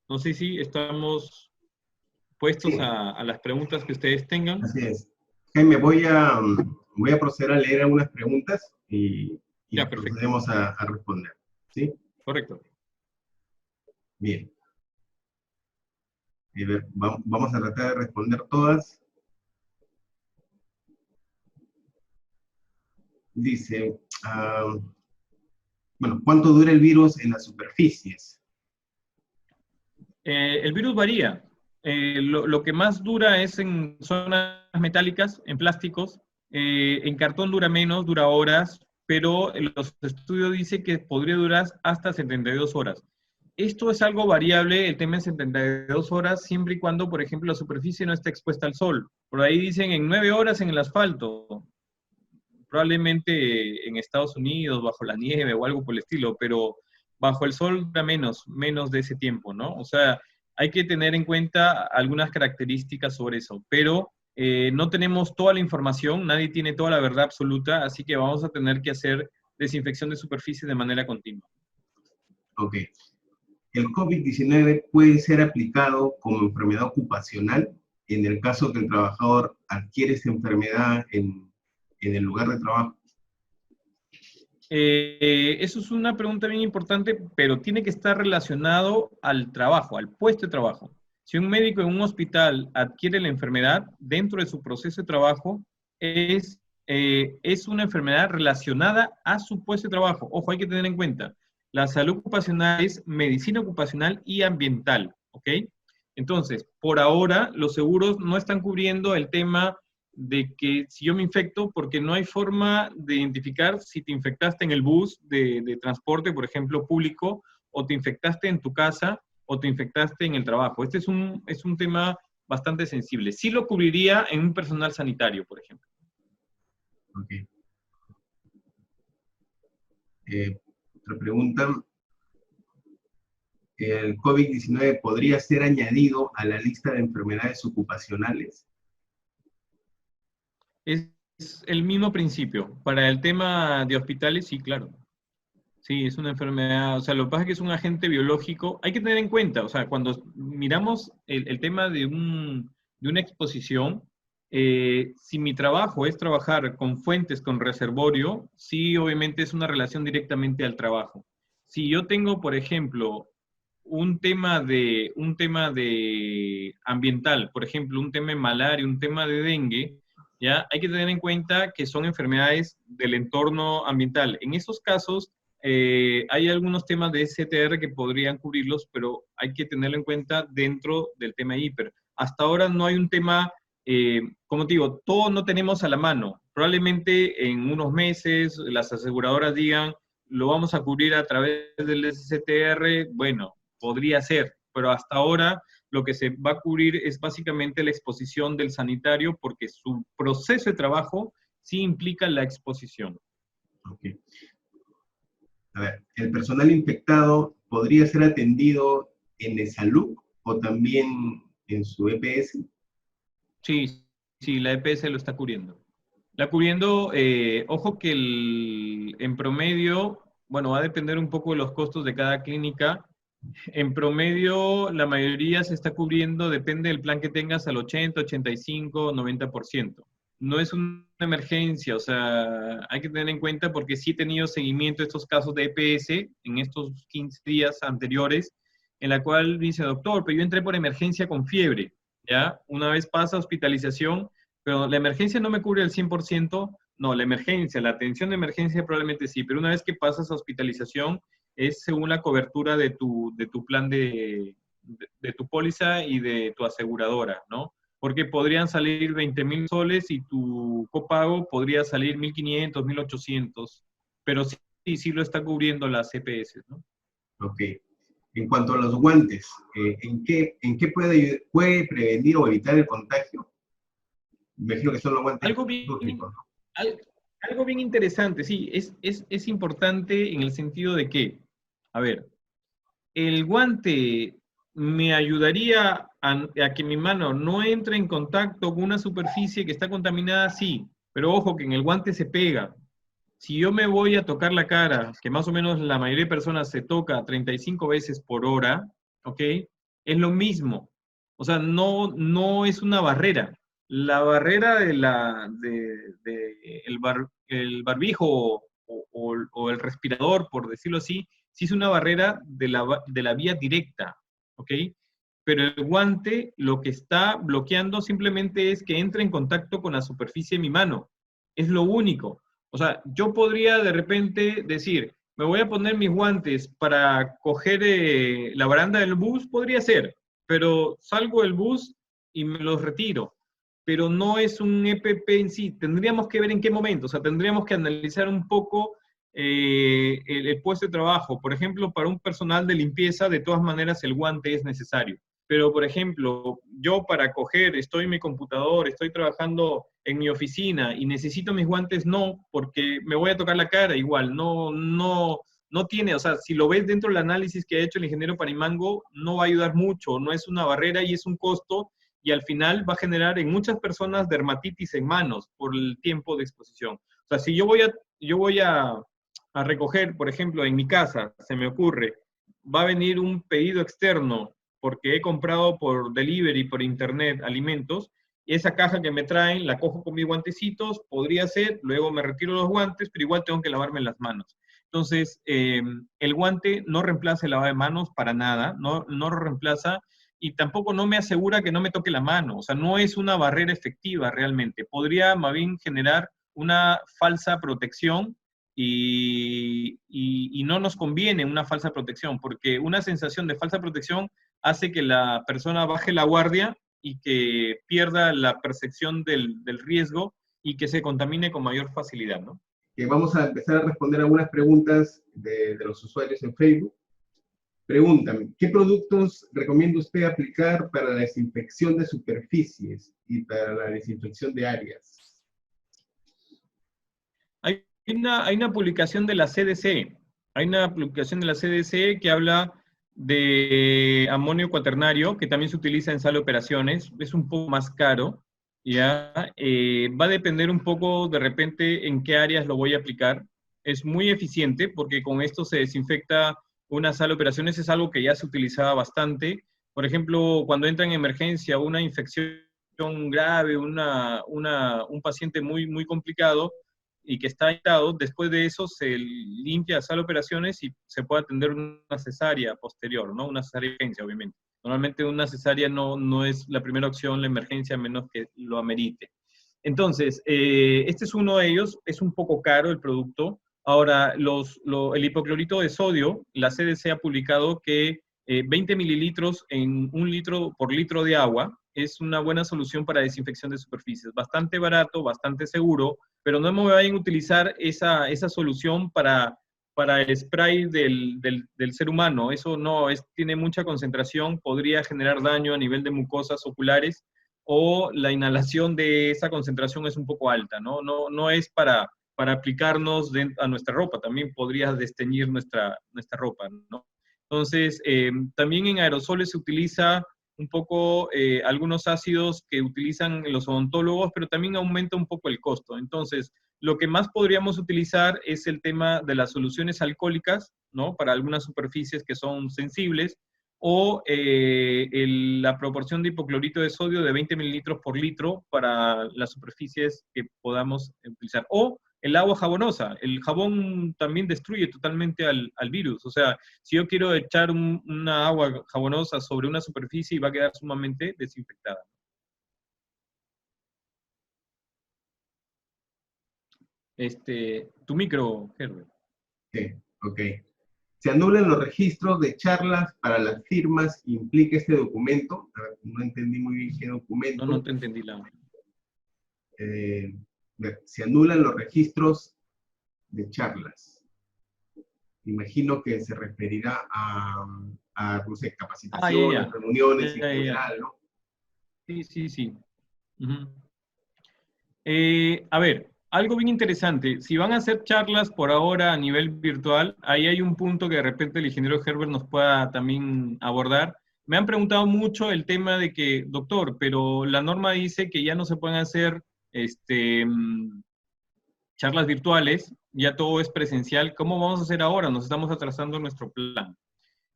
No sé si estamos puestos Sí, a las preguntas que ustedes tengan. así es. Jaime, voy a proceder a leer algunas preguntas y Ya, perfecto. procedemos a responder. ¿Sí? Correcto. Bien. A ver, vamos a tratar de responder todas. Dice, bueno, ¿cuánto dura el virus en las superficies? El virus varía. Lo que más dura es en zonas metálicas, en plásticos. En cartón dura menos, dura horas, pero los estudios dicen que podría durar hasta 72 horas. Esto es algo variable, el tema de 72 horas, siempre y cuando, por ejemplo, la superficie no esté expuesta al sol. Por ahí dicen en 9 horas en el asfalto, probablemente en Estados Unidos, bajo la nieve o algo por el estilo, pero bajo el sol da menos de ese tiempo, ¿no? O sea, hay que tener en cuenta algunas características sobre eso, pero no tenemos toda la información, nadie tiene toda la verdad absoluta, así que vamos a tener que hacer desinfección de superficie de manera continua. Ok. ¿El COVID-19 puede ser aplicado como enfermedad ocupacional en el caso que el trabajador adquiere esa enfermedad en el lugar de trabajo? Eso es una pregunta bien importante, pero tiene que estar relacionado al trabajo, al puesto de trabajo. Si un médico en un hospital adquiere la enfermedad, dentro de su proceso de trabajo, es una enfermedad relacionada a su puesto de trabajo. Ojo, hay que tener en cuenta, la salud ocupacional es medicina ocupacional y ambiental, ¿ok? Entonces, por ahora, los seguros no están cubriendo el tema de que si yo me infecto, porque no hay forma de identificar si te infectaste en el bus de transporte, por ejemplo, público, o te infectaste en tu casa, o te infectaste en el trabajo. Este es un tema bastante sensible. Sí lo cubriría en un personal sanitario, por ejemplo. Ok. Otra pregunta. ¿El COVID-19 podría ser añadido a la lista de enfermedades ocupacionales? Es el mismo principio. Para el tema de hospitales, sí, claro. Sí, es una enfermedad, o sea, lo que pasa es que es un agente biológico. Hay que tener en cuenta, o sea, cuando miramos el tema de una exposición, si mi trabajo es trabajar con fuentes, con reservorio, sí, obviamente es una relación directamente al trabajo. Si yo tengo, por ejemplo, un tema de ambiental, por ejemplo, un tema de malaria, un tema de dengue, ¿ya? Hay que tener en cuenta que son enfermedades del entorno ambiental. En esos casos, hay algunos temas de STR que podrían cubrirlos, pero hay que tenerlo en cuenta dentro del tema hiper. Hasta ahora no hay un tema, como te digo, todo no tenemos a la mano. Probablemente en unos meses las aseguradoras digan, lo vamos a cubrir a través del STR, bueno, podría ser, pero hasta ahora lo que se va a cubrir es básicamente la exposición del sanitario porque su proceso de trabajo sí implica la exposición. Ok. A ver, ¿el personal infectado podría ser atendido en el salud o también en su EPS? Sí, sí, la EPS lo está cubriendo. La cubriendo, ojo que en promedio, bueno, va a depender un poco de los costos de cada clínica. En promedio, la mayoría se está cubriendo, depende del plan que tengas, al 80, 85, 90%. No es una emergencia, o sea, hay que tener en cuenta porque sí he tenido seguimiento de estos casos de EPS en estos 15 días anteriores, en la cual dice, doctor, pero yo entré por emergencia con fiebre, ¿ya? Una vez pasa hospitalización, pero la emergencia no me cubre el 100%, no, la emergencia, la atención de emergencia probablemente sí, pero una vez que pasas a hospitalización, es según la cobertura de tu plan de tu póliza y de tu aseguradora, ¿no? Porque podrían salir 20.000 soles y tu copago podría salir 1.500, 1.800, pero sí, sí lo está cubriendo la CPS, ¿no? Ok. En cuanto a los guantes, ¿en qué puede prevenir o evitar el contagio? Me imagino que son los guantes Algo bien, quirúrgicos, ¿no? al- algo bien interesante, sí, es importante en el sentido de que, a ver, el guante me ayudaría a que mi mano no entre en contacto con una superficie que está contaminada, sí, pero ojo que en el guante se pega. Si yo me voy a tocar la cara, que más o menos la mayoría de personas se toca 35 veces por hora, ¿ok? Es lo mismo. O sea, no es una barrera. La barrera el barbijo o el respirador, por decirlo así, sí es una barrera de la vía directa, ¿ok? Pero el guante lo que está bloqueando simplemente es que entre en contacto con la superficie de mi mano. Es lo único. O sea, yo podría de repente decir, me voy a poner mis guantes para coger la baranda del bus, podría ser, pero salgo del bus y me los retiro. Pero no es un EPP en sí. Tendríamos que ver en qué momento, o sea, tendríamos que analizar un poco el puesto de trabajo. Por ejemplo, para un personal de limpieza, de todas maneras el guante es necesario. Pero, por ejemplo, yo para coger, estoy en mi computador, estoy trabajando en mi oficina y necesito mis guantes, no, porque me voy a tocar la cara igual, no tiene, o sea, si lo ves dentro del análisis que ha hecho el ingeniero Parimango, no va a ayudar mucho, no es una barrera y es un costo y al final va a generar en muchas personas dermatitis en manos por el tiempo de exposición. O sea, si yo voy a recoger, por ejemplo, en mi casa, se me ocurre, va a venir un pedido externo porque he comprado por delivery, por internet, alimentos, y esa caja que me traen la cojo con mis guantecitos, podría ser, luego me retiro los guantes, pero igual tengo que lavarme las manos. Entonces, el guante no reemplaza el lavado de manos para nada, no lo reemplaza y tampoco no me asegura que no me toque la mano, o sea, no es una barrera efectiva realmente. Podría más bien generar una falsa protección y no nos conviene una falsa protección, porque una sensación de falsa protección hace que la persona baje la guardia y que pierda la percepción del riesgo y que se contamine con mayor facilidad, ¿no? Vamos a empezar a responder algunas preguntas de los usuarios en Facebook. Pregúntame, ¿qué productos recomienda usted aplicar para la desinfección de superficies y para la desinfección de áreas? Hay una publicación de la CDC, hay una publicación de la CDC que habla de amonio cuaternario, que también se utiliza en sala de operaciones, es un poco más caro, ¿ya? Va a depender un poco de repente en qué áreas lo voy a aplicar. es muy eficiente porque con esto se desinfecta una sala de operaciones, es algo que ya se utilizaba bastante. Por ejemplo, cuando entra en emergencia una infección grave, un paciente muy, muy complicado y que está infectado, después de eso se limpia la sala de operaciones y se puede atender una cesárea posterior, ¿no? Una cesárea de urgencia, obviamente. Normalmente una cesárea no es la primera opción, la emergencia, a menos que lo amerite. Entonces, este es uno de ellos, es un poco caro el producto. Ahora, el hipoclorito de sodio, la CDC ha publicado que 20 mililitros en 1 litro por litro de agua es una buena solución para desinfección de superficies. Bastante barato, bastante seguro, pero no me vayan a utilizar esa solución para el spray del ser humano. Eso no, tiene mucha concentración, podría generar daño a nivel de mucosas oculares o la inhalación de esa concentración es un poco alta, ¿no? No es para aplicarnos a nuestra ropa, también podría desteñir nuestra ropa, ¿no? Entonces, también en aerosoles se utiliza un poco algunos ácidos que utilizan los odontólogos, pero también aumenta un poco el costo. Entonces, lo que más podríamos utilizar es el tema de las soluciones alcohólicas, ¿no? Para algunas superficies que son sensibles, o la proporción de hipoclorito de sodio de 20 mililitros por litro para las superficies que podamos utilizar. O el agua jabonosa. El jabón también destruye totalmente al virus. O sea, si yo quiero echar una agua jabonosa sobre una superficie, va a quedar sumamente desinfectada. Tu micro, Herbert. Sí, ok. Se anulan los registros de charlas para las firmas, implica este documento. A ver, no entendí muy bien qué documento. No te entendí la. Se anulan los registros de charlas. Imagino que se referirá no sé, capacitaciones, reuniones en general, ¿no? Sí. Uh-huh. A ver, algo bien interesante. Si van a hacer charlas por ahora a nivel virtual, ahí hay un punto que de repente el ingeniero Herbert nos pueda también abordar. Me han preguntado mucho el tema de que, doctor, pero la norma dice que ya no se pueden hacer charlas virtuales, ya todo es presencial. ¿Cómo vamos a hacer ahora? Nos estamos atrasando nuestro plan.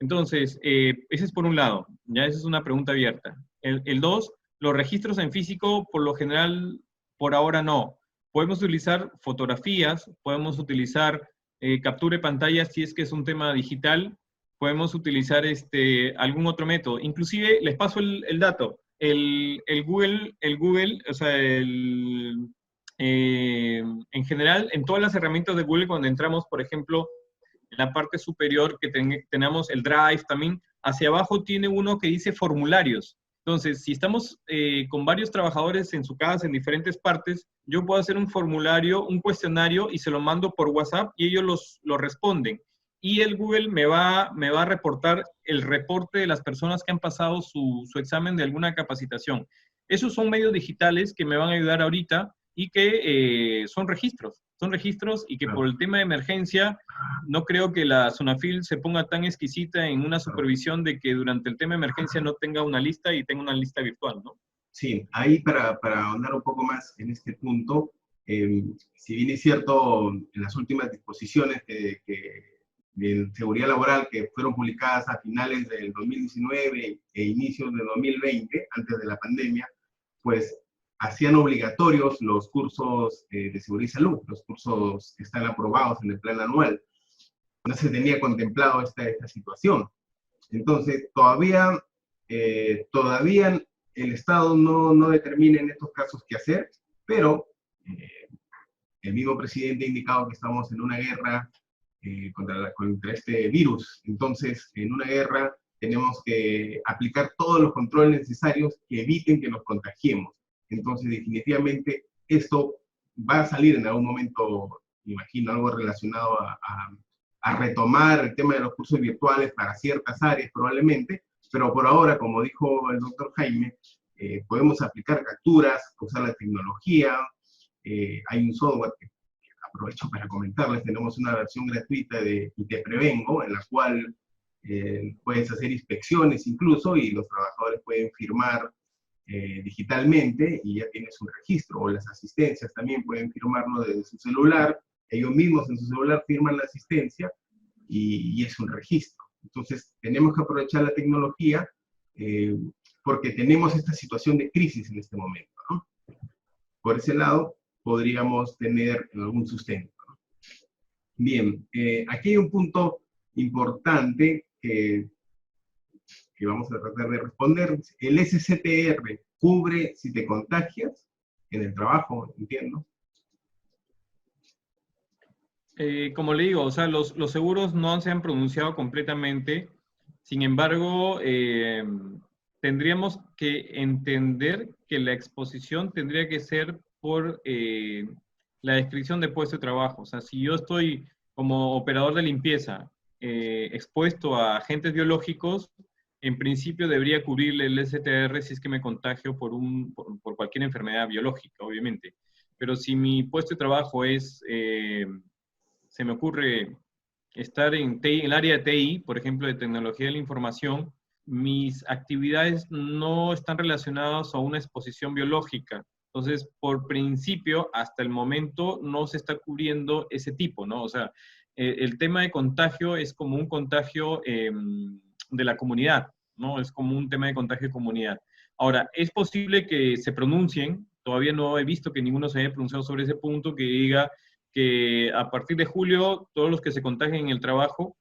Entonces, ese es por un lado, ya esa es una pregunta abierta. El dos, los registros en físico, por lo general, por ahora no. Podemos utilizar fotografías, podemos utilizar captura de pantalla si es que es un tema digital, podemos utilizar algún otro método. Inclusive, les paso el dato. El Google, o sea, en general, en todas las herramientas de Google, cuando entramos, por ejemplo, en la parte superior que tenemos el Drive también, hacia abajo tiene uno que dice formularios. Entonces, si estamos con varios trabajadores en su casa, en diferentes partes, yo puedo hacer un formulario, un cuestionario y se lo mando por WhatsApp y ellos lo responden. Y el Google me va a reportar el reporte de las personas que han pasado su examen de alguna capacitación. Esos son medios digitales que me van a ayudar ahorita y que son registros y que por el tema de emergencia no creo que la Sunafil se ponga tan exquisita en una supervisión de que durante el tema de emergencia no tenga una lista y tenga una lista virtual, ¿no? Sí, ahí para ahondar un poco más en este punto, si bien es cierto, en las últimas disposiciones de seguridad laboral que fueron publicadas a finales del 2019 e inicios de 2020, antes de la pandemia, pues hacían obligatorios los cursos de seguridad y salud, los cursos que están aprobados en el plan anual. No se tenía contemplado esta situación. Entonces, todavía el Estado no determina en estos casos qué hacer, pero el mismo presidente ha indicado que estamos en una guerra contra este virus. Entonces, en una guerra tenemos que aplicar todos los controles necesarios que eviten que nos contagiemos. Entonces, definitivamente, esto va a salir en algún momento, me imagino, algo relacionado a retomar el tema de los cursos virtuales para ciertas áreas probablemente, pero por ahora, como dijo el doctor Jaime, podemos aplicar capturas, usar la tecnología, hay un software que aprovecho para comentarles, tenemos una versión gratuita de Y Te Prevengo, en la cual puedes hacer inspecciones incluso y los trabajadores pueden firmar digitalmente y ya tienes un registro, o las asistencias también pueden firmarlo desde su celular ellos mismos en su celular firman la asistencia y es un registro. Entonces, tenemos que aprovechar la tecnología porque tenemos esta situación de crisis en este momento, ¿no? Por ese lado, podríamos tener algún sustento, ¿no? Bien, aquí hay un punto importante que vamos a tratar de responder. El SCTR cubre si te contagias en el trabajo, entiendo. Como le digo, o sea, los seguros no se han pronunciado completamente. Sin embargo, tendríamos que entender que la exposición tendría que ser por la descripción de puesto de trabajo. O sea, si yo estoy como operador de limpieza expuesto a agentes biológicos, en principio debería cubrirle el STR si es que me contagio por cualquier enfermedad biológica, obviamente. Pero si mi puesto de trabajo es, se me ocurre estar en TI, en el área de TI, por ejemplo, de tecnología de la información, mis actividades no están relacionadas a una exposición biológica. Entonces, por principio, hasta el momento no se está cubriendo ese tipo, ¿no? O sea, el tema de contagio es como un contagio de la comunidad, ¿no? Es como un tema de contagio de comunidad. Ahora, es posible que se pronuncien, todavía no he visto que ninguno se haya pronunciado sobre ese punto, que diga que a partir de julio todos los que se contagien en el trabajo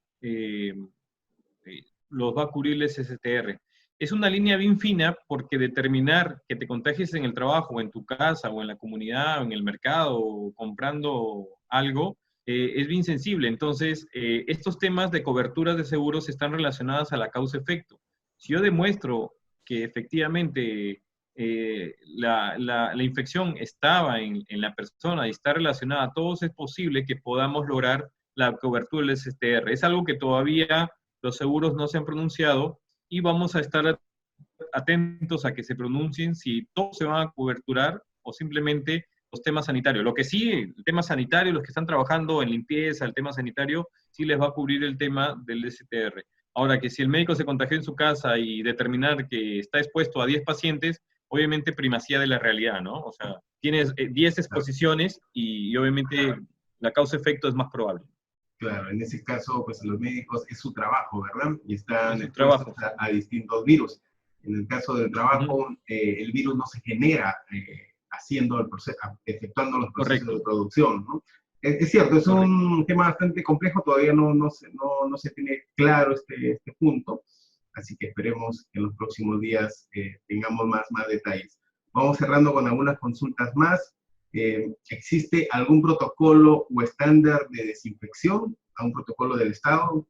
los va a cubrir el SSTR. Es una línea bien fina porque determinar que te contagies en el trabajo, o en tu casa, o en la comunidad, o en el mercado, o comprando algo, es bien sensible. Entonces, estos temas de cobertura de seguros están relacionados a la causa-efecto. Si yo demuestro que efectivamente la infección estaba en la persona y está relacionada a todos, es posible que podamos lograr la cobertura del STR. Es algo que todavía los seguros no se han pronunciado y vamos a estar atentos a que se pronuncien si todos se van a coberturar o simplemente los temas sanitarios. Lo que sí, el tema sanitario, los que están trabajando en limpieza, el tema sanitario, sí les va a cubrir el tema del STR. Ahora, que si el médico se contagió en su casa y determinar que está expuesto a 10 pacientes, obviamente primacía de la realidad, ¿no? O sea, tienes 10 exposiciones y obviamente la causa-efecto es más probable. Claro, en ese caso, pues los médicos es su trabajo, ¿verdad? Y están Es su expuestos trabajo. a distintos virus. En el caso del trabajo, el virus no se genera haciendo el proceso, efectuando los procesos de Correcto, producción, ¿no? Es cierto, es correcto. un tema bastante complejo, todavía no se tiene claro este punto, así que esperemos que en los próximos días tengamos más detalles. Vamos cerrando con algunas consultas más. ¿Existe algún protocolo o estándar de desinfección? ¿A un protocolo del Estado?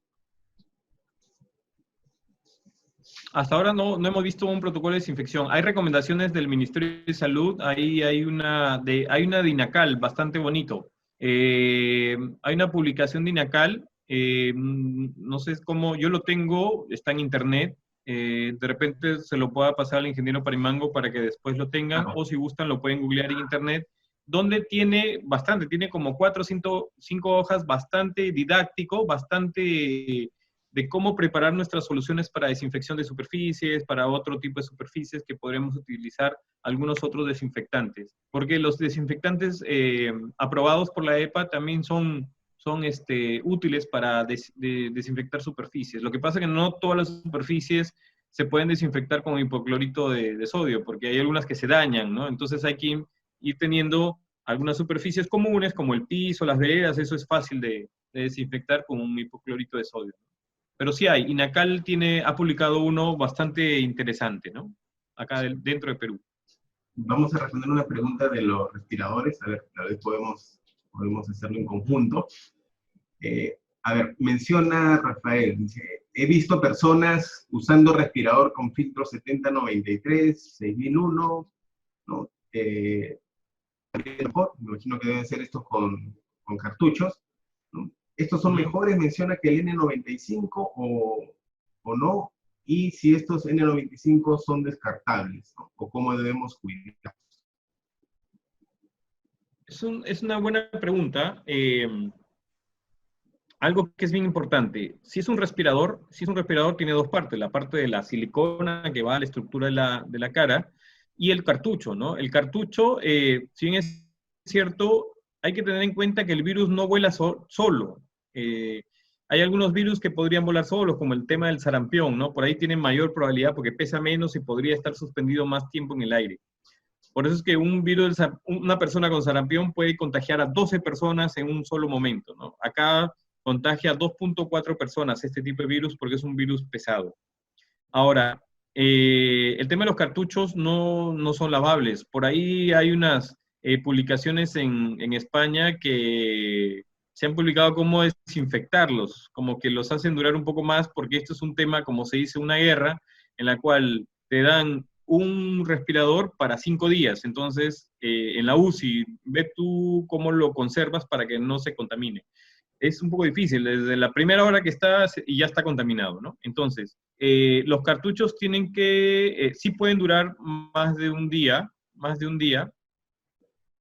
Hasta ahora no hemos visto un protocolo de desinfección. Hay recomendaciones del Ministerio de Salud, ahí hay una de INACAL bastante bonito. Hay una publicación de INACAL, no sé cómo, yo lo tengo, está en internet, de repente se lo pueda pasar al ingeniero Parimango para que después lo tengan, o si gustan lo pueden googlear en internet, donde tiene como 4 o 5 hojas, bastante didáctico, bastante de cómo preparar nuestras soluciones para desinfección de superficies, para otro tipo de superficies que podremos utilizar algunos otros desinfectantes. Porque los desinfectantes aprobados por la EPA también son útiles para desinfectar superficies. Lo que pasa es que no todas las superficies se pueden desinfectar con hipoclorito de sodio, porque hay algunas que se dañan, ¿no? Entonces hay que ir teniendo algunas superficies comunes, como el piso, las veredas, eso es fácil de desinfectar con un hipoclorito de sodio. Pero sí hay, INACAL ha publicado uno bastante interesante, ¿no? Acá dentro de Perú. Vamos a responder una pregunta de los respiradores, a ver, tal vez podemos hacerlo en conjunto. A ver, menciona Rafael, dice, he visto personas usando respirador con filtro 7093, 6001, ¿no? Mejor, me imagino que deben ser estos con cartuchos, ¿no? ¿Estos son mejores, menciona, que el N95 o no? Y si estos N95 son descartables, ¿no? O cómo debemos cuidarlos. Es una buena pregunta. Algo que es bien importante, si es un respirador tiene dos partes, la parte de la silicona que va a la estructura de la cara y el cartucho, ¿no? El cartucho, si bien es cierto, hay que tener en cuenta que el virus no vuela solo. Hay algunos virus que podrían volar solos, como el tema del sarampión, ¿no? Por ahí tienen mayor probabilidad porque pesa menos y podría estar suspendido más tiempo en el aire. Por eso es que una persona con sarampión puede contagiar a 12 personas en un solo momento, ¿no? Acá contagia a 2.4 personas este tipo de virus porque es un virus pesado. Ahora, el tema de los cartuchos no son lavables. Por ahí hay unas publicaciones en España que se han publicado cómo desinfectarlos, como que los hacen durar un poco más, porque esto es un tema, como se dice, una guerra, en la cual te dan un respirador para 5 días. Entonces, en la UCI, ve tú cómo lo conservas para que no se contamine. Es un poco difícil, desde la primera hora que está y ya está contaminado, ¿no? Entonces, los cartuchos sí pueden durar más de un día,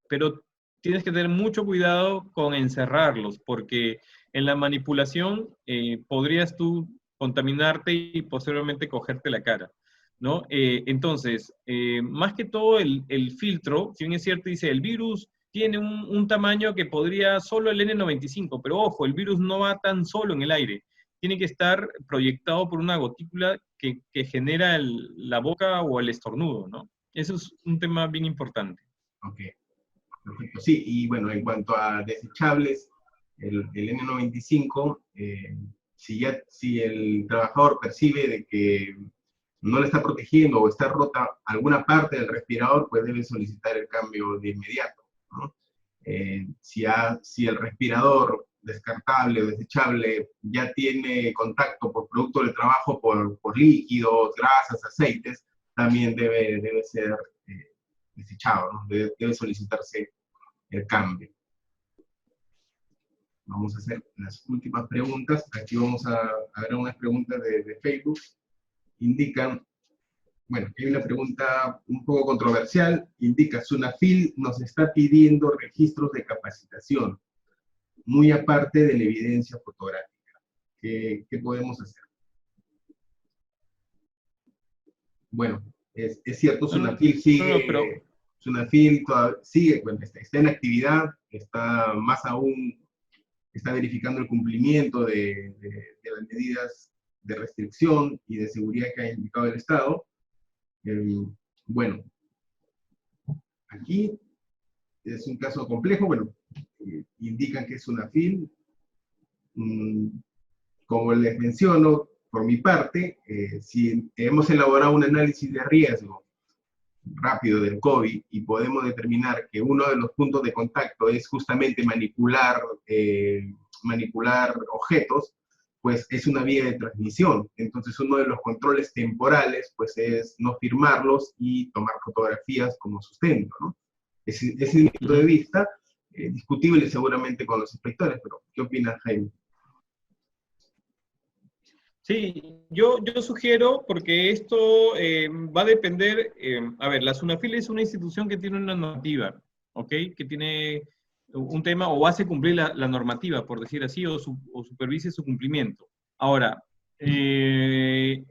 pero tienes que tener mucho cuidado con encerrarlos, porque en la manipulación podrías tú contaminarte y posteriormente cogerte la cara, ¿no? Entonces, más que todo el filtro, si bien es cierto, dice el virus tiene un tamaño que podría solo el N95, pero ojo, el virus no va tan solo en el aire, tiene que estar proyectado por una gotícula que genera la boca o el estornudo, ¿no? Eso es un tema bien importante. Ok, perfecto. Sí, y bueno, en cuanto a desechables, el N95, si el trabajador percibe de que no le está protegiendo o está rota alguna parte del respirador, pues debe solicitar el cambio de inmediato, ¿no? Si el respirador descartable o desechable ya tiene contacto por producto del trabajo por líquidos, grasas, aceites, también debe ser desechado, ¿no? Debe solicitarse el cambio. Vamos a hacer las últimas preguntas. Aquí vamos a ver unas preguntas de Facebook. Indican, bueno, hay una pregunta un poco controversial. Indica, Sunafil nos está pidiendo registros de capacitación, muy aparte de la evidencia fotográfica. ¿Qué podemos hacer? Bueno, es cierto, Sunafil sigue, Sunafil sigue, bueno, está en actividad, está más aún, está verificando el cumplimiento de las medidas de restricción y de seguridad que ha indicado el Estado. Bueno, aquí es un caso complejo, bueno, indican que es Sunafil. Como les menciono, por mi parte, si hemos elaborado un análisis de riesgo rápido del COVID y podemos determinar que uno de los puntos de contacto es justamente manipular objetos, pues es una vía de transmisión. Entonces uno de los controles temporales pues es no firmarlos y tomar fotografías como sustento, ¿no? Ese es mi punto de vista, discutible seguramente con los inspectores, pero ¿qué opinas, Jaime? Sí, yo sugiero, porque esto va a depender, a ver, la SUNAFIL es una institución que tiene una normativa, ¿ok? Que tiene un tema o hace cumplir la normativa, por decir así, o supervise su cumplimiento. Ahora, el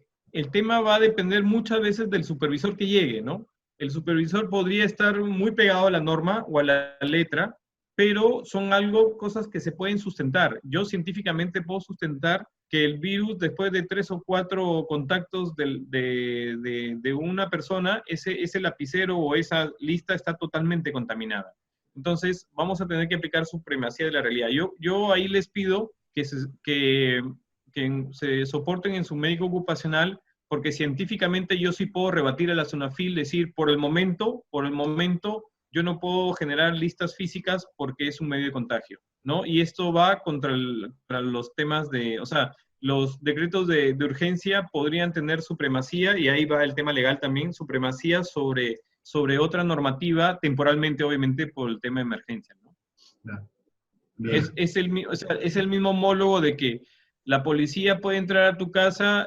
tema va a depender muchas veces del supervisor que llegue, ¿no? El supervisor podría estar muy pegado a la norma o a la letra, pero son cosas que se pueden sustentar. Yo científicamente puedo sustentar que el virus, después de 3 o 4 contactos de una persona, ese lapicero o esa lista está totalmente contaminada. Entonces, vamos a tener que aplicar supremacía de la realidad. Yo ahí les pido que se soporten en su médico ocupacional, porque científicamente yo sí puedo rebatir a la SUNAFIL, decir, por el momento, yo no puedo generar listas físicas porque es un medio de contagio, ¿no? Y esto va contra los temas o sea, los decretos de urgencia podrían tener supremacía, y ahí va el tema legal también, supremacía sobre otra normativa, temporalmente, obviamente, por el tema de emergencia, ¿no? Claro. O sea, es el mismo homólogo de que la policía puede entrar a tu casa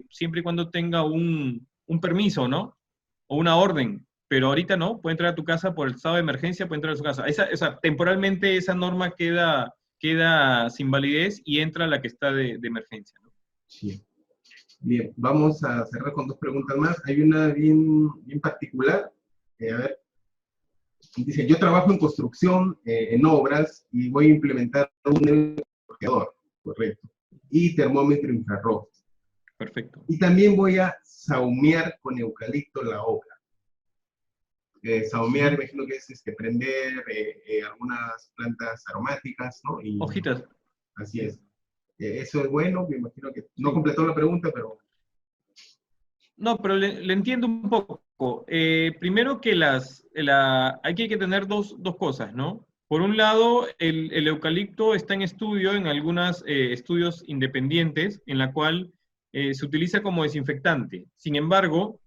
siempre y cuando tenga un permiso, ¿no? O una orden, pero ahorita no, puede entrar a tu casa por el estado de emergencia, puede entrar a su casa. O sea, temporalmente esa norma queda sin validez y entra la que está de emergencia, ¿no? Sí. Bien, vamos a cerrar con dos preguntas más. Hay una bien particular. A ver, Dice, yo trabajo en construcción, en obras, y voy a implementar un refrigerador, correcto, y termómetro infrarrojo. Perfecto. Y también voy a saumear con eucalipto la obra. Saumear, imagino que es prender algunas plantas aromáticas, ¿no? Y Hojitas. así es. Eso es bueno, me imagino que no Sí. completó la pregunta, pero... No, pero le entiendo un poco. Primero que hay que tener dos cosas, ¿no? Por un lado, el eucalipto está en estudio en algunos estudios independientes, en la cual se utiliza como desinfectante. Sin embargo,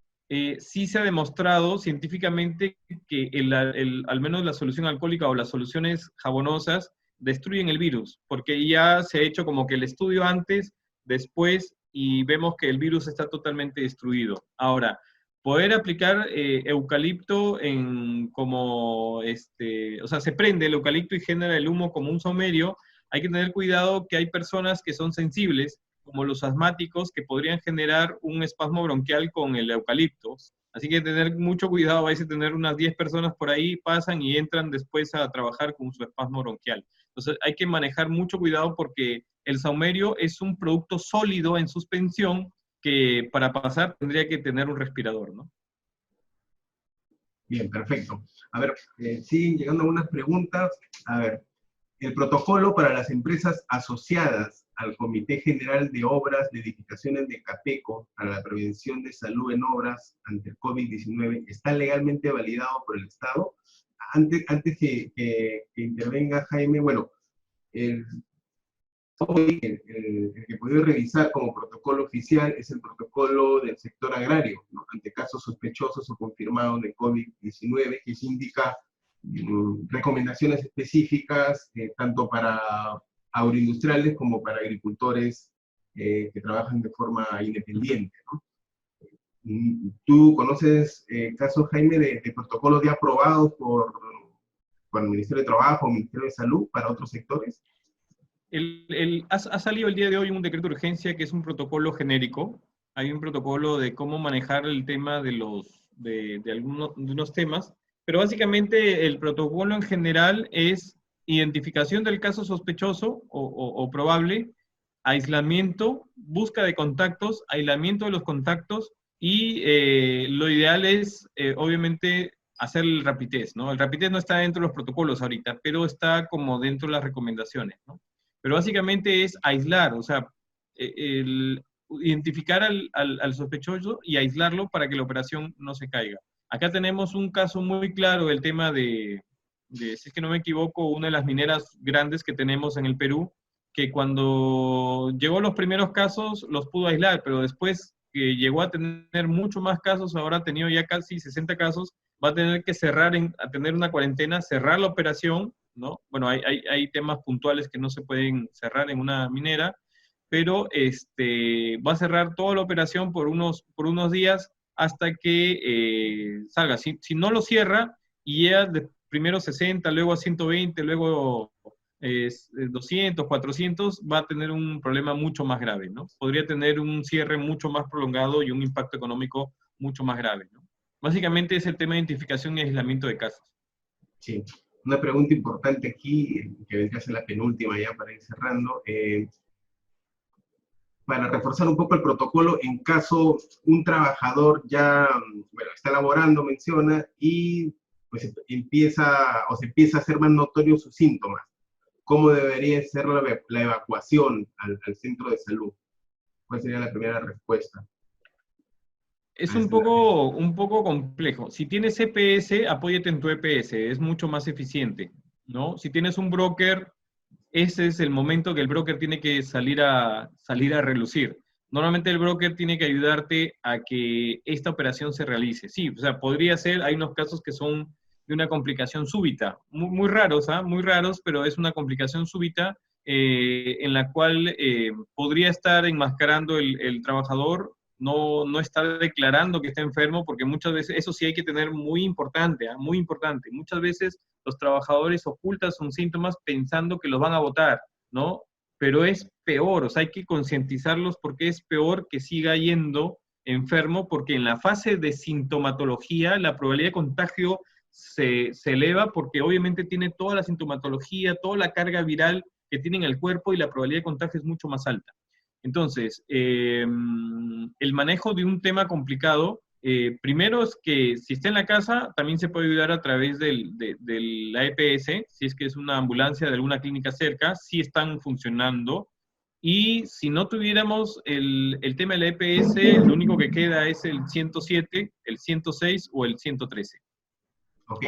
sí se ha demostrado científicamente que al menos la solución alcohólica o las soluciones jabonosas destruyen el virus, porque ya se ha hecho como que el estudio antes, después, y vemos que el virus está totalmente destruido. Ahora, poder aplicar eucalipto o sea, se prende el eucalipto y genera el humo como un saumerio, hay que tener cuidado que hay personas que son sensibles, como los asmáticos, que podrían generar un espasmo bronquial con el eucalipto. Así que tener mucho cuidado, vais a tener unas 10 personas por ahí, pasan y entran después a trabajar con su espasmo bronquial. Entonces hay que manejar mucho cuidado porque el saumerio es un producto sólido en suspensión que para pasar tendría que tener un respirador, ¿no? Bien, perfecto. A ver, siguen llegando algunas preguntas. A ver, el protocolo para las empresas asociadas al Comité General de Obras de Edificaciones de CAPECO para la prevención de salud en obras ante el COVID-19 está legalmente validado por el Estado. Antes que intervenga Jaime, bueno, el el que he podido revisar como protocolo oficial es el protocolo del sector agrario, ¿no? Ante casos sospechosos o confirmados de COVID-19, que se indica recomendaciones específicas tanto para agroindustriales como para agricultores que trabajan de forma independiente, ¿no? ¿Tú conoces casos, Jaime, de protocolos ya aprobados por el Ministerio de Trabajo o Ministerio de Salud para otros sectores? Ha salido el día de hoy un decreto de urgencia que es un protocolo genérico. Hay un protocolo de cómo manejar el tema de algunos de unos temas, pero básicamente el protocolo en general es identificación del caso sospechoso o probable, aislamiento, busca de contactos, aislamiento de los contactos y lo ideal es, obviamente, hacer el rapid test, ¿no? El rapid test no está dentro de los protocolos ahorita, pero está como dentro de las recomendaciones, ¿no? Pero básicamente es aislar, o sea, identificar al sospechoso y aislarlo para que la operación no se caiga. Acá tenemos un caso muy claro del tema si es que no me equivoco, una de las mineras grandes que tenemos en el Perú, que cuando llegó los primeros casos los pudo aislar, pero después que llegó a tener mucho más casos, ahora ha tenido ya casi 60 casos, va a tener que a tener una cuarentena, cerrar la operación, ¿no? Bueno, hay temas puntuales que no se pueden cerrar en una minera, pero va a cerrar toda la operación por unos días hasta que salga. Si no lo cierra y llega primero 60, luego a 120, luego 200, 400, va a tener un problema mucho más grave, ¿no? Podría tener un cierre mucho más prolongado y un impacto económico mucho más grave, ¿no? Básicamente es el tema de identificación y aislamiento de casos. Sí, una pregunta importante aquí, que vendría a ser la penúltima ya para ir cerrando, para reforzar un poco el protocolo en caso un trabajador ya, bueno, está laborando, menciona, y pues se empieza a hacer más notorios sus síntomas. ¿Cómo debería ser la evacuación al centro de salud? ¿Cuál sería la primera respuesta? Es un poco complejo. Si tienes EPS, apóyate en tu EPS, es mucho más eficiente, ¿no? Si tienes un broker, ese es el momento que el broker tiene que salir a relucir. Normalmente el broker tiene que ayudarte a que esta operación se realice. Sí, o sea, podría ser, hay unos casos que son de una complicación súbita, muy, muy raros, ¿ah? Muy raros, pero es una complicación súbita en la cual podría estar enmascarando el trabajador, no estar declarando que está enfermo, porque muchas veces, eso sí hay que tener muy importante, ¿ah? Muy importante. Muchas veces los trabajadores ocultan sus síntomas pensando que los van a votar, ¿no? Pero es peor, o sea, hay que concientizarlos porque es peor que siga yendo enfermo, porque en la fase de sintomatología la probabilidad de contagio se eleva porque obviamente tiene toda la sintomatología, toda la carga viral que tiene en el cuerpo y la probabilidad de contagio es mucho más alta. Entonces, el manejo de un tema complicado, primero es que si está en la casa, también se puede ayudar a través de la EPS, si es que es una ambulancia de alguna clínica cerca, si están funcionando. Y si no tuviéramos el tema de la EPS, lo único que queda es el 107, el 106 o el 113. Ok,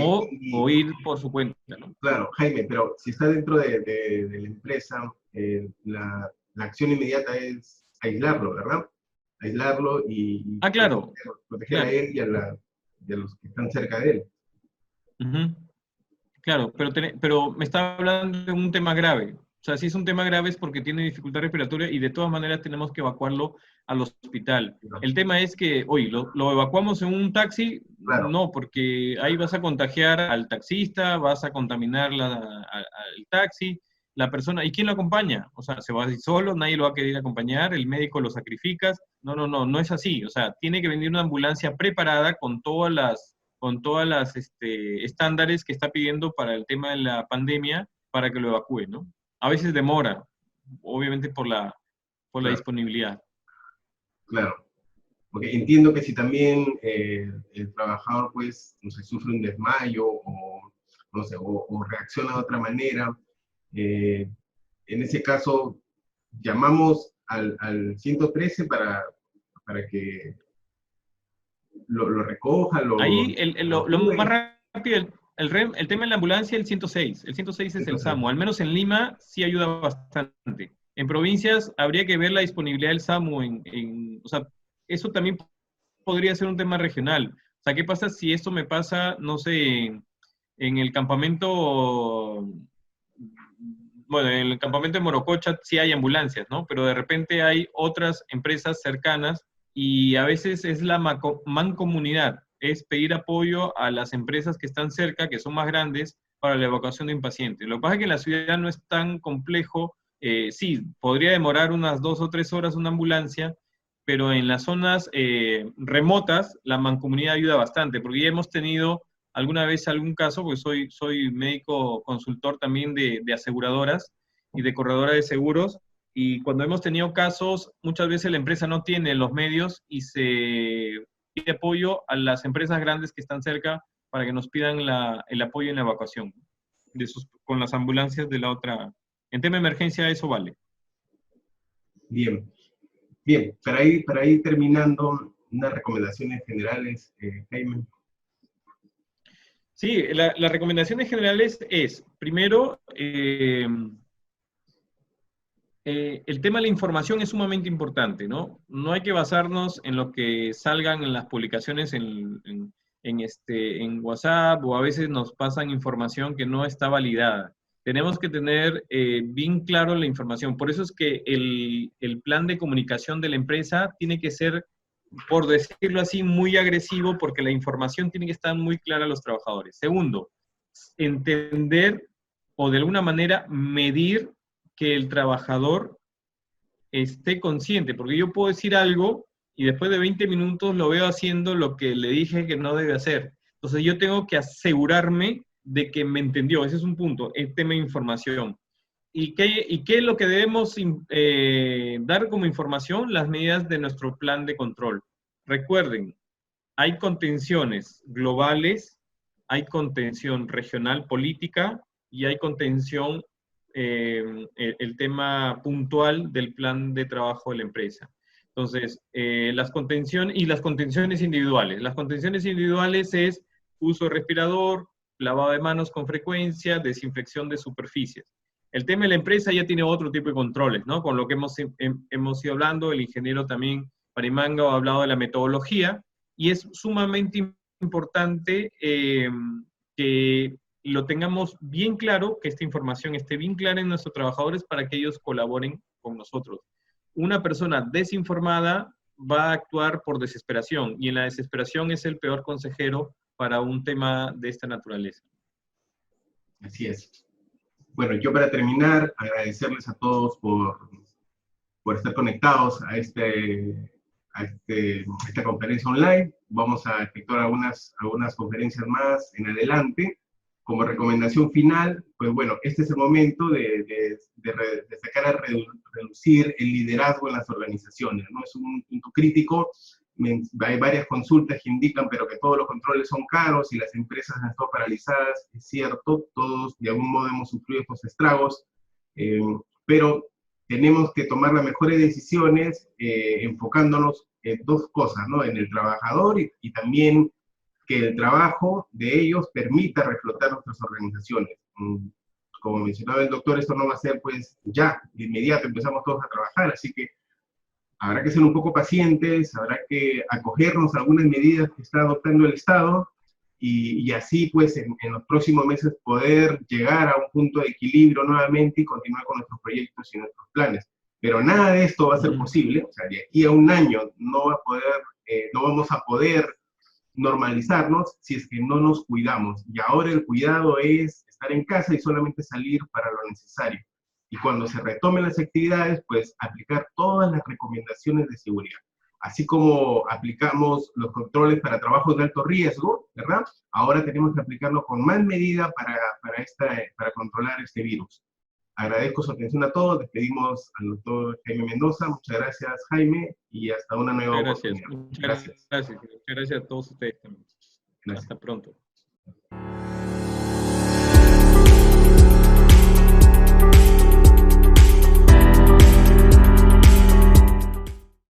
O ir por su cuenta, ¿no? claro, Jaime, pero si está dentro de la empresa, la acción inmediata es aislarlo, ¿verdad? Aislarlo y Ah, claro, proteger a claro. él y a los que están cerca de él. Ujú. Claro, pero me está hablando de un tema grave. O sea, si es un tema grave es porque tiene dificultad respiratoria y de todas maneras tenemos que evacuarlo al hospital. ¿No? El tema es que, oye, ¿lo evacuamos en un taxi? Claro, No, porque ahí vas a contagiar al taxista, vas a contaminar al taxi, la persona. ¿Y quién lo acompaña? O sea, se va a ir solo, nadie lo va a querer acompañar, el médico lo sacrificas. No, no, no, no es así. O sea, tiene que venir una ambulancia preparada con todas las estándares que está pidiendo para el tema de la pandemia para que lo evacúe, ¿no? A veces demora, obviamente por la claro, disponibilidad. claro. Porque entiendo que si también el trabajador, pues, no sé, sufre un desmayo o, no sé, o reacciona de otra manera, eh, en ese caso llamamos al 113 para que lo recoja, Ahí lo lo más evacúe. rápido, el tema de la ambulancia, el 106. El 106 es el Entonces, SAMU. Al menos en Lima sí ayuda bastante. En provincias habría que ver la disponibilidad del SAMU. O sea, eso también podría ser un tema regional. O sea, ¿qué pasa si esto me pasa, no sé, en el campamento, bueno, en el campamento de Morococha sí hay ambulancias, ¿no? Pero de repente hay otras empresas cercanas y a veces es la mancomunidad, es pedir apoyo a las empresas que están cerca, que son más grandes, para la evacuación de un paciente. Lo que pasa es que en la ciudad no es tan complejo, sí, podría demorar unas 2 o 3 horas una ambulancia, pero en las zonas remotas la mancomunidad ayuda bastante, porque ya hemos tenido alguna vez algún caso, porque soy médico consultor también de aseguradoras y de corredora de seguros, y cuando hemos tenido casos, muchas veces la empresa no tiene los medios y se pide apoyo a las empresas grandes que están cerca para que nos pidan el apoyo en la evacuación con las ambulancias de la otra. En tema de emergencia eso vale. bien, bien, para ir terminando, unas recomendaciones generales, Jaime. Sí, las recomendaciones generales es, primero, el tema de la información es sumamente importante, ¿no? No hay que basarnos en lo que salgan en las publicaciones en WhatsApp o a veces nos pasan información que no está validada. Tenemos que tener bien claro la información. Por eso es que el plan de comunicación de la empresa tiene que ser, por decirlo así, muy agresivo porque la información tiene que estar muy clara a los trabajadores. Segundo, entender o de alguna manera medir que el trabajador esté consciente, porque yo puedo decir algo y después de 20 minutos lo veo haciendo lo que le dije que no debe hacer. Entonces yo tengo que asegurarme de que me entendió. Ese es un punto, el tema de información. ¿Y qué es lo que debemos dar como información? Las medidas de nuestro plan de control. Recuerden, hay contenciones globales, hay contención regional política y hay contención, el tema puntual del plan de trabajo de la empresa. Entonces, las contenciones individuales. Las contenciones individuales es uso de respirador, lavado de manos con frecuencia, desinfección de superficies. El tema de la empresa ya tiene otro tipo de controles, ¿no? Con lo que hemos ido hablando, el ingeniero también Parimango ha hablado de la metodología, y es sumamente importante que lo tengamos bien claro, que esta información esté bien clara en nuestros trabajadores para que ellos colaboren con nosotros. Una persona desinformada va a actuar por desesperación y en la desesperación es el peor consejero para un tema de esta naturaleza. Así es. Bueno, yo para terminar, agradecerles a todos por estar conectados a esta conferencia online. vamos a efectuar algunas conferencias más en adelante. Como recomendación final, pues bueno, este es el momento de sacar a reducir el liderazgo en las organizaciones, ¿no? Es un punto crítico. Hay varias consultas que indican, pero que todos los controles son caros y las empresas han estado paralizadas. Es cierto, todos de algún modo hemos sufrido estos estragos, pero tenemos que tomar las mejores decisiones enfocándonos en dos cosas, ¿no? En el trabajador y también que el trabajo de ellos permita reflotar nuestras organizaciones. Como mencionaba el doctor, esto no va a ser pues ya, de inmediato empezamos todos a trabajar, así que habrá que ser un poco pacientes, habrá que acogernos a algunas medidas que está adoptando el Estado y así pues en los próximos meses poder llegar a un punto de equilibrio nuevamente y continuar con nuestros proyectos y nuestros planes. Pero nada de esto va a ser posible, o sea, de aquí a un año no vamos a poder normalizarnos si es que no nos cuidamos. Y ahora el cuidado es estar en casa y solamente salir para lo necesario. Y cuando se retomen las actividades, pues aplicar todas las recomendaciones de seguridad. Así como aplicamos los controles para trabajos de alto riesgo, ¿verdad? Ahora tenemos que aplicarlo con más medida para controlar este virus. Agradezco su atención a todos, despedimos al doctor Jaime Mendoza. Muchas gracias, Jaime, y hasta una nueva oportunidad. Muchas gracias. Muchas gracias a todos ustedes también. Gracias. Hasta pronto.